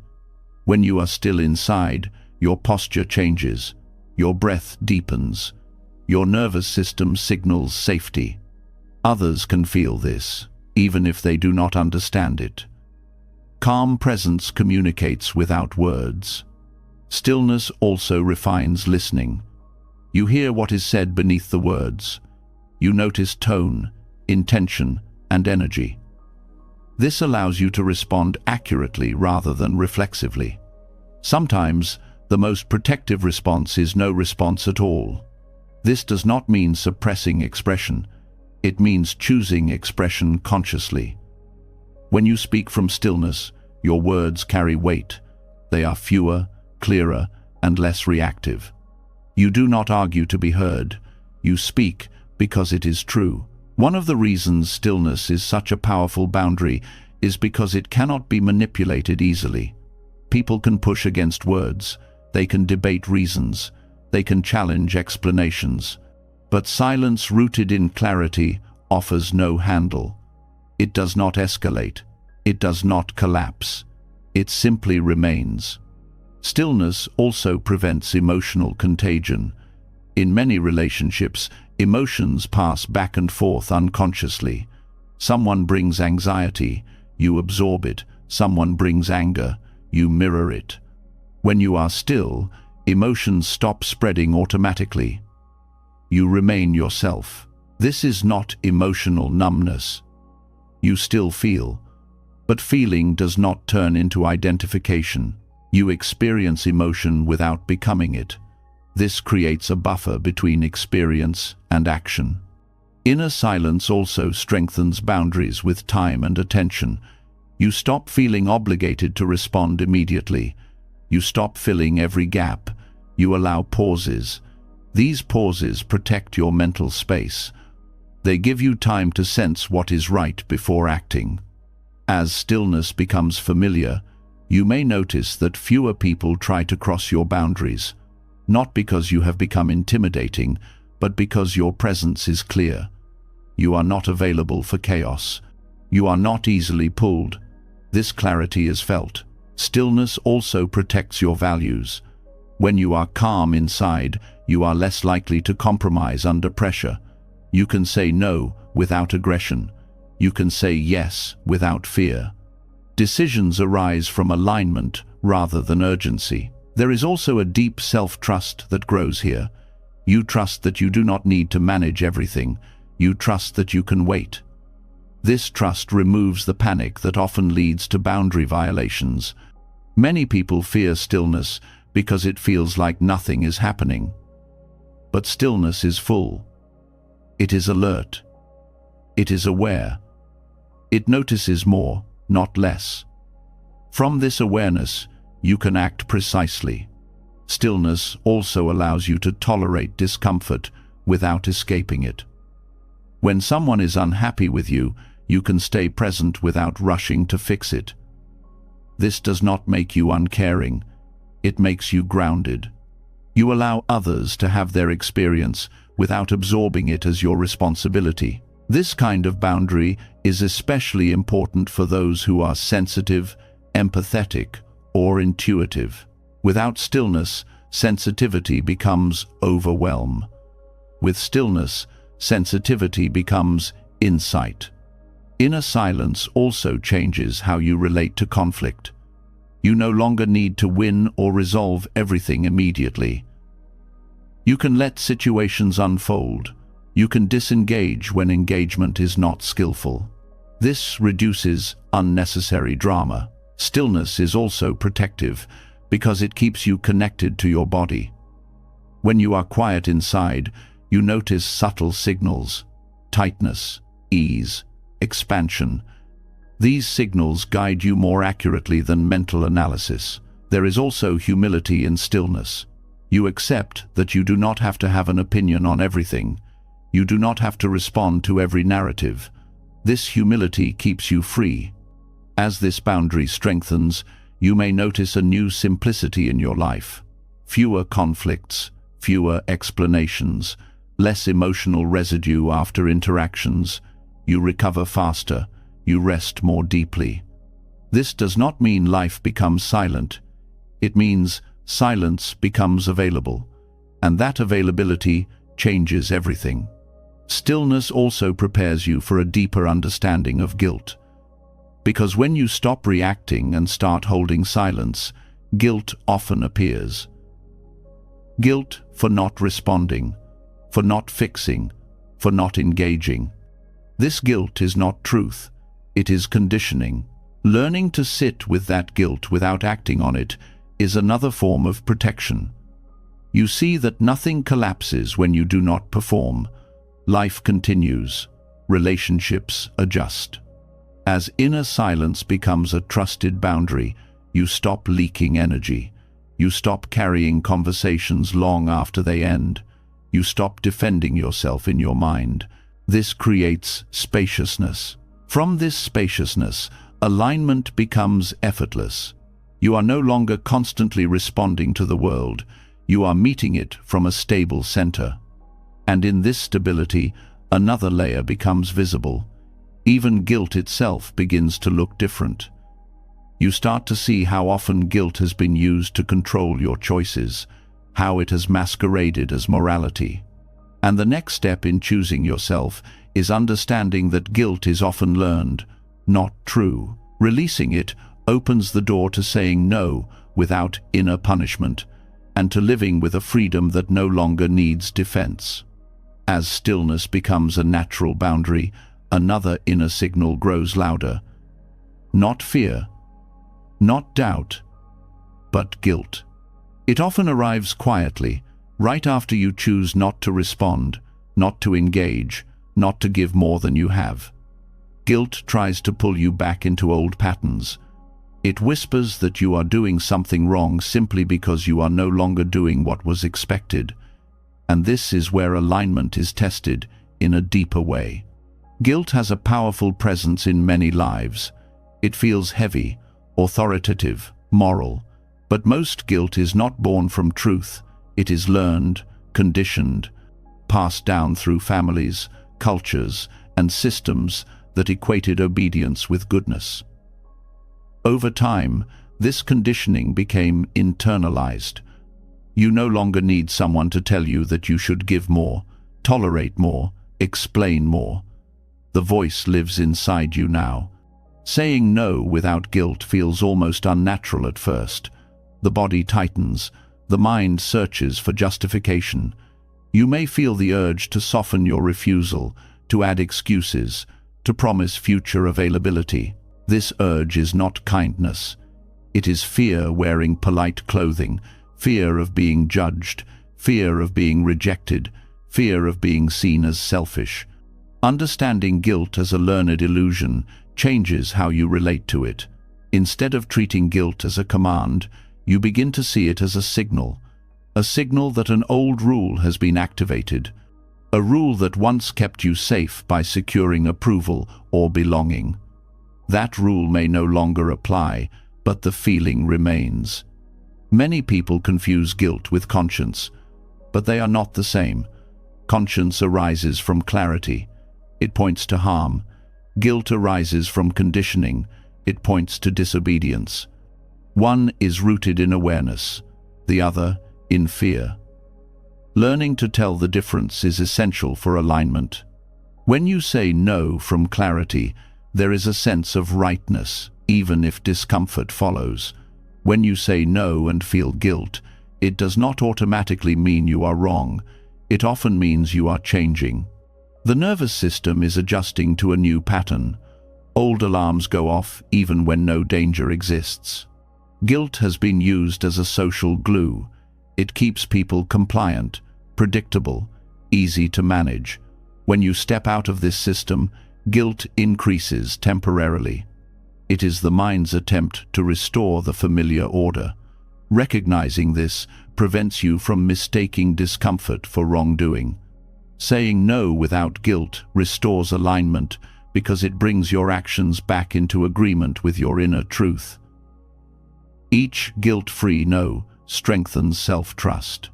When you are still inside, your posture changes. Your breath deepens. Your nervous system signals safety. Others can feel this, even if they do not understand it. Calm presence communicates without words. Stillness also refines listening. You hear what is said beneath the words. You notice tone, intention, and energy. This allows you to respond accurately rather than reflexively. Sometimes, the most protective response is no response at all. This does not mean suppressing expression. It means choosing expression consciously. When you speak from stillness, your words carry weight. They are fewer, clearer, and less reactive. You do not argue to be heard. You speak because it is true. One of the reasons stillness is such a powerful boundary is because it cannot be manipulated easily. People can push against words. They can debate reasons. They can challenge explanations. But silence rooted in clarity offers no handle. It does not escalate. It does not collapse. It simply remains. Stillness also prevents emotional contagion. In many relationships, emotions pass back and forth unconsciously. Someone brings anxiety, you absorb it. Someone brings anger, you mirror it. When you are still, emotions stop spreading automatically. You remain yourself. This is not emotional numbness. You still feel, but feeling does not turn into identification. You experience emotion without becoming it. This creates a buffer between experience and action. Inner silence also strengthens boundaries with time and attention. You stop feeling obligated to respond immediately. You stop filling every gap. You allow pauses. These pauses protect your mental space. They give you time to sense what is right before acting. As stillness becomes familiar, you may notice that fewer people try to cross your boundaries, not because you have become intimidating, but because your presence is clear. You are not available for chaos. You are not easily pulled. This clarity is felt. Stillness also protects your values. When you are calm inside, you are less likely to compromise under pressure. You can say no without aggression. You can say yes without fear. Decisions arise from alignment rather than urgency. There is also a deep self-trust that grows here. You trust that you do not need to manage everything. You trust that you can wait. This trust removes the panic that often leads to boundary violations. Many people fear stillness because it feels like nothing is happening. But stillness is full. It is alert. It is aware. It notices more, not less. From this awareness, you can act precisely. Stillness also allows you to tolerate discomfort without escaping it. When someone is unhappy with you, you can stay present without rushing to fix it. This does not make you uncaring. It makes you grounded. You allow others to have their experience without absorbing it as your responsibility. This kind of boundary is especially important for those who are sensitive, empathetic, or intuitive. Without stillness, sensitivity becomes overwhelm. With stillness, sensitivity becomes insight. Inner silence also changes how you relate to conflict. You no longer need to win or resolve everything immediately. You can let situations unfold. You can disengage when engagement is not skillful. This reduces unnecessary drama. Stillness is also protective because it keeps you connected to your body. When you are quiet inside, you notice subtle signals: tightness, ease, expansion. These signals guide you more accurately than mental analysis. There is also humility in stillness. You accept that you do not have to have an opinion on everything. You do not have to respond to every narrative. This humility keeps you free. As this boundary strengthens, you may notice a new simplicity in your life. Fewer conflicts, fewer explanations, less emotional residue after interactions. You recover faster. You rest more deeply. This does not mean life becomes silent. It means silence becomes available. and that availability changes everything. Stillness also prepares you for a deeper understanding of guilt. Because when you stop reacting and start holding silence, guilt often appears. Guilt for not responding, for not fixing, for not engaging. This guilt is not truth, it is conditioning. Learning to sit with that guilt without acting on it is another form of protection. You see that nothing collapses when you do not perform. Life continues, relationships adjust. As inner silence becomes a trusted boundary, you stop leaking energy. You stop carrying conversations long after they end. You stop defending yourself in your mind. This creates spaciousness. From this spaciousness, alignment becomes effortless. You are no longer constantly responding to the world. You are meeting it from a stable center. And in this stability, another layer becomes visible. Even guilt itself begins to look different. You start to see how often guilt has been used to control your choices, how it has masqueraded as morality. And the next step in choosing yourself is understanding that guilt is often learned, not true. Releasing it opens the door to saying no without inner punishment, and to living with a freedom that no longer needs defense. As stillness becomes a natural boundary, another inner signal grows louder. Not fear, not doubt, but guilt. It often arrives quietly, right after you choose not to respond, not to engage, not to give more than you have. Guilt tries to pull you back into old patterns. It whispers that you are doing something wrong simply because you are no longer doing what was expected. And this is where alignment is tested in a deeper way. Guilt has a powerful presence in many lives. It feels heavy, authoritative, moral. But most guilt is not born from truth. It is learned, conditioned, passed down through families, cultures, and systems that equated obedience with goodness. Over time, this conditioning became internalized. You no longer need someone to tell you that you should give more, tolerate more, explain more. The voice lives inside you now. Saying no without guilt feels almost unnatural at first. The body tightens, the mind searches for justification. You may feel the urge to soften your refusal, to add excuses, to promise future availability. This urge is not kindness. It is fear wearing polite clothing, fear of being judged, fear of being rejected, fear of being seen as selfish. Understanding guilt as a learned illusion changes how you relate to it. Instead of treating guilt as a command, you begin to see it as a signal that an old rule has been activated, a rule that once kept you safe by securing approval or belonging. That rule may no longer apply, but the feeling remains. Many people confuse guilt with conscience, but they are not the same. Conscience arises from clarity. It points to harm. Guilt arises from conditioning. It points to disobedience. One is rooted in awareness, the other in fear. Learning to tell the difference is essential for alignment. When you say no from clarity, there is a sense of rightness, even if discomfort follows. When you say no and feel guilt, it does not automatically mean you are wrong. It often means you are changing. The nervous system is adjusting to a new pattern. Old alarms go off even when no danger exists. Guilt has been used as a social glue. It keeps people compliant, predictable, easy to manage. When you step out of this system, guilt increases temporarily. It is the mind's attempt to restore the familiar order. Recognizing this prevents you from mistaking discomfort for wrongdoing. Saying no without guilt restores alignment because it brings your actions back into agreement with your inner truth. Each guilt-free no strengthens self-trust.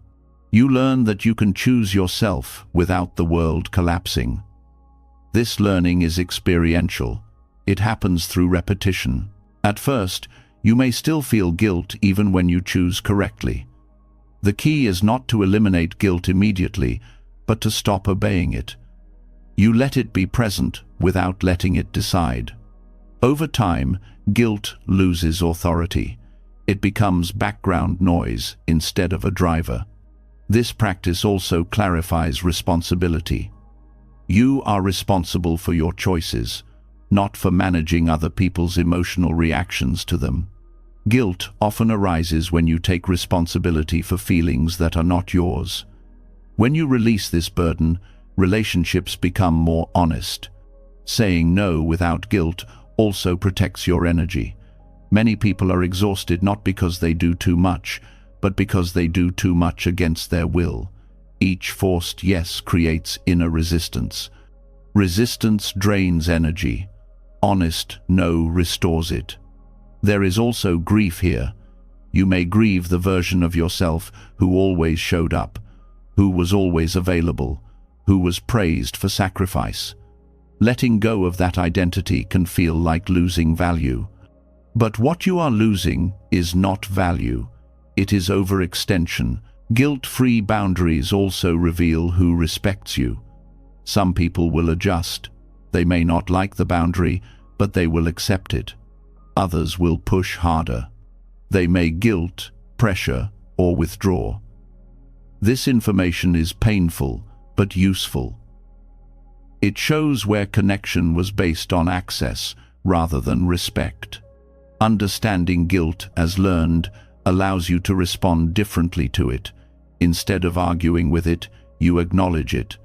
You learn that you can choose yourself without the world collapsing. This learning is experiential. It happens through repetition. At first, you may still feel guilt even when you choose correctly. The key is not to eliminate guilt immediately, but to stop obeying it. You let it be present without letting it decide. Over time, guilt loses authority. It becomes background noise instead of a driver. This practice also clarifies responsibility. You are responsible for your choices, not for managing other people's emotional reactions to them. Guilt often arises when you take responsibility for feelings that are not yours. When you release this burden, relationships become more honest. Saying no without guilt also protects your energy. Many people are exhausted not because they do too much, but because they do too much against their will. Each forced yes creates inner resistance. Resistance drains energy. Honest no restores it. There is also grief here. You may grieve the version of yourself who always showed up, who was always available, who was praised for sacrifice. Letting go of that identity can feel like losing value. But what you are losing is not value. It is overextension. Guilt-free boundaries also reveal who respects you. Some people will adjust. They may not like the boundary, but they will accept it. Others will push harder. They may guilt, pressure, or withdraw. This information is painful, but useful. It shows where connection was based on access rather than respect. Understanding guilt as learned allows you to respond differently to it. Instead of arguing with it, you acknowledge it.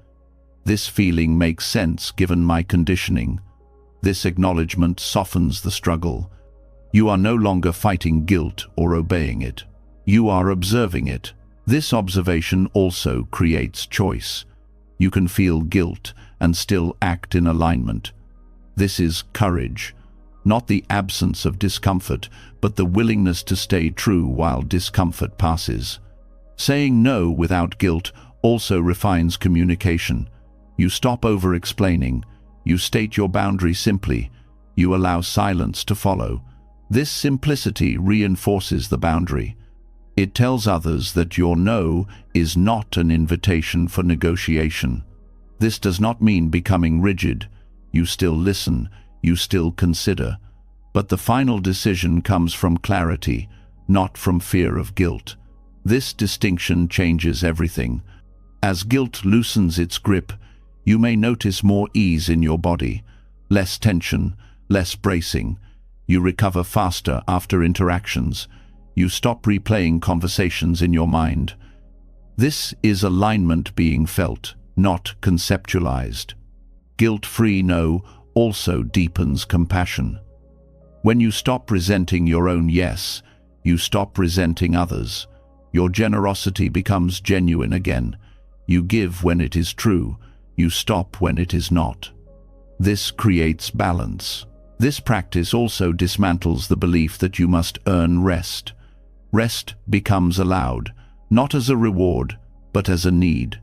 This feeling makes sense given my conditioning. This acknowledgement softens the struggle. You are no longer fighting guilt or obeying it. You are observing it. This observation also creates choice. You can feel guilt and still act in alignment. This is courage, not the absence of discomfort, but the willingness to stay true while discomfort passes. Saying no without guilt also refines communication. You stop over-explaining. You state your boundary simply. You allow silence to follow. This simplicity reinforces the boundary. It tells others that your no is not an invitation for negotiation. This does not mean becoming rigid. You still listen, you still consider. But the final decision comes from clarity, not from fear of guilt. This distinction changes everything. As guilt loosens its grip, you may notice more ease in your body, less tension, less bracing. You recover faster after interactions. You stop replaying conversations in your mind. This is alignment being felt, not conceptualized. Guilt-free no also deepens compassion. When you stop resenting your own yes, you stop resenting others. Your generosity becomes genuine again. You give when it is true. You stop when it is not. This creates balance. This practice also dismantles the belief that you must earn rest. Rest becomes allowed, not as a reward, but as a need.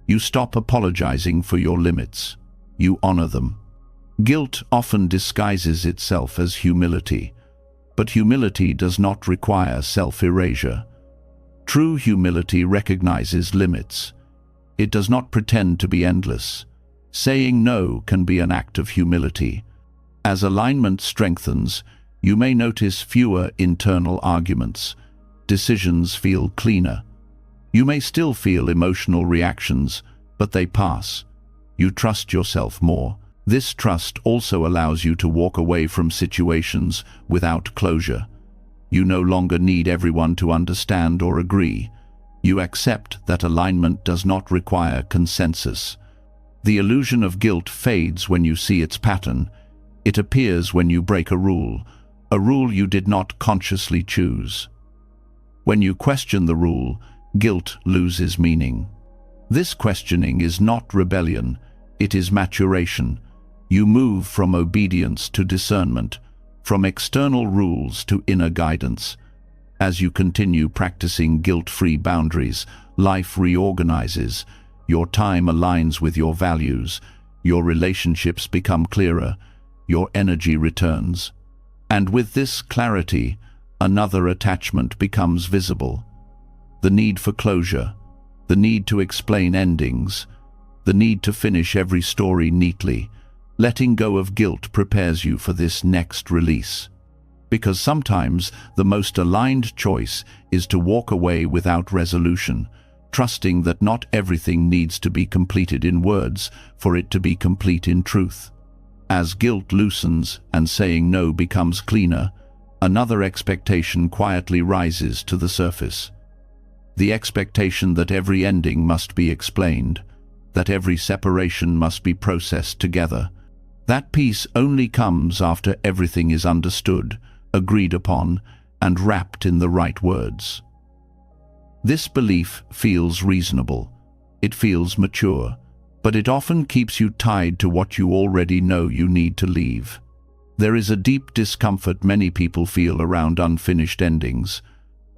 You stop apologizing for your limits. You honor them. Guilt often disguises itself as humility, but humility does not require self-erasure. True humility recognizes limits. It does not pretend to be endless. Saying no can be an act of humility. As alignment strengthens, you may notice fewer internal arguments. Decisions feel cleaner. You may still feel emotional reactions, but they pass. You trust yourself more. This trust also allows you to walk away from situations without closure. You no longer need everyone to understand or agree. You accept that alignment does not require consensus. The illusion of guilt fades when you see its pattern. It appears when you break a rule you did not consciously choose. When you question the rule, guilt loses meaning. This questioning is not rebellion, it is maturation. You move from obedience to discernment, from external rules to inner guidance. As you continue practicing guilt-free boundaries, life reorganizes. Your time aligns with your values. Your relationships become clearer. Your energy returns. And with this clarity, another attachment becomes visible. the need for closure, the need to explain endings, the need to finish every story neatly. Letting go of guilt prepares you for this next release. Because sometimes the most aligned choice is to walk away without resolution, trusting that not everything needs to be completed in words for it to be complete in truth. As guilt loosens and saying no becomes cleaner, another expectation quietly rises to the surface. The expectation that every ending must be explained, that every separation must be processed together. That peace only comes after everything is understood, agreed upon, and wrapped in the right words. This belief feels reasonable. It feels mature, but it often keeps you tied to what you already know you need to leave. There is a deep discomfort many people feel around unfinished endings,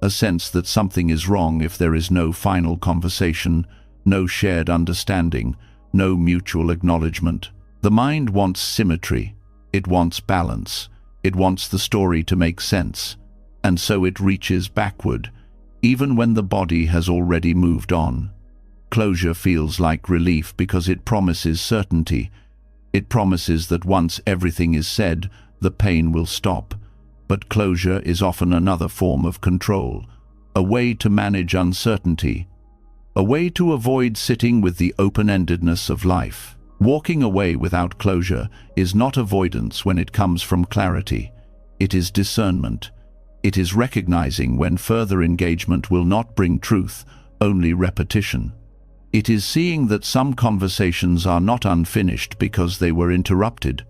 a sense that something is wrong if there is no final conversation, no shared understanding, no mutual acknowledgement. The mind wants symmetry, it wants balance, it wants the story to make sense, and so it reaches backward, even when the body has already moved on. Closure feels like relief because it promises certainty. It promises that once everything is said, the pain will stop. But closure is often another form of control, a way to manage uncertainty, a way to avoid sitting with the open-endedness of life. Walking away without closure is not avoidance when it comes from clarity. It is discernment. It is recognizing when further engagement will not bring truth, only repetition. It is seeing that some conversations are not unfinished because they were interrupted,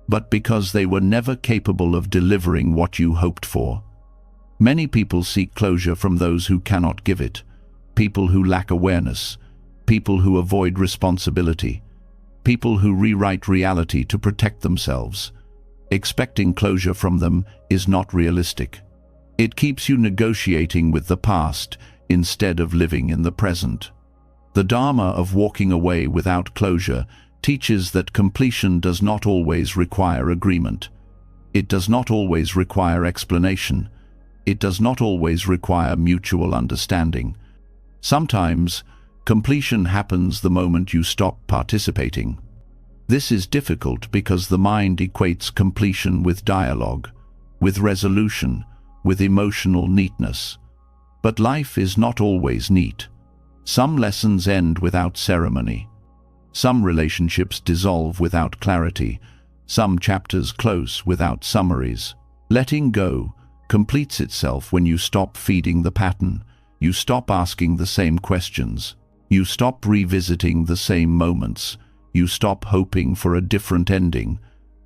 but because they were never capable of delivering what you hoped for. Many people seek closure from those who cannot give it, people who lack awareness, people who avoid responsibility, people who rewrite reality to protect themselves. Expecting closure from them is not realistic. It keeps you negotiating with the past instead of living in the present. The Dharma of walking away without closure teaches that completion does not always require agreement. It does not always require explanation. It does not always require mutual understanding. Sometimes, completion happens the moment you stop participating. This is difficult because the mind equates completion with dialogue, with resolution, with emotional neatness. But life is not always neat. Some lessons end without ceremony. Some relationships dissolve without clarity. Some chapters close without summaries. Letting go completes itself when you stop feeding the pattern. You stop asking the same questions. You stop revisiting the same moments. You stop hoping for a different ending.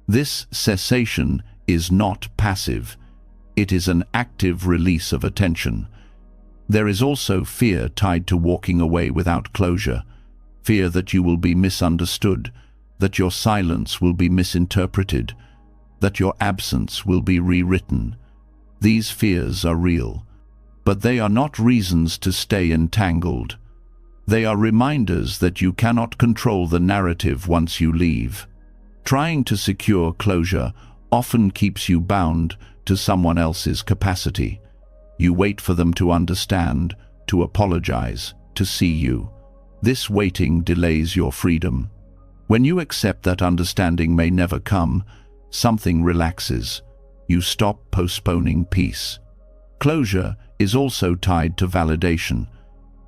This cessation is not passive. It is an active release of attention. There is also fear tied to walking away without closure. Fear that you will be misunderstood, that your silence will be misinterpreted, that your absence will be rewritten. These fears are real, but they are not reasons to stay entangled. They are reminders that you cannot control the narrative once you leave. Trying to secure closure often keeps you bound to someone else's capacity. You wait for them to understand, to apologize, to see you. This waiting delays your freedom. When you accept that understanding may never come, something relaxes. You stop postponing peace. Closure is also tied to validation.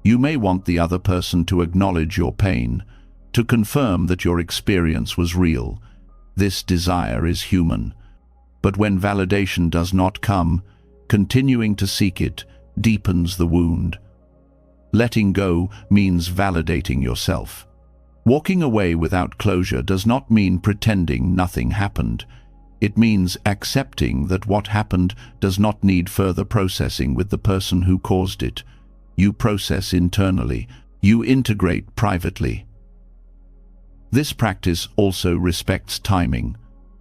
You may want the other person to acknowledge your pain, to confirm that your experience was real. This desire is human. But when validation does not come, continuing to seek it deepens the wound. Letting go means validating yourself. Walking away without closure does not mean pretending nothing happened. It means accepting that what happened does not need further processing with the person who caused it. You process internally. You integrate privately. This practice also respects timing.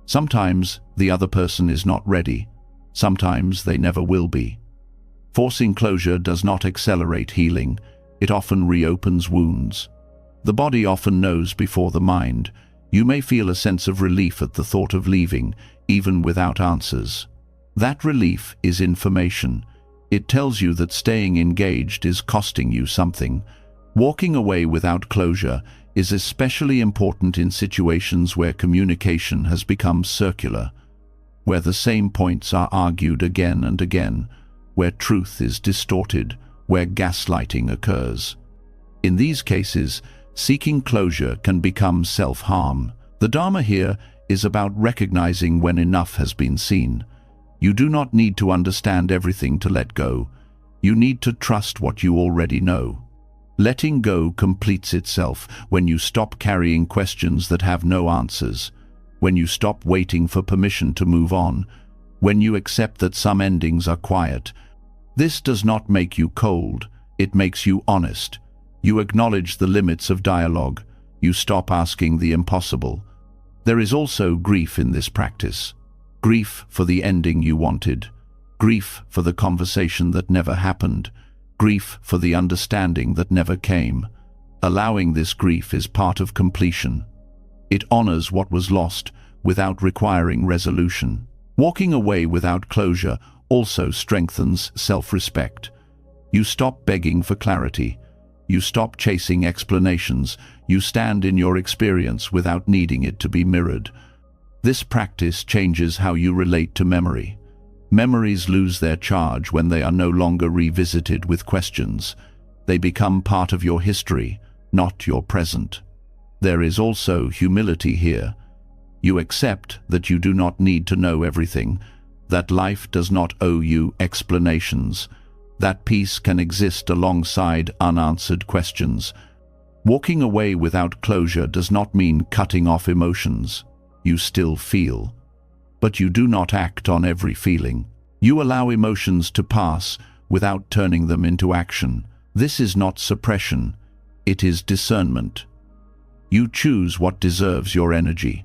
Sometimes the other person is not ready. Sometimes they never will be. Forcing closure does not accelerate healing. It often reopens wounds. The body often knows before the mind. You may feel a sense of relief at the thought of leaving, even without answers. That relief is information. It tells you that staying engaged is costing you something. Walking away without closure is especially important in situations where communication has become circular, where the same points are argued again and again, where truth is distorted, where gaslighting occurs. In these cases, seeking closure can become self-harm. The Dharma here is about recognizing when enough has been seen. You do not need to understand everything to let go. You need to trust what you already know. Letting go completes itself when you stop carrying questions that have no answers, when you stop waiting for permission to move on, when you accept that some endings are quiet. This does not make you cold, it makes you honest. You acknowledge the limits of dialogue. You stop asking the impossible. There is also grief in this practice. Grief for the ending you wanted. Grief for the conversation that never happened. Grief for the understanding that never came. Allowing this grief is part of completion. It honors what was lost without requiring resolution. Walking away without closure also strengthens self-respect. You stop begging for clarity. You stop chasing explanations. You stand in your experience without needing it to be mirrored. This practice changes how you relate to memory. Memories lose their charge when they are no longer revisited with questions. They become part of your history, not your present. There is also humility here. You accept that you do not need to know everything, that life does not owe you explanations, that peace can exist alongside unanswered questions. Walking away without closure does not mean cutting off emotions. You still feel, but you do not act on every feeling. You allow emotions to pass without turning them into action. This is not suppression, it is discernment. You choose what deserves your energy.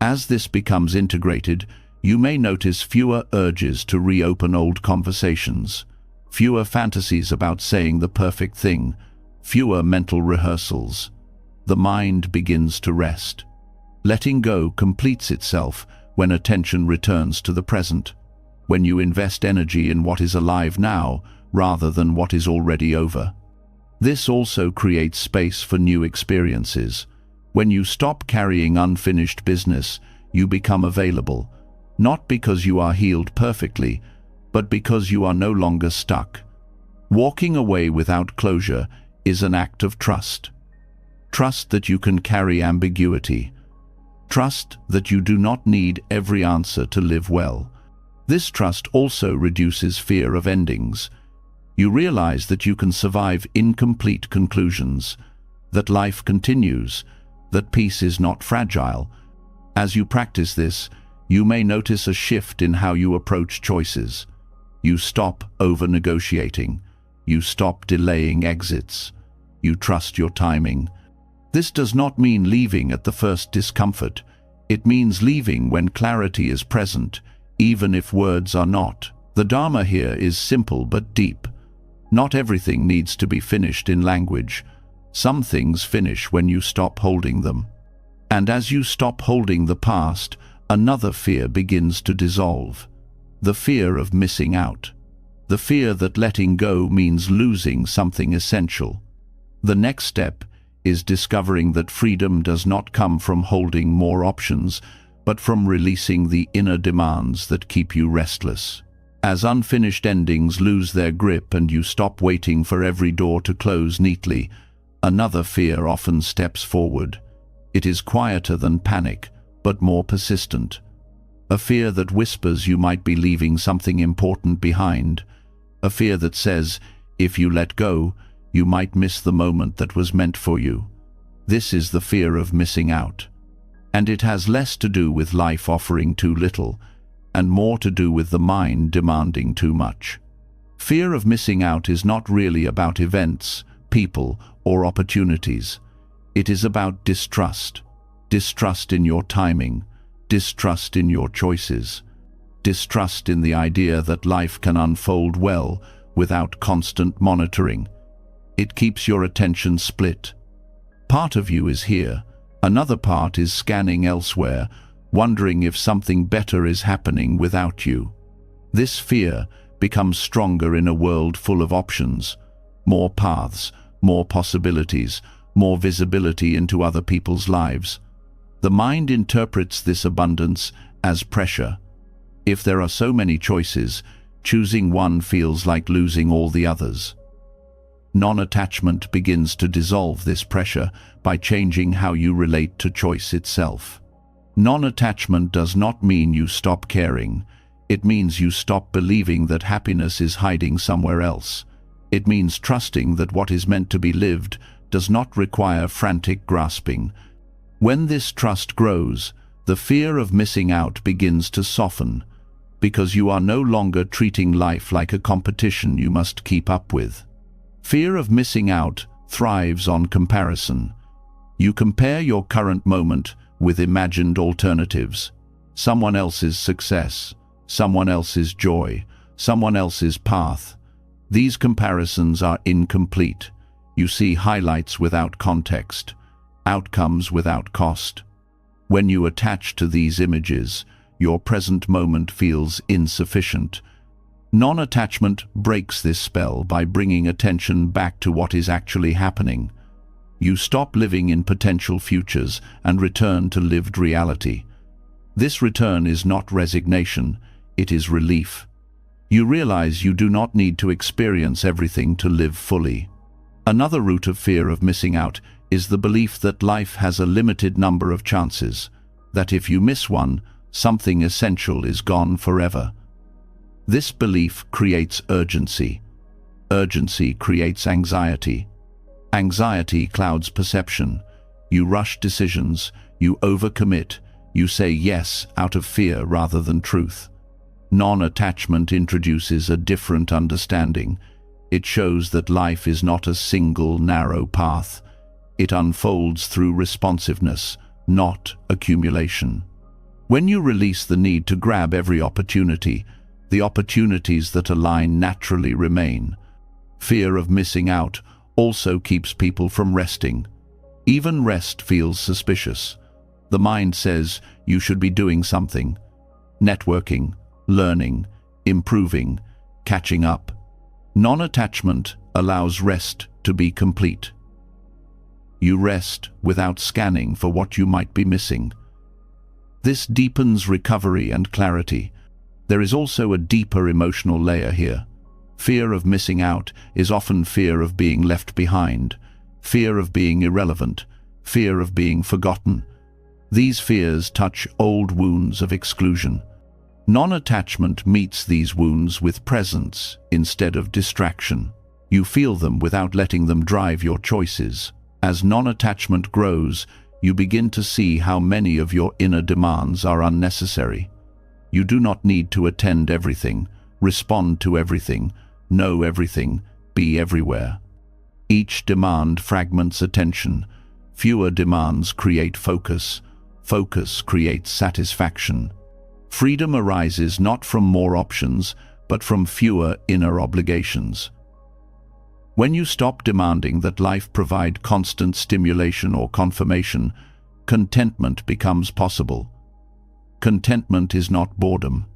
As this becomes integrated, you may notice fewer urges to reopen old conversations, fewer fantasies about saying the perfect thing, fewer mental rehearsals. The mind begins to rest. Letting go completes itself when attention returns to the present, when you invest energy in what is alive now rather than what is already over. This also creates space for new experiences. When you stop carrying unfinished business, you become available, not because you are healed perfectly, but because you are no longer stuck. Walking away without closure is an act of trust. Trust that you can carry ambiguity. Trust that you do not need every answer to live well. This trust also reduces fear of endings. You realize that you can survive incomplete conclusions, that life continues, that peace is not fragile. As you practice this, you may notice a shift in how you approach choices. You stop over-negotiating. You stop delaying exits. You trust your timing. This does not mean leaving at the first discomfort. It means leaving when clarity is present, even if words are not. The Dharma here is simple but deep. Not everything needs to be finished in language. Some things finish when you stop holding them. And as you stop holding the past, another fear begins to dissolve. The fear of missing out. The fear that letting go means losing something essential. The next step is discovering that freedom does not come from holding more options, but from releasing the inner demands that keep you restless. As unfinished endings lose their grip and you stop waiting for every door to close neatly, another fear often steps forward. It is quieter than panic, but more persistent. A fear that whispers you might be leaving something important behind. A fear that says, if you let go, you might miss the moment that was meant for you. This is the fear of missing out. And it has less to do with life offering too little, and more to do with the mind demanding too much. Fear of missing out is not really about events, people, or opportunities. It is about distrust. Distrust in your timing, distrust in your choices, distrust in the idea that life can unfold well without constant monitoring. It keeps your attention split. Part of you is here, another part is scanning elsewhere, wondering if something better is happening without you. This fear becomes stronger in a world full of options, more paths, more possibilities, more visibility into other people's lives. The mind interprets this abundance as pressure. If there are so many choices, choosing one feels like losing all the others. Non-attachment begins to dissolve this pressure by changing how you relate to choice itself. Non-attachment does not mean you stop caring. It means you stop believing that happiness is hiding somewhere else. It means trusting that what is meant to be lived does not require frantic grasping. When this trust grows, the fear of missing out begins to soften, because you are no longer treating life like a competition you must keep up with. Fear of missing out thrives on comparison. You compare your current moment with imagined alternatives. Someone else's success, someone else's joy, someone else's path. These comparisons are incomplete. You see highlights without context, outcomes without cost. When you attach to these images, your present moment feels insufficient. Non-attachment breaks this spell by bringing attention back to what is actually happening. You stop living in potential futures and return to lived reality. This return is not resignation, it is relief. You realize you do not need to experience everything to live fully. Another root of fear of missing out is the belief that life has a limited number of chances, that if you miss one, something essential is gone forever. This belief creates urgency. Urgency creates anxiety. Anxiety clouds perception. You rush decisions, you overcommit, you say yes out of fear rather than truth. Non-attachment introduces a different understanding. It shows that life is not a single narrow path. It unfolds through responsiveness, not accumulation. When you release the need to grab every opportunity, the opportunities that align naturally remain. Fear of missing out also keeps people from resting. Even rest feels suspicious. The mind says you should be doing something. Networking, learning, improving, catching up. Non-attachment allows rest to be complete. You rest without scanning for what you might be missing. This deepens recovery and clarity. There is also a deeper emotional layer here. Fear of missing out is often fear of being left behind, fear of being irrelevant, fear of being forgotten. These fears touch old wounds of exclusion. Non-attachment meets these wounds with presence instead of distraction. You feel them without letting them drive your choices. As non-attachment grows, you begin to see how many of your inner demands are unnecessary. You do not need to attend everything, respond to everything, know everything, be everywhere. Each demand fragments attention. Fewer demands create focus. Focus creates satisfaction. Freedom arises not from more options, but from fewer inner obligations. When you stop demanding that life provide constant stimulation or confirmation, contentment becomes possible. Contentment is not boredom.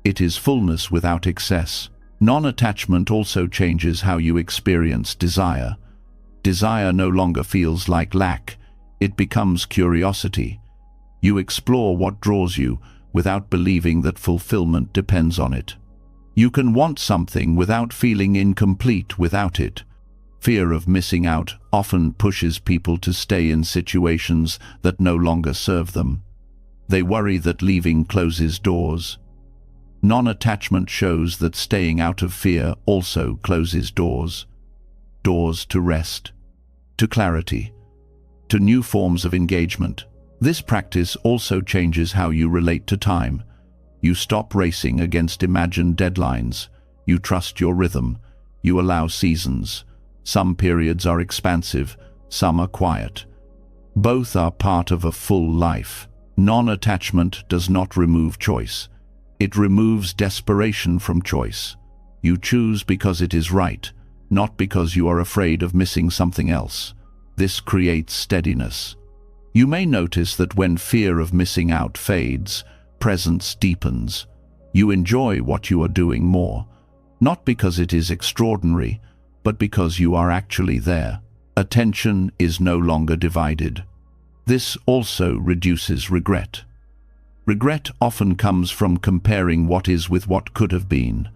It is fullness without excess. Non-attachment also changes how you experience desire. Desire no longer feels like lack. It becomes curiosity. You explore what draws you without believing that fulfillment depends on it. You can want something without feeling incomplete without it. Fear of missing out often pushes people to stay in situations that no longer serve them. They worry that leaving closes doors. Non-attachment shows that staying out of fear also closes doors. Doors to rest, to clarity, to new forms of engagement. This practice also changes how you relate to time. You stop racing against imagined deadlines. You trust your rhythm. You allow seasons. Some periods are expansive, some are quiet. Both are part of a full life. Non-attachment does not remove choice. It removes desperation from choice. You choose because it is right, not because you are afraid of missing something else. This creates steadiness. You may notice that when fear of missing out fades, presence deepens. You enjoy what you are doing more. not because it is extraordinary, but because you are actually there. Attention is no longer divided. This also reduces regret. Regret often comes from comparing what is with what could have been.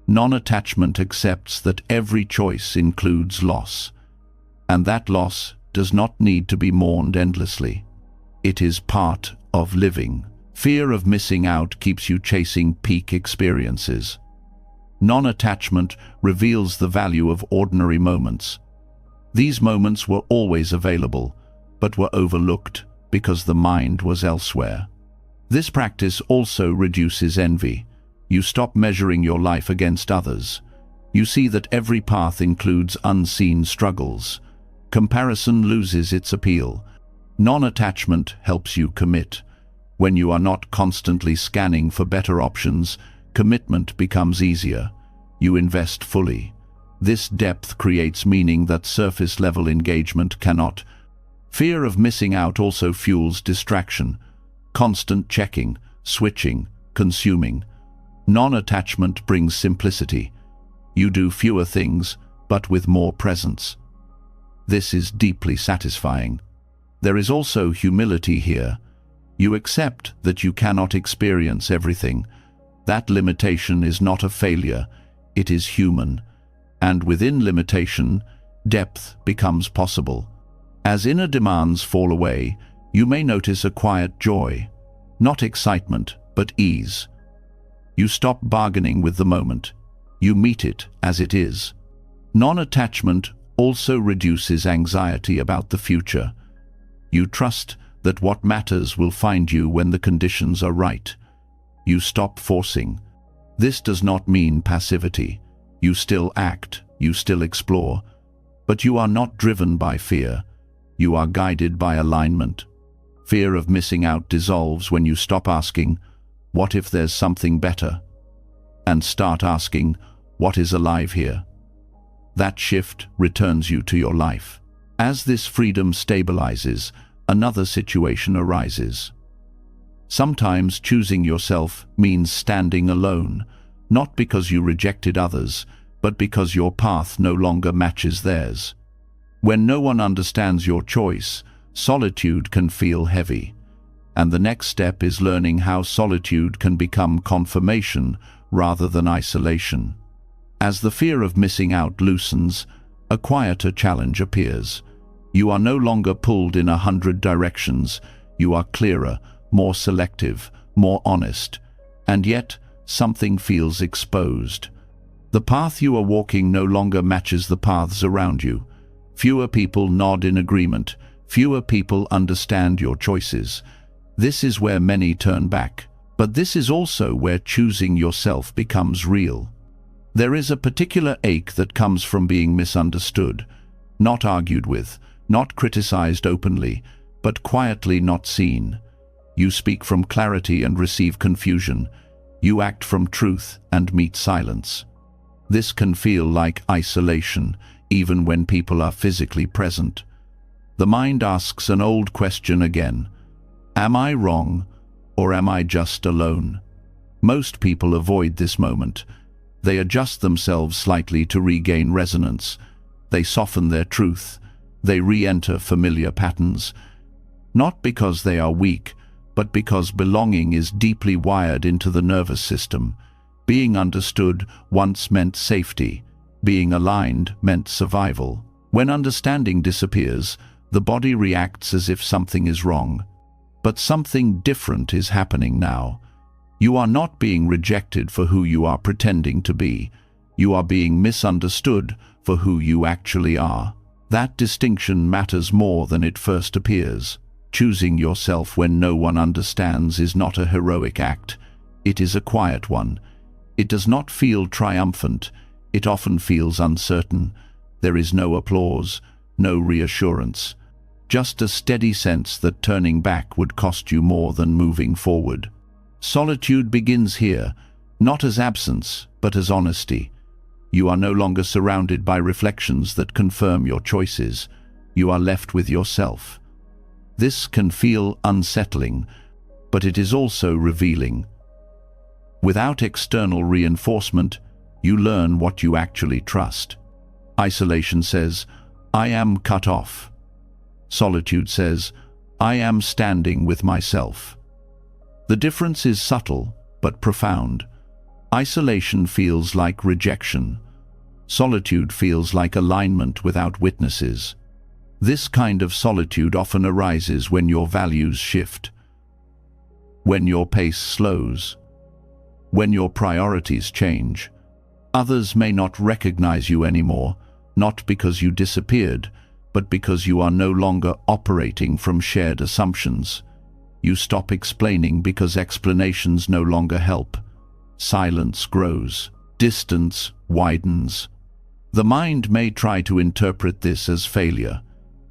Non-attachment accepts that every choice includes loss, and that loss does not need to be mourned endlessly. It is part of living. Fear of missing out keeps you chasing peak experiences. Non-attachment reveals the value of ordinary moments. These moments were always available, but were overlooked because the mind was elsewhere. This practice also reduces envy. You stop measuring your life against others. You see that every path includes unseen struggles. Comparison loses its appeal. Non-attachment helps you commit. When you are not constantly scanning for better options, commitment becomes easier. You invest fully. This depth creates meaning that surface-level engagement cannot. Fear of missing out also fuels distraction. Constant checking, switching, consuming. Non-attachment brings simplicity. You do fewer things, but with more presence. This is deeply satisfying. There is also humility here. You accept that you cannot experience everything. That limitation is not a failure, it is human. And within limitation, depth becomes possible. As inner demands fall away, you may notice a quiet joy. Not excitement, but ease. You stop bargaining with the moment. You meet it as it is. Non-attachment also reduces anxiety about the future. You trust that what matters will find you when the conditions are right. You stop forcing. This does not mean passivity. You still act, you still explore, but you are not driven by fear. You are guided by alignment. Fear of missing out dissolves when you stop asking, "What if there's something better?" and start asking, "What is alive here?" That shift returns you to your life. As this freedom stabilizes, another situation arises. Sometimes choosing yourself means standing alone, not because you rejected others, but because your path no longer matches theirs. When no one understands your choice, solitude can feel heavy, and the next step is learning how solitude can become confirmation rather than isolation. As the fear of missing out loosens, a quieter challenge appears. You are no longer pulled in 100 directions. You are clearer, more selective, more honest, and yet something feels exposed. The path you are walking no longer matches the paths around you. Fewer people nod in agreement. Fewer people understand your choices. This is where many turn back. But this is also where choosing yourself becomes real. There is a particular ache that comes from being misunderstood, not argued with, not criticized openly, but quietly not seen. You speak from clarity and receive confusion. You act from truth and meet silence. This can feel like isolation, even when people are physically present. The mind asks an old question again. Am I wrong, or am I just alone? Most people avoid this moment. They adjust themselves slightly to regain resonance. They soften their truth. They re-enter familiar patterns. Not because they are weak, but because belonging is deeply wired into the nervous system. Being understood once meant safety. Being aligned meant survival. When understanding disappears, the body reacts as if something is wrong. But something different is happening now. You are not being rejected for who you are pretending to be. You are being misunderstood for who you actually are. That distinction matters more than it first appears. Choosing yourself when no one understands is not a heroic act. It is a quiet one. It does not feel triumphant. It often feels uncertain. There is no applause, no reassurance. Just a steady sense that turning back would cost you more than moving forward. Solitude begins here, not as absence, but as honesty. You are no longer surrounded by reflections that confirm your choices. You are left with yourself. This can feel unsettling, but it is also revealing. Without external reinforcement, You learn what you actually trust. Isolation says, I am cut off. Solitude says, I am standing with myself. The difference is subtle but profound. Isolation feels like rejection. Solitude feels like alignment without witnesses. This kind of solitude often arises when your values shift, when your pace slows, when your priorities change. Others may not recognize you anymore, not because you disappeared, but because you are no longer operating from shared assumptions. You stop explaining because explanations no longer help. Silence grows. Distance widens. The mind may try to interpret this as failure.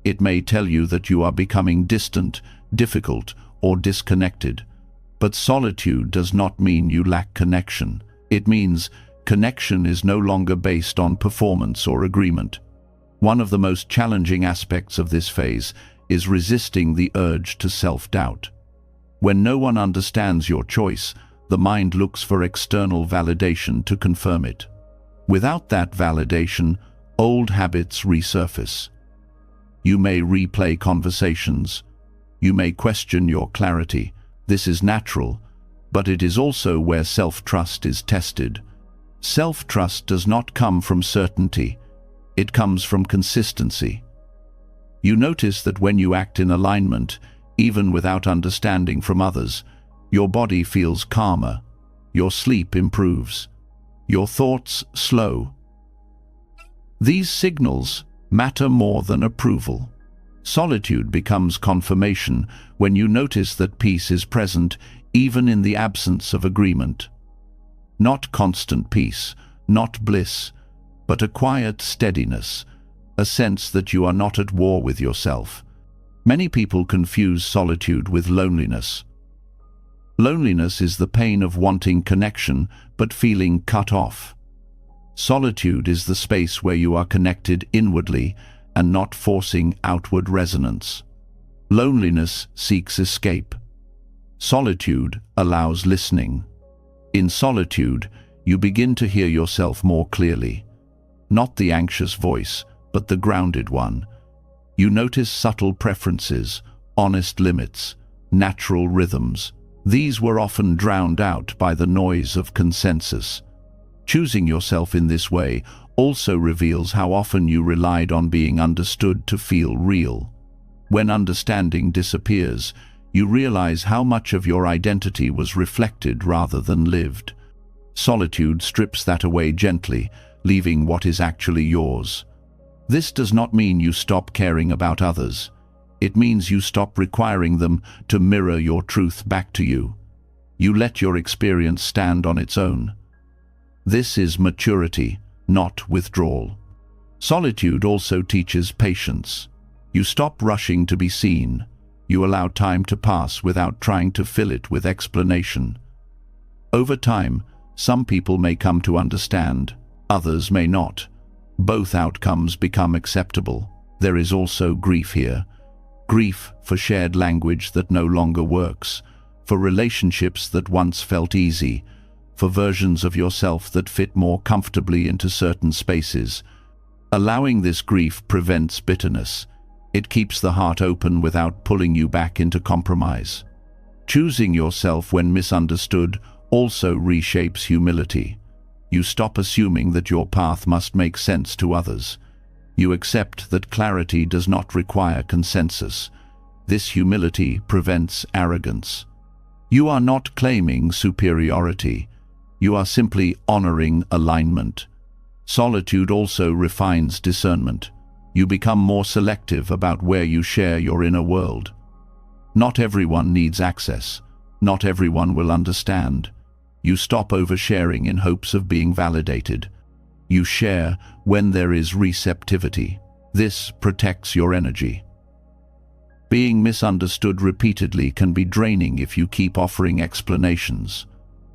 It may tell you that you are becoming distant, difficult, or disconnected. But solitude does not mean you lack connection. It means connection is no longer based on performance or agreement. One of the most challenging aspects of this phase is resisting the urge to self-doubt. When no one understands your choice, the mind looks for external validation to confirm it. Without that validation, old habits resurface. You may replay conversations. You may question your clarity. This is natural, but it is also where self-trust is tested. Self-trust does not come from certainty. It comes from consistency. You notice that when you act in alignment, even without understanding from others, your body feels calmer, your sleep improves, your thoughts slow. These signals matter more than approval. Solitude becomes confirmation when you notice that peace is present even in the absence of agreement. Not constant peace, not bliss, but a quiet steadiness, a sense that you are not at war with yourself. Many people confuse solitude with loneliness. Loneliness is the pain of wanting connection but feeling cut off. Solitude is the space where you are connected inwardly and not forcing outward resonance. Loneliness seeks escape. Solitude allows listening. In solitude, you begin to hear yourself more clearly. Not the anxious voice, but the grounded one. You notice subtle preferences, honest limits, natural rhythms. These were often drowned out by the noise of consensus. Choosing yourself in this way also reveals how often you relied on being understood to feel real. When understanding disappears, you realize how much of your identity was reflected rather than lived. Solitude strips that away gently, leaving what is actually yours. This does not mean you stop caring about others. It means you stop requiring them to mirror your truth back to you. You let your experience stand on its own. This is maturity, not withdrawal. Solitude also teaches patience. You stop rushing to be seen. You allow time to pass without trying to fill it with explanation. Over time, some people may come to understand, others may not. Both outcomes become acceptable. There is also grief here. Grief for shared language that no longer works, for relationships that once felt easy, for versions of yourself that fit more comfortably into certain spaces. Allowing this grief prevents bitterness. It keeps the heart open without pulling you back into compromise. Choosing yourself when misunderstood also reshapes humility. You stop assuming that your path must make sense to others. You accept that clarity does not require consensus. This humility prevents arrogance. You are not claiming superiority. You are simply honoring alignment. Solitude also refines discernment. You become more selective about where you share your inner world. Not everyone needs access. Not everyone will understand. You stop oversharing in hopes of being validated. You share when there is receptivity. This protects your energy. Being misunderstood repeatedly can be draining if you keep offering explanations.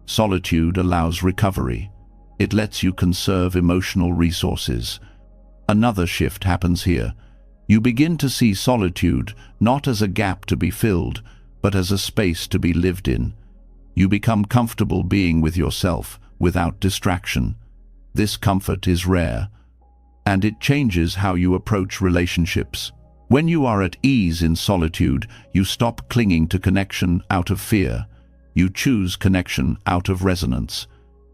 Solitude allows recovery. It lets you conserve emotional resources. Another shift happens here. You begin to see solitude not as a gap to be filled, but as a space to be lived in. You become comfortable being with yourself without distraction. This comfort is rare, and it changes how you approach relationships. When you are at ease in solitude, you stop clinging to connection out of fear. You choose connection out of resonance.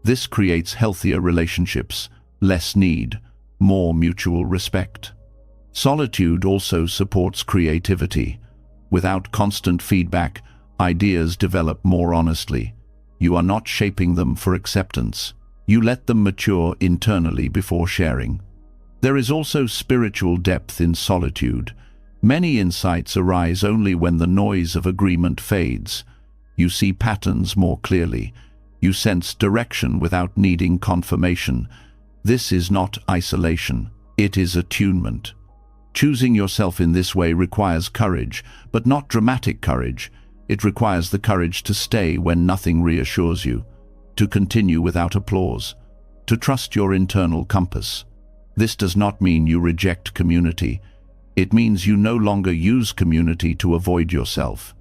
This creates healthier relationships, less need, more mutual respect. Solitude also supports creativity. Without constant feedback, ideas develop more honestly. You are not shaping them for acceptance. You let them mature internally before sharing. There is also spiritual depth in solitude. Many insights arise only when the noise of agreement fades. You see patterns more clearly. You sense direction without needing confirmation. This is not isolation. It is attunement. Choosing yourself in this way requires courage, but not dramatic courage. It requires the courage to stay when nothing reassures you, to continue without applause, to trust your internal compass. This does not mean you reject community. It means you no longer use community to avoid yourself.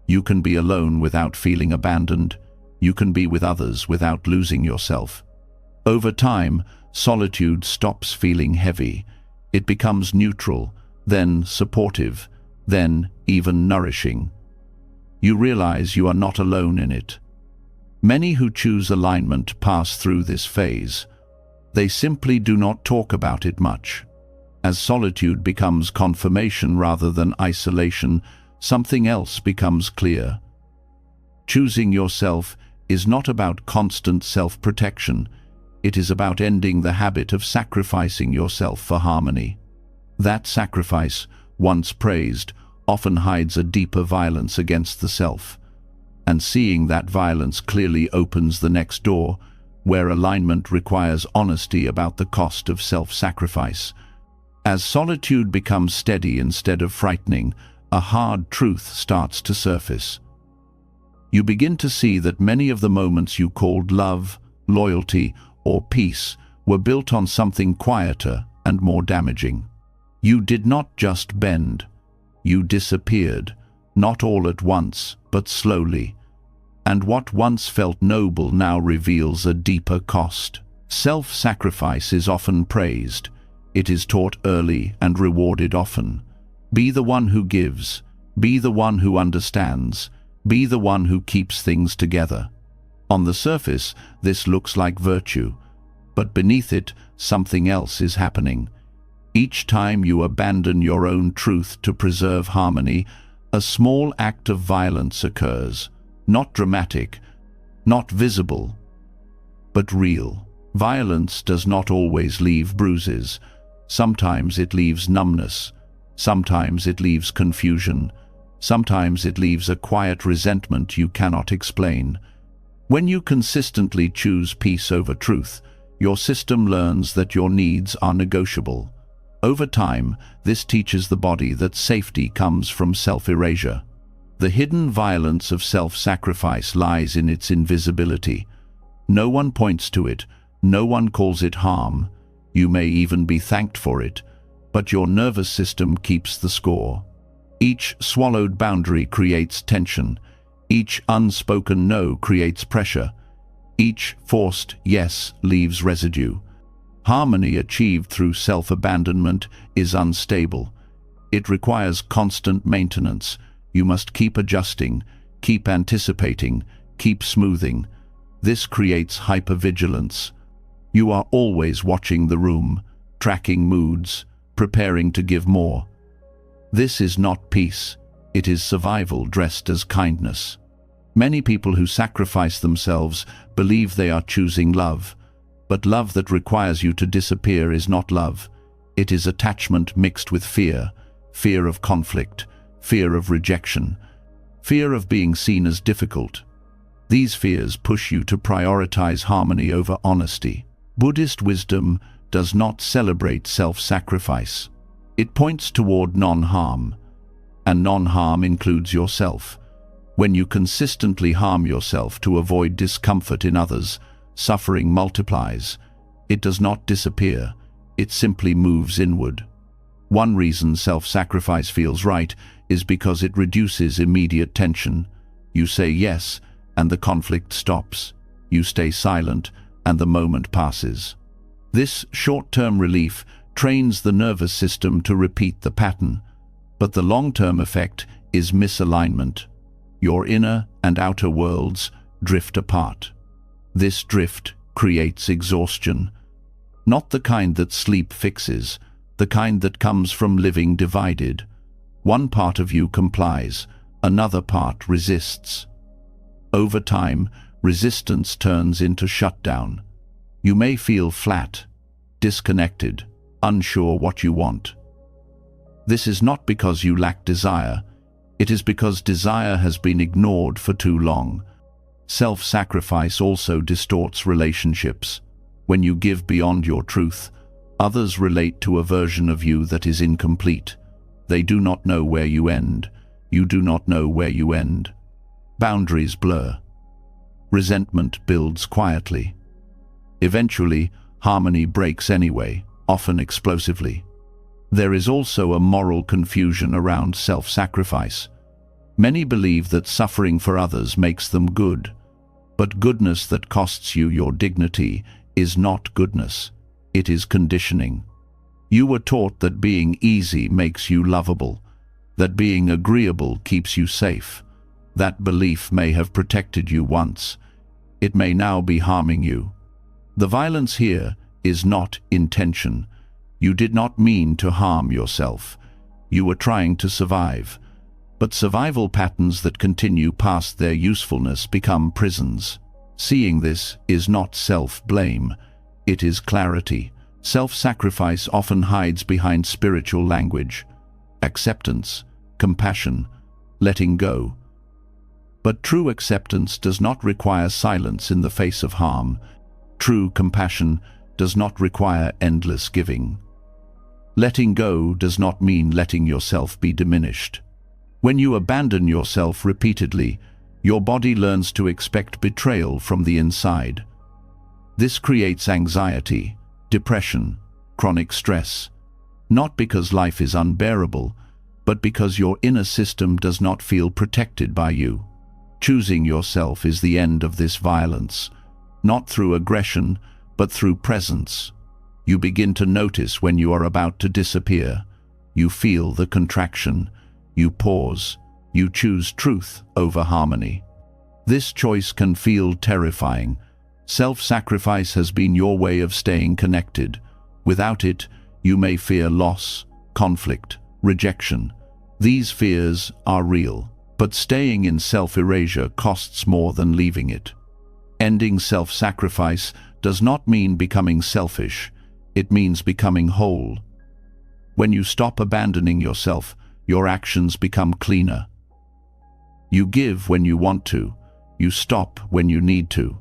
You can be alone without feeling abandoned. You can be with others without losing yourself. Over time, solitude stops feeling heavy. It becomes neutral, then supportive, then even nourishing. You realize you are not alone in it. Many who choose alignment pass through this phase. They simply do not talk about it much. As solitude becomes confirmation rather than isolation, something else becomes clear. Choosing yourself is not about constant self-protection. It is about ending the habit of sacrificing yourself for harmony. That sacrifice, once praised, often hides a deeper violence against the self. And seeing that violence clearly opens the next door, where alignment requires honesty about the cost of self-sacrifice. As solitude becomes steady instead of frightening, a hard truth starts to surface. You begin to see that many of the moments you called love, loyalty, or peace were built on something quieter and more damaging. You did not just bend. You disappeared, not all at once, but slowly. And what once felt noble now reveals a deeper cost. Self-sacrifice is often praised. It is taught early and rewarded often. Be the one who gives. Be the one who understands. Be the one who keeps things together. On the surface, this looks like virtue, but beneath it, something else is happening. Each time you abandon your own truth to preserve harmony, a small act of violence occurs. Not dramatic, not visible, but real. Violence does not always leave bruises. Sometimes it leaves numbness. Sometimes it leaves confusion. Sometimes it leaves a quiet resentment you cannot explain. When you consistently choose peace over truth, your system learns that your needs are negotiable. Over time, this teaches the body that safety comes from self-erasure. The hidden violence of self-sacrifice lies in its invisibility. No one points to it, no one calls it harm. You may even be thanked for it, but your nervous system keeps the score. Each swallowed boundary creates tension. Each unspoken no creates pressure. Each forced yes leaves residue. Harmony achieved through self-abandonment is unstable. It requires constant maintenance. You must keep adjusting, keep anticipating, keep smoothing. This creates hypervigilance. You are always watching the room, tracking moods, preparing to give more. This is not peace. It is survival dressed as kindness. Many people who sacrifice themselves believe they are choosing love, but love that requires you to disappear is not love. It is attachment mixed with fear, fear of conflict, fear of rejection, fear of being seen as difficult. These fears push you to prioritize harmony over honesty. Buddhist wisdom does not celebrate self-sacrifice. It points toward non-harm, and non-harm includes yourself. When you consistently harm yourself to avoid discomfort in others, suffering multiplies. It does not disappear. It simply moves inward. One reason self-sacrifice feels right is because it reduces immediate tension. You say yes, and the conflict stops. You stay silent, and the moment passes. This short-term relief trains the nervous system to repeat the pattern, but the long-term effect is misalignment. Your inner and outer worlds drift apart. This drift creates exhaustion, not the kind that sleep fixes, the kind that comes from living divided. One part of you complies, another part resists. Over time, resistance turns into shutdown. You may feel flat, disconnected, unsure what you want. This is not because you lack desire. It is because desire has been ignored for too long. Self-sacrifice also distorts relationships. When you give beyond your truth, others relate to a version of you that is incomplete. They do not know where you end. You do not know where you end. Boundaries blur. Resentment builds quietly. Eventually, harmony breaks anyway, often explosively. There is also a moral confusion around self-sacrifice. Many believe that suffering for others makes them good, but goodness that costs you your dignity is not goodness. It is conditioning. You were taught that being easy makes you lovable, that being agreeable keeps you safe. That belief may have protected you once. It may now be harming you. The violence here is not intention. You did not mean to harm yourself. You were trying to survive. But survival patterns that continue past their usefulness become prisons. Seeing this is not self-blame. It is clarity. Self-sacrifice often hides behind spiritual language, acceptance, compassion, letting go. But true acceptance does not require silence in the face of harm. True compassion does not require endless giving. Letting go does not mean letting yourself be diminished. When you abandon yourself repeatedly, your body learns to expect betrayal from the inside. This creates anxiety, depression, chronic stress, not because life is unbearable, but because your inner system does not feel protected by you. Choosing yourself is the end of this violence, not through aggression, but through presence. You begin to notice when you are about to disappear. You feel the contraction. You pause. You choose truth over harmony. This choice can feel terrifying. Self-sacrifice has been your way of staying connected. Without it, you may fear loss, conflict, rejection. These fears are real, but staying in self-erasure costs more than leaving it. Ending self-sacrifice does not mean becoming selfish. It means becoming whole. When you stop abandoning yourself, your actions become cleaner. You give when you want to. You stop when you need to.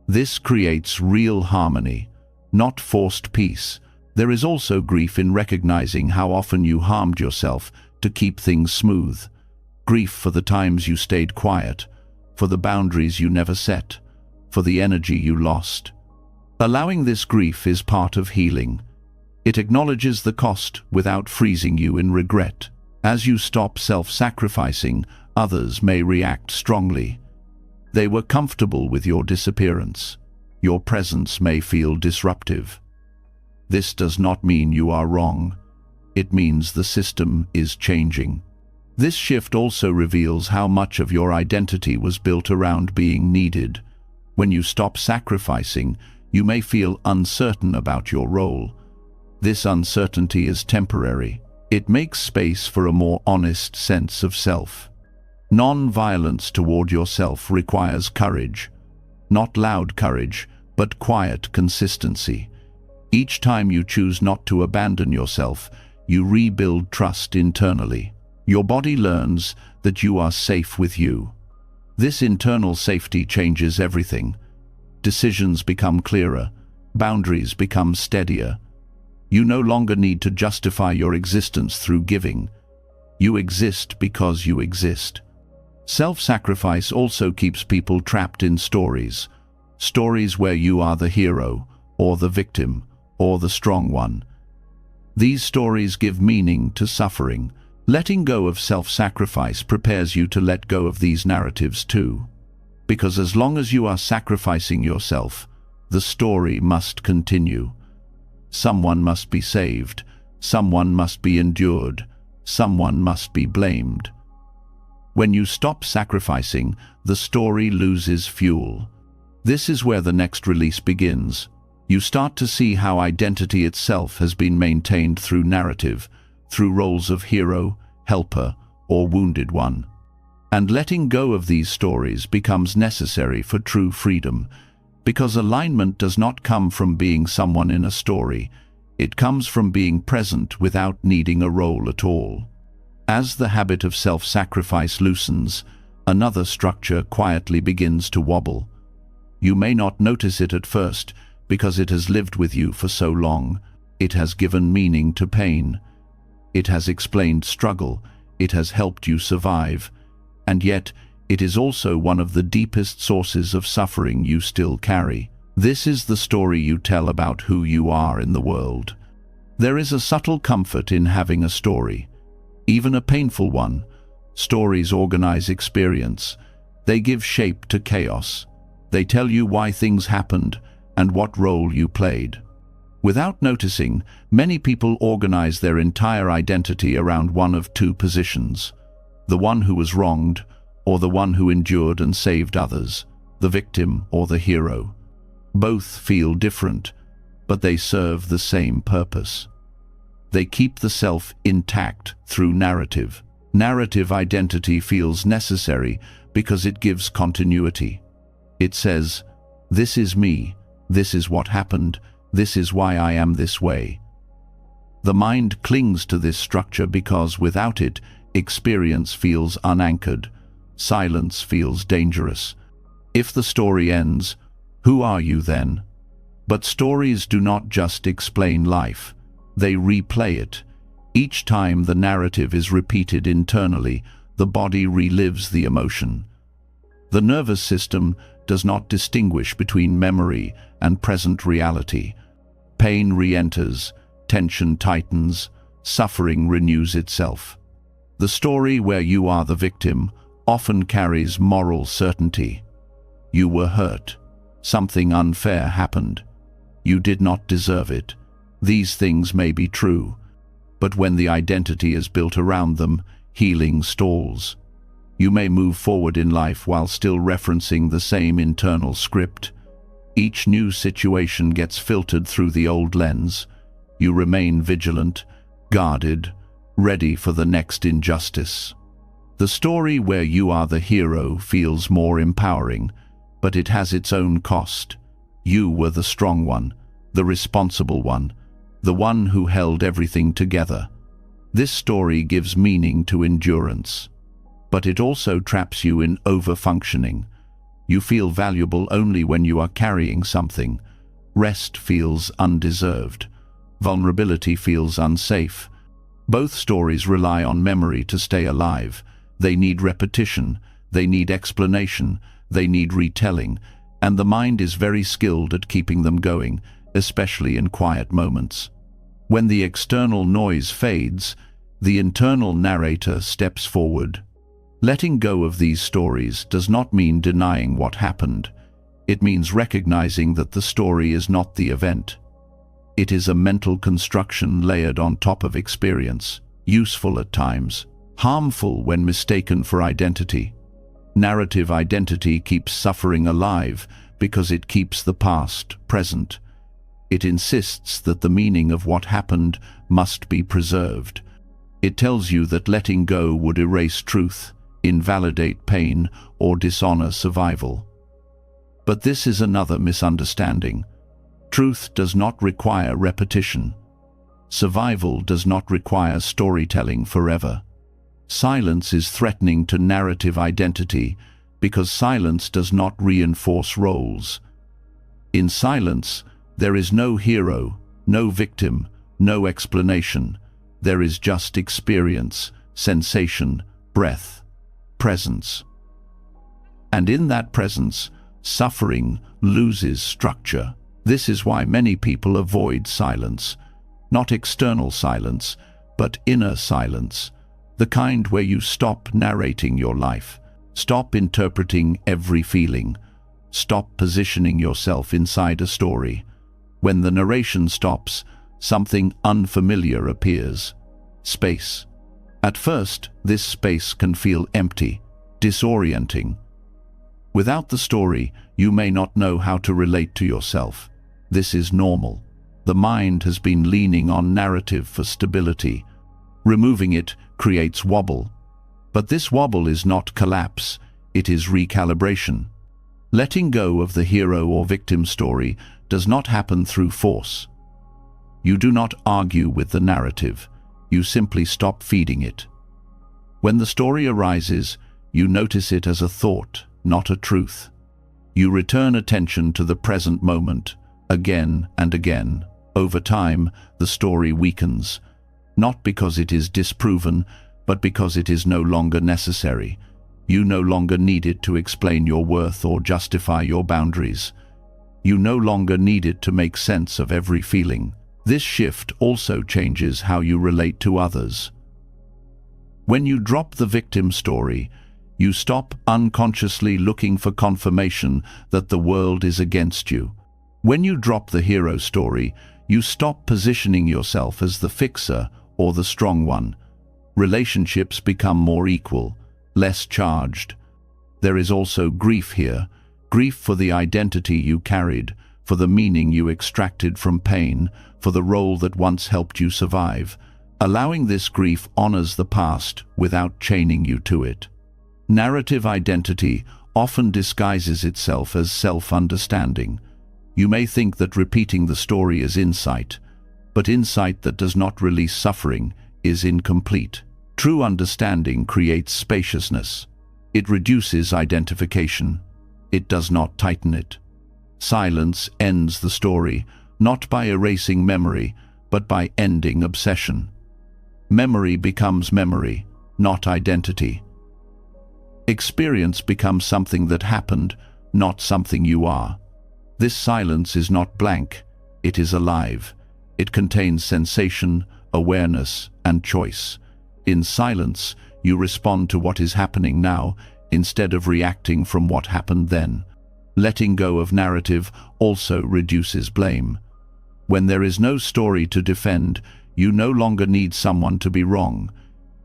This creates real harmony, not forced peace. There is also grief in recognizing how often you harmed yourself to keep things smooth. Grief for the times you stayed quiet, for the boundaries you never set, for the energy you lost. Allowing this grief is part of healing. It acknowledges the cost without freezing you in regret. As you stop self-sacrificing, others may react strongly. They were comfortable with your disappearance. Your presence may feel disruptive. This does not mean you are wrong. It means the system is changing. This shift also reveals how much of your identity was built around being needed. When you stop sacrificing, you may feel uncertain about your role. This uncertainty is temporary. It makes space for a more honest sense of self. Non-violence toward yourself requires courage. Not loud courage, but quiet consistency. Each time you choose not to abandon yourself, you rebuild trust internally. Your body learns that you are safe with you. This internal safety changes everything. Decisions become clearer. Boundaries become steadier. You no longer need to justify your existence through giving. You exist because you exist. Self-sacrifice also keeps people trapped in stories. Stories where you are the hero, or the victim, or the strong one. These stories give meaning to suffering. Letting go of self-sacrifice prepares you to let go of these narratives too. Because as long as you are sacrificing yourself, the story must continue. Someone must be saved. Someone must be endured. Someone must be blamed. When you stop sacrificing, the story loses fuel. This is where the next release begins. You start to see how identity itself has been maintained through narrative, through roles of hero, helper, or wounded one. And letting go of these stories becomes necessary for true freedom, because alignment does not come from being someone in a story. It comes from being present without needing a role at all. As the habit of self-sacrifice loosens, another structure quietly begins to wobble. You may not notice it at first because it has lived with you for so long. It has given meaning to pain. It has explained struggle. It has helped you survive. And yet, it is also one of the deepest sources of suffering you still carry. This is the story you tell about who you are in the world. There is a subtle comfort in having a story, even a painful one. Stories organize experience. They give shape to chaos. They tell you why things happened and what role you played. Without noticing, many people organize their entire identity around one of two positions: the one who was wronged, or the one who endured and saved others, the victim or the hero. Both feel different, but they serve the same purpose. They keep the self intact through narrative. Narrative identity feels necessary because it gives continuity. It says, "This is me, this is what happened, this is why I am this way." The mind clings to this structure because without it, experience feels unanchored. Silence feels dangerous. If the story ends, who are you then? But stories do not just explain life. They replay it. Each time the narrative is repeated internally, the body relives the emotion. The nervous system does not distinguish between memory and present reality. Pain re-enters, tension tightens, suffering renews itself. The story where you are the victim often carries moral certainty. You were hurt. Something unfair happened. You did not deserve it. These things may be true, but when the identity is built around them, healing stalls. You may move forward in life while still referencing the same internal script. Each new situation gets filtered through the old lens. You remain vigilant, guarded, ready for the next injustice. The story where you are the hero feels more empowering, but it has its own cost. You were the strong one, the responsible one, the one who held everything together. This story gives meaning to endurance, but it also traps you in over-functioning. You feel valuable only when you are carrying something. Rest feels undeserved. Vulnerability feels unsafe. Both stories rely on memory to stay alive. They need repetition, they need explanation, they need retelling, and the mind is very skilled at keeping them going, especially in quiet moments. When the external noise fades, the internal narrator steps forward. Letting go of these stories does not mean denying what happened. It means recognizing that the story is not the event. It is a mental construction layered on top of experience, useful at times, harmful when mistaken for identity. Narrative identity keeps suffering alive because it keeps the past present. It insists that the meaning of what happened must be preserved. It tells you that letting go would erase truth, invalidate pain, or dishonor survival. But this is another misunderstanding. Truth does not require repetition. Survival does not require storytelling forever. Silence is threatening to narrative identity because silence does not reinforce roles. In silence, there is no hero, no victim, no explanation. There is just experience, sensation, breath, presence. And in that presence, suffering loses structure. This is why many people avoid silence. Not external silence, but inner silence. The kind where you stop narrating your life, stop interpreting every feeling, stop positioning yourself inside a story. When the narration stops, something unfamiliar appears. Space. At first, this space can feel empty, disorienting. Without the story, you may not know how to relate to yourself. This is normal. The mind has been leaning on narrative for stability. Removing it creates wobble. But this wobble is not collapse, it is recalibration. Letting go of the hero or victim story does not happen through force. You do not argue with the narrative, you simply stop feeding it. When the story arises, you notice it as a thought, not a truth. You return attention to the present moment, again and again. Over time, the story weakens, not because it is disproven, but because it is no longer necessary. You no longer need it to explain your worth or justify your boundaries. You no longer need it to make sense of every feeling. This shift also changes how you relate to others. When you drop the victim story, you stop unconsciously looking for confirmation that the world is against you. When you drop the hero story, you stop positioning yourself as the fixer or the strong one. Relationships become more equal, less charged. There is also grief here, grief for the identity you carried, for the meaning you extracted from pain, for the role that once helped you survive. Allowing this grief honors the past without chaining you to it. Narrative identity often disguises itself as self-understanding. You may think that repeating the story is insight, but insight that does not release suffering is incomplete. True understanding creates spaciousness. It reduces identification. It does not tighten it. Silence ends the story, not by erasing memory, but by ending obsession. Memory becomes memory, not identity. Experience becomes something that happened, not something you are. This silence is not blank, it is alive. It contains sensation, awareness, and choice. In silence, you respond to what is happening now, instead of reacting from what happened then. Letting go of narrative also reduces blame. When there is no story to defend, you no longer need someone to be wrong.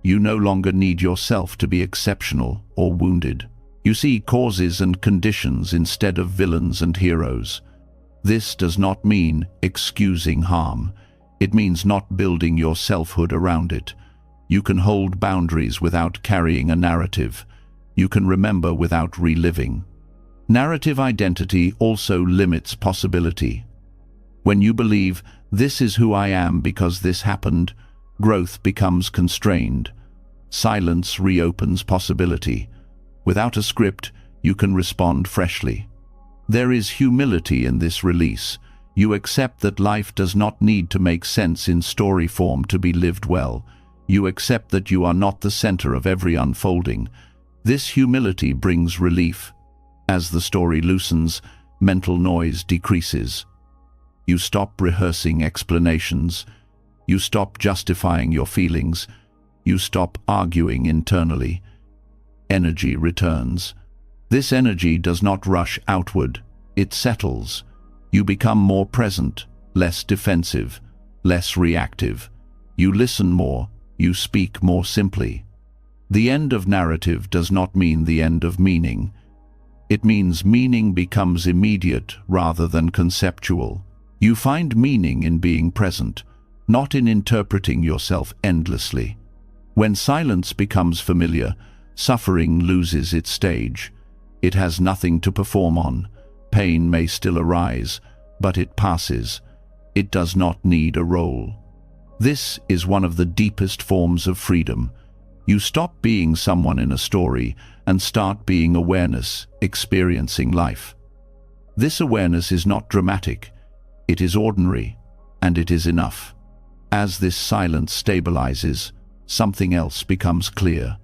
You no longer need yourself to be exceptional or wounded. You see causes and conditions instead of villains and heroes. This does not mean excusing harm. It means not building your selfhood around it. You can hold boundaries without carrying a narrative. You can remember without reliving. Narrative identity also limits possibility. When you believe, "This is who I am because this happened," growth becomes constrained. Silence reopens possibility. Without a script, you can respond freshly. There is humility in this release. You accept that life does not need to make sense in story form to be lived well. You accept that you are not the center of every unfolding. This humility brings relief. As the story loosens, mental noise decreases. You stop rehearsing explanations. You stop justifying your feelings. You stop arguing internally. Energy returns. This energy does not rush outward, it settles. You become more present, less defensive, less reactive. You listen more, you speak more simply. The end of narrative does not mean the end of meaning. It means meaning becomes immediate rather than conceptual. You find meaning in being present, not in interpreting yourself endlessly. When silence becomes familiar, suffering loses its stage. It has nothing to perform on. Pain may still arise, but it passes. It does not need a role. This is one of the deepest forms of freedom. You stop being someone in a story and start being awareness, experiencing life. This awareness is not dramatic. It is ordinary, and it is enough. As this silence stabilizes, something else becomes clear.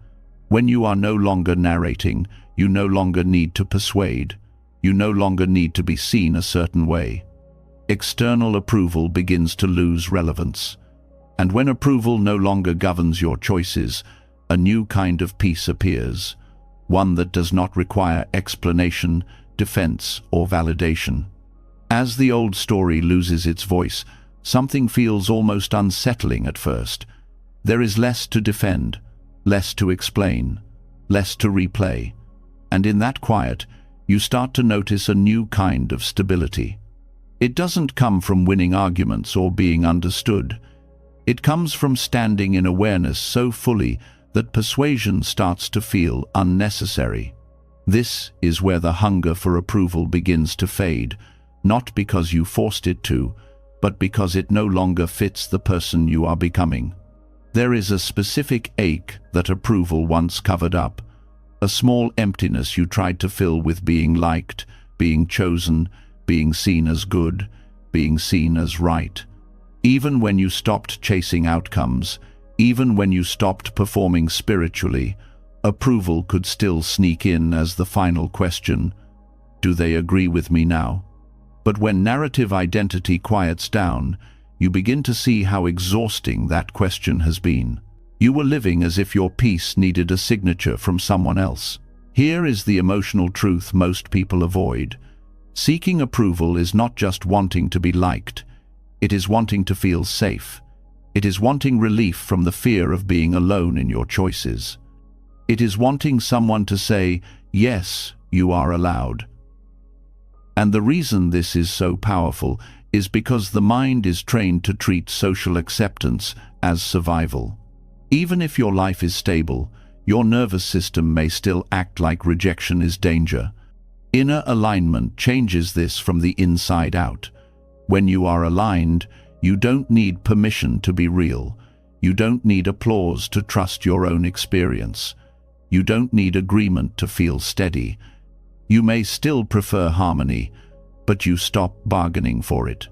When you are no longer narrating, you no longer need to persuade. You no longer need to be seen a certain way. External approval begins to lose relevance. And when approval no longer governs your choices, a new kind of peace appears, one that does not require explanation, defense, or validation. As the old story loses its voice, something feels almost unsettling at first. There is less to defend, less to explain, less to replay. And in that quiet, you start to notice a new kind of stability. It doesn't come from winning arguments or being understood. It comes from standing in awareness so fully that persuasion starts to feel unnecessary. This is where the hunger for approval begins to fade, not because you forced it to, but because it no longer fits the person you are becoming. There is a specific ache that approval once covered up, a small emptiness you tried to fill with being liked, being chosen, being seen as good, being seen as right. Even when you stopped chasing outcomes, even when you stopped performing spiritually, approval could still sneak in as the final question. Do they agree with me now? But when narrative identity quiets down, you begin to see how exhausting that question has been. You were living as if your piece needed a signature from someone else. Here is the emotional truth most people avoid. Seeking approval is not just wanting to be liked. It is wanting to feel safe. It is wanting relief from the fear of being alone in your choices. It is wanting someone to say, yes, you are allowed. And the reason this is so powerful is because the mind is trained to treat social acceptance as survival. Even if your life is stable, your nervous system may still act like rejection is danger. Inner alignment changes this from the inside out. When you are aligned, you don't need permission to be real. You don't need applause to trust your own experience. You don't need agreement to feel steady. You may still prefer harmony, but you stop bargaining for it.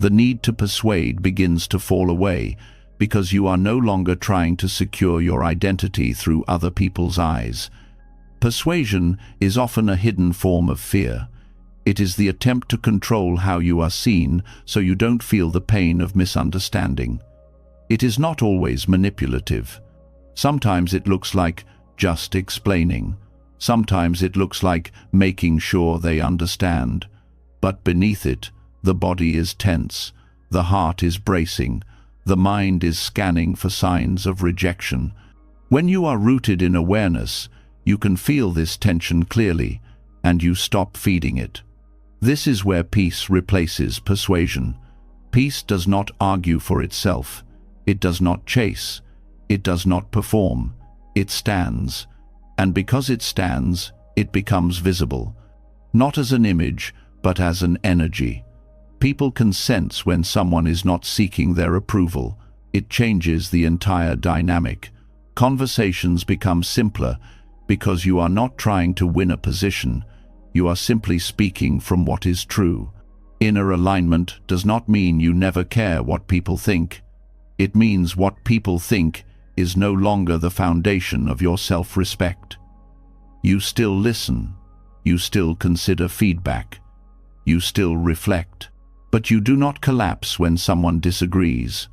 The need to persuade begins to fall away because you are no longer trying to secure your identity through other people's eyes. Persuasion is often a hidden form of fear. It is the attempt to control how you are seen so you don't feel the pain of misunderstanding. It is not always manipulative. Sometimes it looks like just explaining. Sometimes it looks like making sure they understand. But beneath it, the body is tense, the heart is bracing, the mind is scanning for signs of rejection. When you are rooted in awareness, you can feel this tension clearly, and you stop feeding it. This is where peace replaces persuasion. Peace does not argue for itself. It does not chase. It does not perform. It stands. And because it stands, it becomes visible. Not as an image, but as an energy. People can sense when someone is not seeking their approval. It changes the entire dynamic. Conversations become simpler because you are not trying to win a position. You are simply speaking from what is true. Inner alignment does not mean you never care what people think. It means what people think is no longer the foundation of your self-respect. You still listen. You still consider feedback. You still reflect. But you do not collapse when someone disagrees.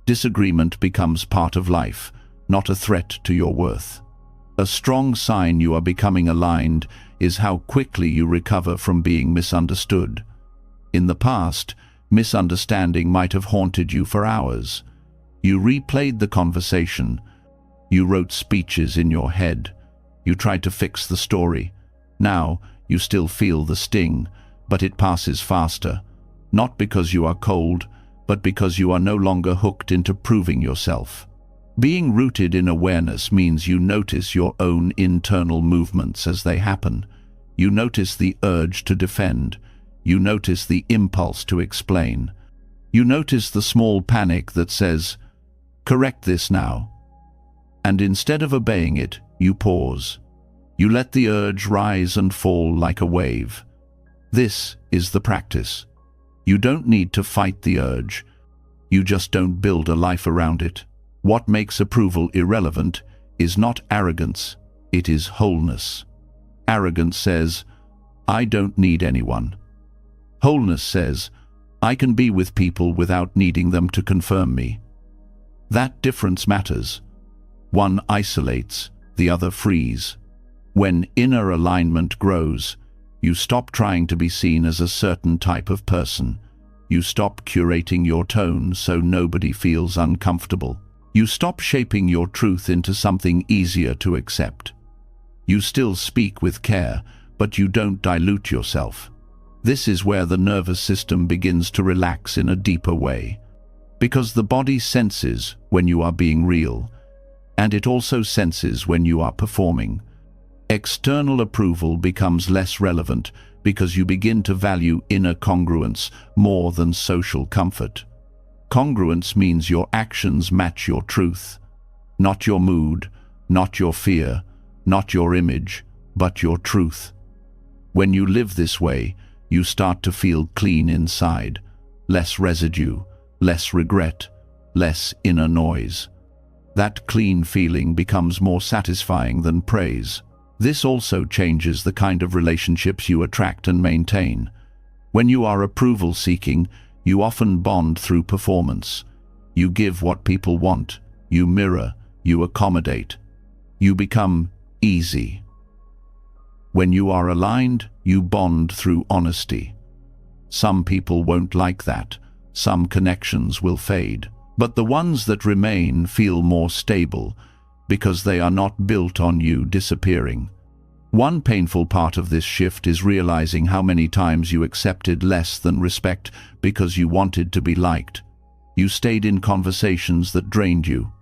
Disagreement becomes part of life, not a threat to your worth. A strong sign you are becoming aligned is how quickly you recover from being misunderstood. In the past, misunderstanding might have haunted you for hours. You replayed the conversation. You wrote speeches in your head. You tried to fix the story. Now, you still feel the sting, but it passes faster. Not because you are cold, but because you are no longer hooked into proving yourself. Being rooted in awareness means you notice your own internal movements as they happen. You notice the urge to defend. You notice the impulse to explain. You notice the small panic that says, "Correct this now." And instead of obeying it, you pause. You let the urge rise and fall like a wave. This is the practice. You don't need to fight the urge. You just don't build a life around it. What makes approval irrelevant is not arrogance, it is wholeness. Arrogance says, "I don't need anyone." Wholeness says, "I can be with people without needing them to confirm me." That difference matters. One isolates, the other frees. When inner alignment grows, you stop trying to be seen as a certain type of person. You stop curating your tone so nobody feels uncomfortable. You stop shaping your truth into something easier to accept. You still speak with care, but you don't dilute yourself. This is where the nervous system begins to relax in a deeper way. Because the body senses when you are being real, and it also senses when you are performing. External approval becomes less relevant because you begin to value inner congruence more than social comfort. Congruence means your actions match your truth, not your mood, not your fear, not your image, but your truth. When you live this way, you start to feel clean inside, less residue, less regret, less inner noise. That clean feeling becomes more satisfying than praise. This also changes the kind of relationships you attract and maintain. When you are approval-seeking, you often bond through performance. You give what people want, you mirror, you accommodate. You become easy. When you are aligned, you bond through honesty. Some people won't like that. Some connections will fade. But the ones that remain feel more stable because they are not built on you disappearing. One painful part of this shift is realizing how many times you accepted less than respect because you wanted to be liked. You stayed in conversations that drained you.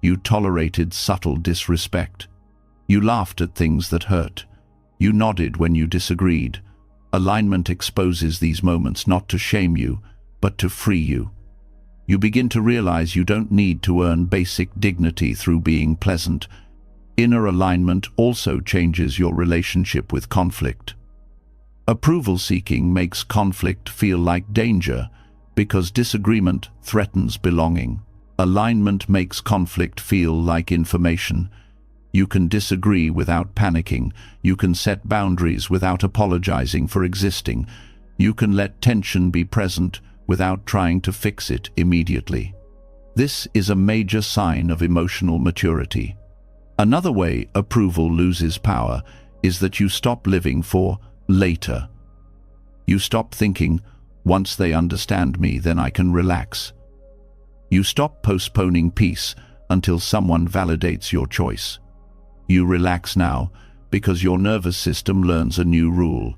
You tolerated subtle disrespect. You laughed at things that hurt. You nodded when you disagreed. Alignment exposes these moments not to shame you, but to free you. You begin to realize you don't need to earn basic dignity through being pleasant. Inner alignment also changes your relationship with conflict. Approval-seeking makes conflict feel like danger because disagreement threatens belonging. Alignment makes conflict feel like information. You can disagree without panicking. You can set boundaries without apologizing for existing. You can let tension be present without trying to fix it immediately. This is a major sign of emotional maturity. Another way approval loses power is that you stop living for later. You stop thinking, once they understand me, then I can relax. You stop postponing peace until someone validates your choice. You relax now because your nervous system learns a new rule.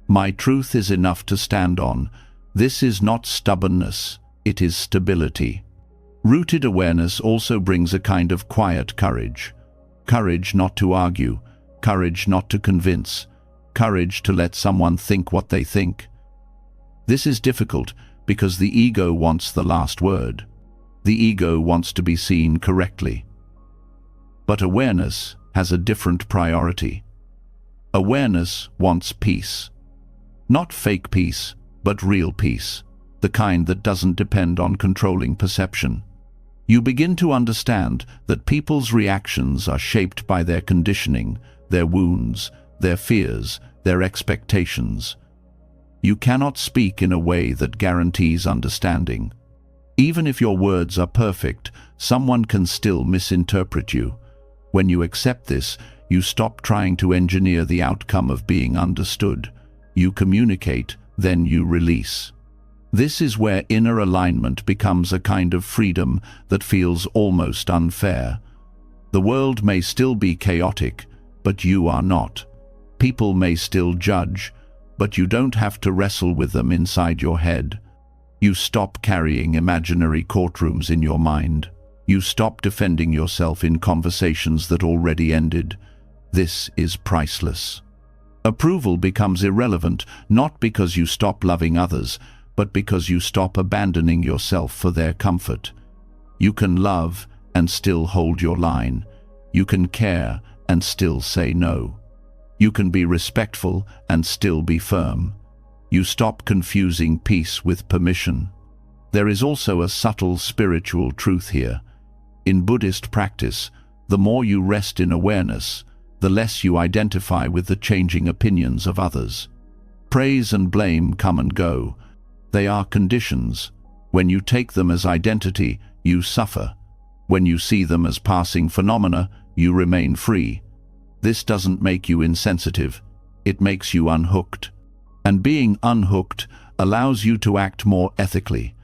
My truth is enough to stand on. This is not stubbornness, it is stability. Rooted awareness also brings a kind of quiet courage. Courage not to argue, courage not to convince, courage to let someone think what they think. This is difficult because the ego wants the last word. The ego wants to be seen correctly. But awareness has a different priority. Awareness wants peace. Not fake peace, but real peace, the kind that doesn't depend on controlling perception. You begin to understand that people's reactions are shaped by their conditioning, their wounds, their fears, their expectations. You cannot speak in a way that guarantees understanding. Even if your words are perfect, someone can still misinterpret you. When you accept this, you stop trying to engineer the outcome of being understood. You communicate, then you release. This is where inner alignment becomes a kind of freedom that feels almost unfair. The world may still be chaotic, but you are not. People may still judge, but you don't have to wrestle with them inside your head. You stop carrying imaginary courtrooms in your mind. You stop defending yourself in conversations that already ended. This is priceless. Approval becomes irrelevant not because you stop loving others, but because you stop abandoning yourself for their comfort. You can love and still hold your line. You can care and still say no. You can be respectful and still be firm. You stop confusing peace with permission. There is also a subtle spiritual truth here. In Buddhist practice, the more you rest in awareness, the less you identify with the changing opinions of others. Praise and blame come and go. They are conditions. When you take them as identity, you suffer. When you see them as passing phenomena, you remain free. This doesn't make you insensitive. It makes you unhooked. And being unhooked allows you to act more ethically,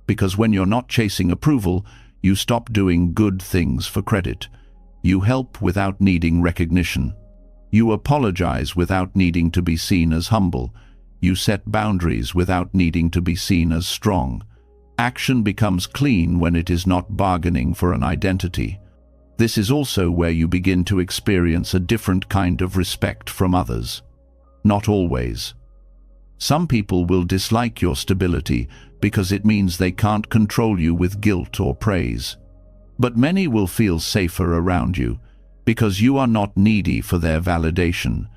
because when you're not chasing approval, you stop doing good things for credit. You help without needing recognition. You apologize without needing to be seen as humble. You set boundaries without needing to be seen as strong. Action becomes clean when it is not bargaining for an identity. This is also where you begin to experience a different kind of respect from others. Not always. Some people will dislike your stability because it means they can't control you with guilt or praise. But many will feel safer around you because you are not needy for their validation.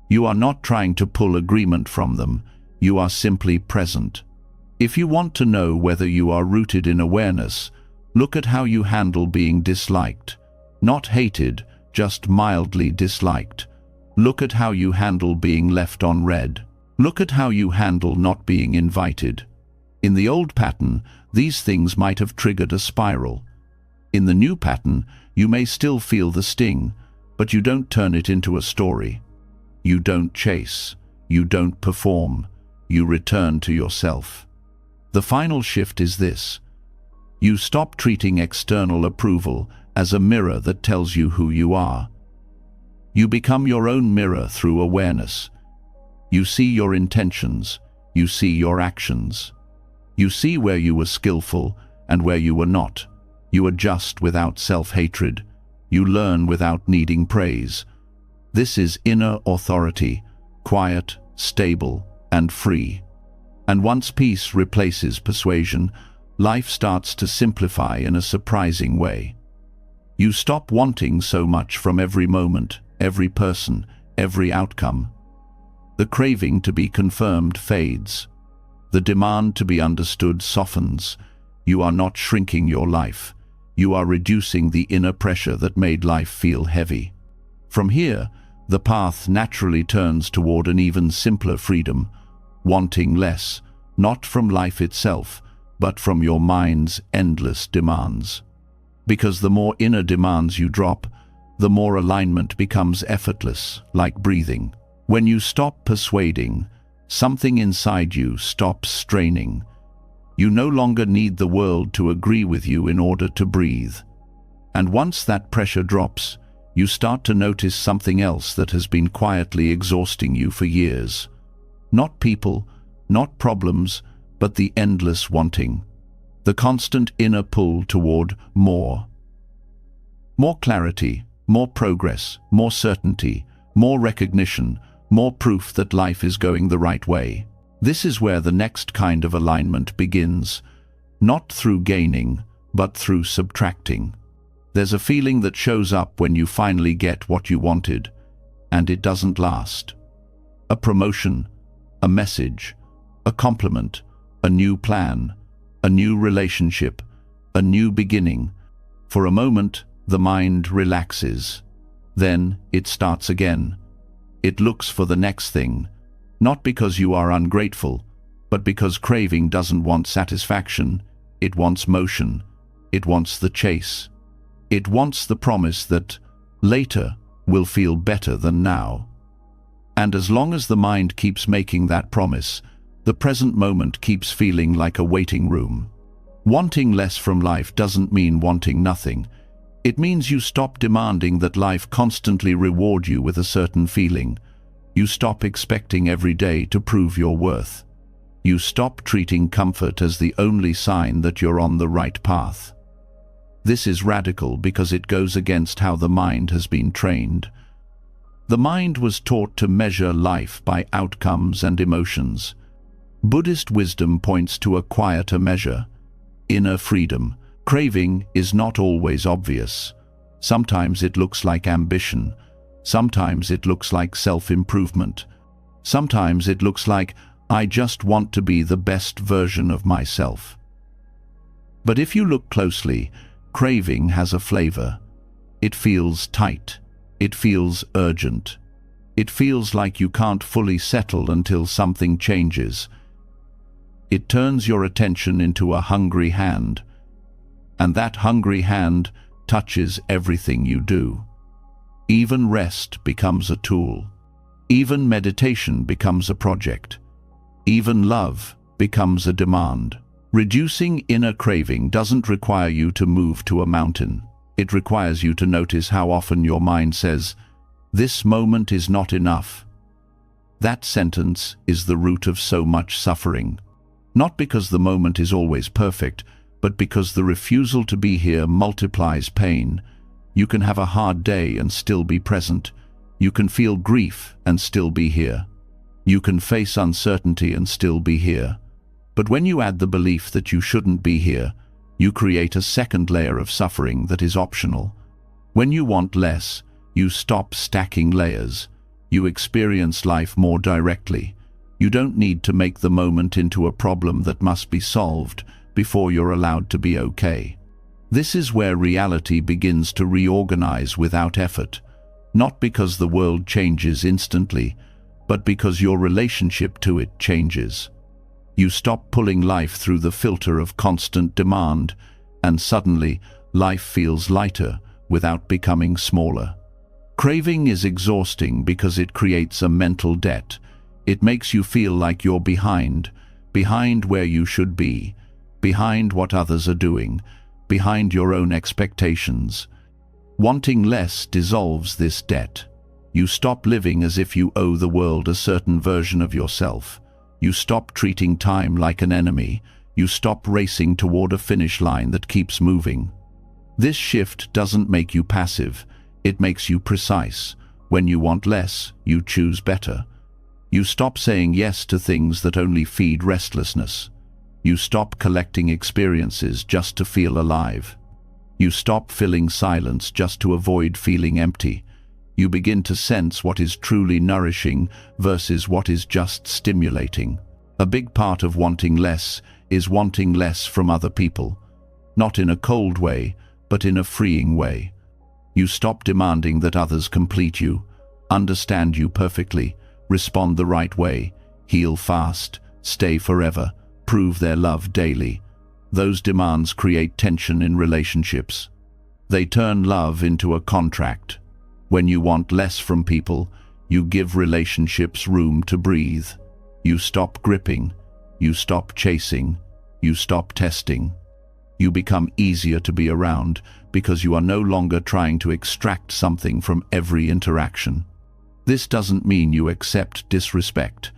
You are not trying to pull agreement from them. You are simply present. If you want to know whether you are rooted in awareness, look at how you handle being disliked. Not hated, just mildly disliked. Look at how you handle being left on red. Look at how you handle not being invited. In the old pattern, these things might have triggered a spiral. In the new pattern, you may still feel the sting, but you don't turn it into a story. You don't chase. You don't perform. You return to yourself. The final shift is this. You stop treating external approval as a mirror that tells you who you are. You become your own mirror through awareness. You see your intentions. You see your actions. You see where you were skillful and where you were not. You adjust without self-hatred. You learn without needing praise. This is inner authority, quiet, stable, and free. And once peace replaces persuasion, life starts to simplify in a surprising way. You stop wanting so much from every moment, every person, every outcome. The craving to be confirmed fades. The demand to be understood softens. You are not shrinking your life. You are reducing the inner pressure that made life feel heavy. From here, the path naturally turns toward an even simpler freedom, wanting less, not from life itself, but from your mind's endless demands. Because the more inner demands you drop, the more alignment becomes effortless, like breathing. When you stop persuading, something inside you stops straining. You no longer need the world to agree with you in order to breathe. And once that pressure drops, you start to notice something else that has been quietly exhausting you for years. Not people, not problems, but the endless wanting. The constant inner pull toward more. More clarity, more progress, more certainty, more recognition, more proof that life is going the right way. This is where the next kind of alignment begins, not through gaining, but through subtracting. There's a feeling that shows up when you finally get what you wanted, and it doesn't last. A promotion, a message, a compliment, a new plan, a new relationship, a new beginning. For a moment, the mind relaxes. Then it starts again. It looks for the next thing, not because you are ungrateful, but because craving doesn't want satisfaction. It wants motion. It wants the chase. It wants the promise that later will feel better than now. And as long as the mind keeps making that promise, the present moment keeps feeling like a waiting room. Wanting less from life doesn't mean wanting nothing. It means you stop demanding that life constantly reward you with a certain feeling. You stop expecting every day to prove your worth. You stop treating comfort as the only sign that you're on the right path. This is radical because it goes against how the mind has been trained. The mind was taught to measure life by outcomes and emotions. Buddhist wisdom points to a quieter measure, inner freedom. Craving is not always obvious. Sometimes it looks like ambition. Sometimes it looks like self-improvement. Sometimes it looks like, I just want to be the best version of myself. But if you look closely, craving has a flavor. It feels tight. It feels urgent. It feels like you can't fully settle until something changes. It turns your attention into a hungry hand, and that hungry hand touches everything you do. Even rest becomes a tool. Even meditation becomes a project. Even love becomes a demand. Reducing inner craving doesn't require you to move to a mountain. It requires you to notice how often your mind says, "This moment is not enough." That sentence is the root of so much suffering. Not because the moment is always perfect, but because the refusal to be here multiplies pain. You can have a hard day and still be present. You can feel grief and still be here. You can face uncertainty and still be here. But when you add the belief that you shouldn't be here, you create a second layer of suffering that is optional. When you want less, you stop stacking layers. You experience life more directly. You don't need to make the moment into a problem that must be solved before you're allowed to be okay. This is where reality begins to reorganize without effort, not because the world changes instantly, but because your relationship to it changes. You stop pulling life through the filter of constant demand, and suddenly life feels lighter without becoming smaller. Craving is exhausting because it creates a mental debt. It makes you feel like you're behind where you should be, behind what others are doing, behind your own expectations. Wanting less dissolves this debt. You stop living as if you owe the world a certain version of yourself. You stop treating time like an enemy. You stop racing toward a finish line that keeps moving. This shift doesn't make you passive. It makes you precise. When you want less, you choose better. You stop saying yes to things that only feed restlessness. You stop collecting experiences just to feel alive. You stop filling silence just to avoid feeling empty. You begin to sense what is truly nourishing versus what is just stimulating. A big part of wanting less is wanting less from other people. Not in a cold way, but in a freeing way. You stop demanding that others complete you, understand you perfectly, respond the right way, heal fast, stay forever, prove their love daily. Those demands create tension in relationships. They turn love into a contract. When you want less from people, you give relationships room to breathe. You stop gripping, you stop chasing, you stop testing. You become easier to be around because you are no longer trying to extract something from every interaction. This doesn't mean you accept disrespect.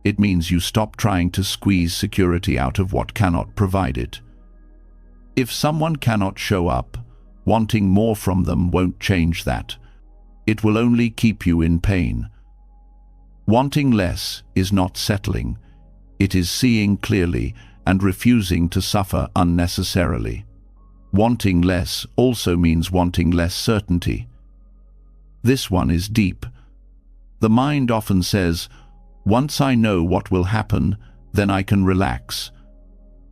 It means you stop trying to squeeze security out of what cannot provide it. If someone cannot show up, wanting more from them won't change that. It will only keep you in pain. Wanting less is not settling. It is seeing clearly and refusing to suffer unnecessarily. Wanting less also means wanting less certainty. This one is deep. The mind often says, "Once I know what will happen, then I can relax."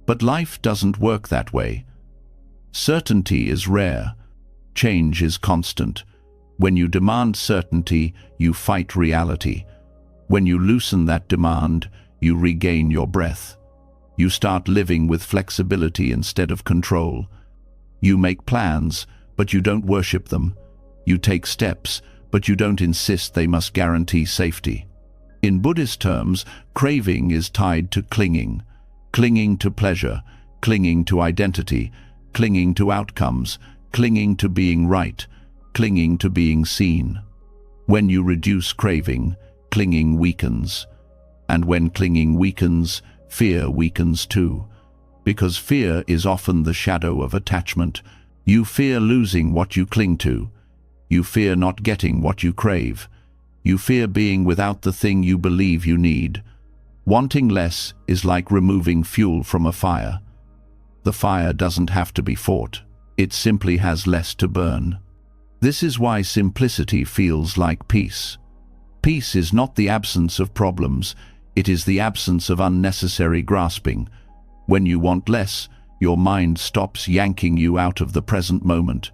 But life doesn't work that way. Certainty is rare. Change is constant. When you demand certainty, you fight reality. When you loosen that demand, you regain your breath. You start living with flexibility instead of control. You make plans, but you don't worship them. You take steps, but you don't insist they must guarantee safety. In Buddhist terms, craving is tied to clinging. Clinging to pleasure, clinging to identity, clinging to outcomes, clinging to being right, clinging to being seen. When you reduce craving, clinging weakens. And when clinging weakens, fear weakens too. Because fear is often the shadow of attachment. You fear losing what you cling to. You fear not getting what you crave. You fear being without the thing you believe you need. Wanting less is like removing fuel from a fire. The fire doesn't have to be fought. It simply has less to burn. This is why simplicity feels like peace. Peace is not the absence of problems. It is the absence of unnecessary grasping. When you want less, your mind stops yanking you out of the present moment.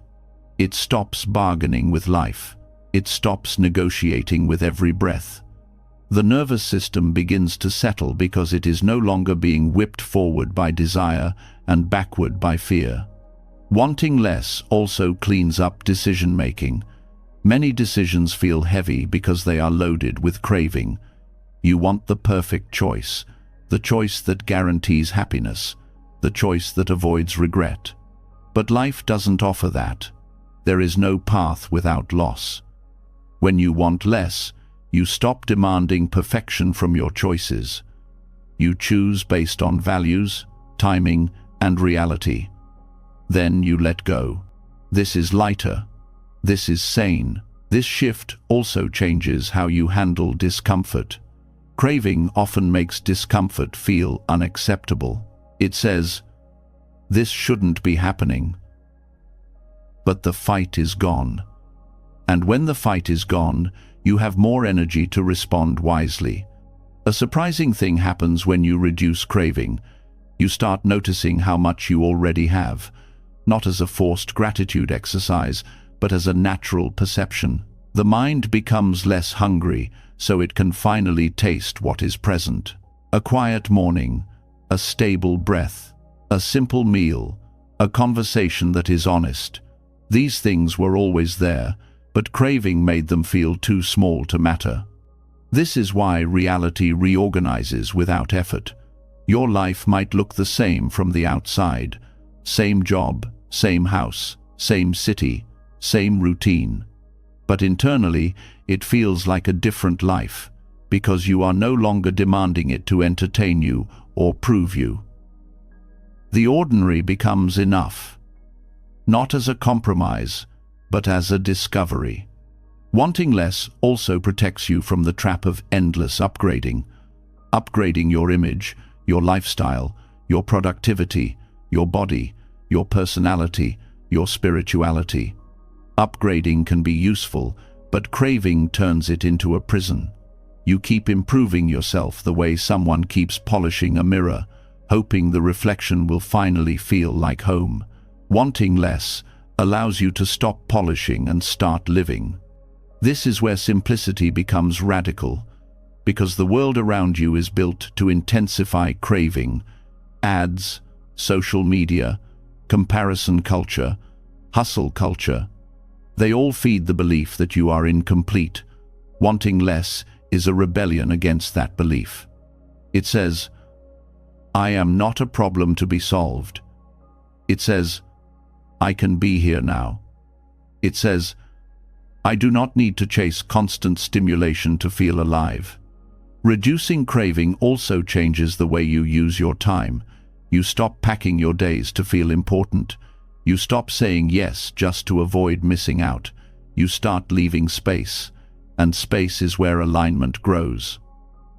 It stops bargaining with life. It stops negotiating with every breath. The nervous system begins to settle because it is no longer being whipped forward by desire and backward by fear. Wanting less also cleans up decision-making. Many decisions feel heavy because they are loaded with craving. You want the perfect choice, the choice that guarantees happiness, the choice that avoids regret. But life doesn't offer that. There is no path without loss. When you want less, you stop demanding perfection from your choices. You choose based on values, timing, and reality. Then you let go. This is lighter. This is sane. This shift also changes how you handle discomfort. Craving often makes discomfort feel unacceptable. It says, "This shouldn't be happening." But the fight is gone. And when the fight is gone, you have more energy to respond wisely. A surprising thing happens when you reduce craving. You start noticing how much you already have, not as a forced gratitude exercise, but as a natural perception. The mind becomes less hungry, so it can finally taste what is present. A quiet morning, a stable breath, a simple meal, a conversation that is honest. These things were always there, but craving made them feel too small to matter. This is why reality reorganizes without effort. Your life might look the same from the outside. Same job, same house, same city, same routine. But internally, it feels like a different life, because you are no longer demanding it to entertain you or prove you. The ordinary becomes enough, not as a compromise, but as a discovery. Wanting less also protects you from the trap of endless upgrading. Upgrading your image, your lifestyle, your productivity, your body, your personality, your spirituality. Upgrading can be useful, but craving turns it into a prison. You keep improving yourself the way someone keeps polishing a mirror, hoping the reflection will finally feel like home. Wanting less allows you to stop polishing and start living. This is where simplicity becomes radical, because the world around you is built to intensify craving. Ads, social media, comparison culture, hustle culture. They all feed the belief that you are incomplete. Wanting less is a rebellion against that belief. It says, "I am not a problem to be solved." It says, "I can be here now." It says, "I do not need to chase constant stimulation to feel alive." Reducing craving also changes the way you use your time. You stop packing your days to feel important. You stop saying yes just to avoid missing out. You start leaving space, and space is where alignment grows.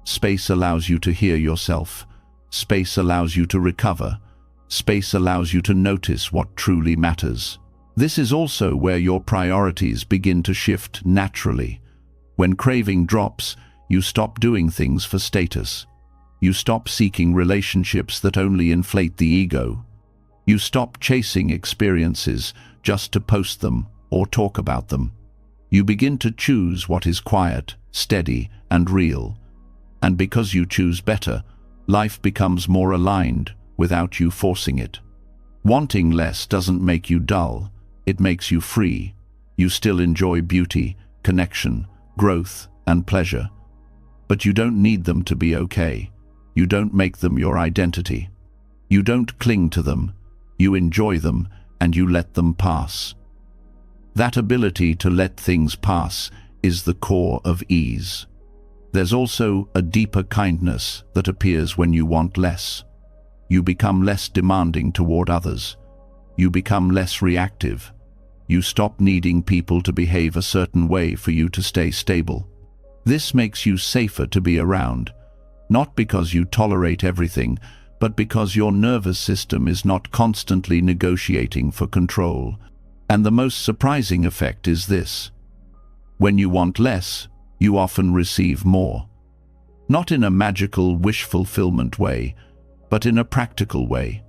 Space allows you to hear yourself. Space allows you to recover. Space allows you to notice what truly matters. This is also where your priorities begin to shift naturally. When craving drops, you stop doing things for status. You stop seeking relationships that only inflate the ego. You stop chasing experiences just to post them or talk about them. You begin to choose what is quiet, steady, and real. And because you choose better, life becomes more aligned without you forcing it. Wanting less doesn't make you dull, it makes you free. You still enjoy beauty, connection, growth, and pleasure. But you don't need them to be okay. You don't make them your identity. You don't cling to them. You enjoy them, and you let them pass. That ability to let things pass is the core of ease. There's also a deeper kindness that appears when you want less. You become less demanding toward others. You become less reactive. You stop needing people to behave a certain way for you to stay stable. This makes you safer to be around, not because you tolerate everything, but because your nervous system is not constantly negotiating for control. And the most surprising effect is this. When you want less, you often receive more. Not in a magical wish fulfillment way, but in a practical way.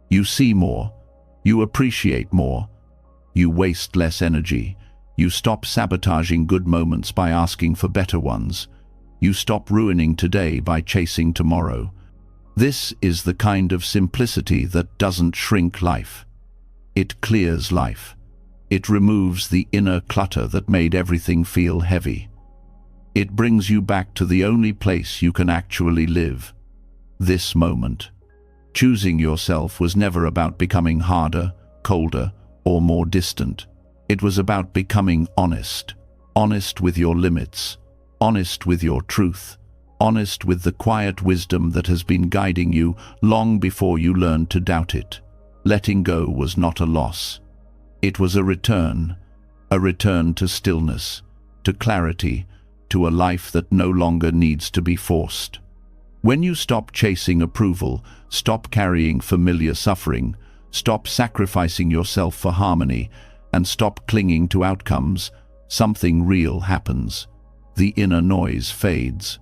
You see more. You appreciate more. You waste less energy. You stop sabotaging good moments by asking for better ones. You stop ruining today by chasing tomorrow. This is the kind of simplicity that doesn't shrink life. It clears life. It removes the inner clutter that made everything feel heavy. It brings you back to the only place you can actually live. this moment. Choosing yourself was never about becoming harder, colder, or more distant. It was about becoming honest. Honest with your limits, honest with your truth, honest with the quiet wisdom that has been guiding you long before you learned to doubt it. Letting go was not a loss. It was a return to stillness, to clarity, to a life that no longer needs to be forced. When you stop chasing approval, stop carrying familiar suffering, stop sacrificing yourself for harmony, and stop clinging to outcomes, something real happens. The inner noise fades.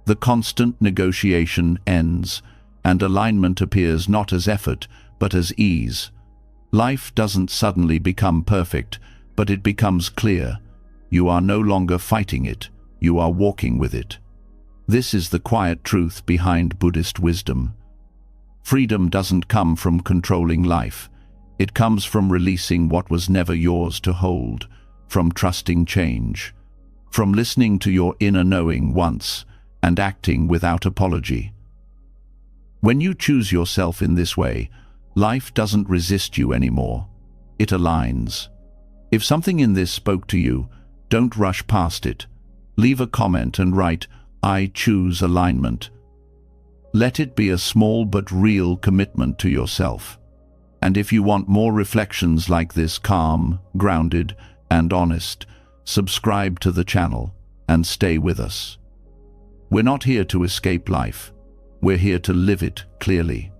The constant negotiation ends, and alignment appears not as effort, but as ease. Life doesn't suddenly become perfect, but it becomes clear. You are no longer fighting it, you are walking with it. This is the quiet truth behind Buddhist wisdom. Freedom doesn't come from controlling life. It comes from releasing what was never yours to hold, from trusting change, from listening to your inner knowing once and acting without apology. When you choose yourself in this way, life doesn't resist you anymore. It aligns. If something in this spoke to you, don't rush past it. Leave a comment and write, "I choose alignment." Let it be a small but real commitment to yourself. And if you want more reflections like this, calm, grounded, and honest, subscribe to the channel and stay with us. We're not here to escape life. We're here to live it clearly.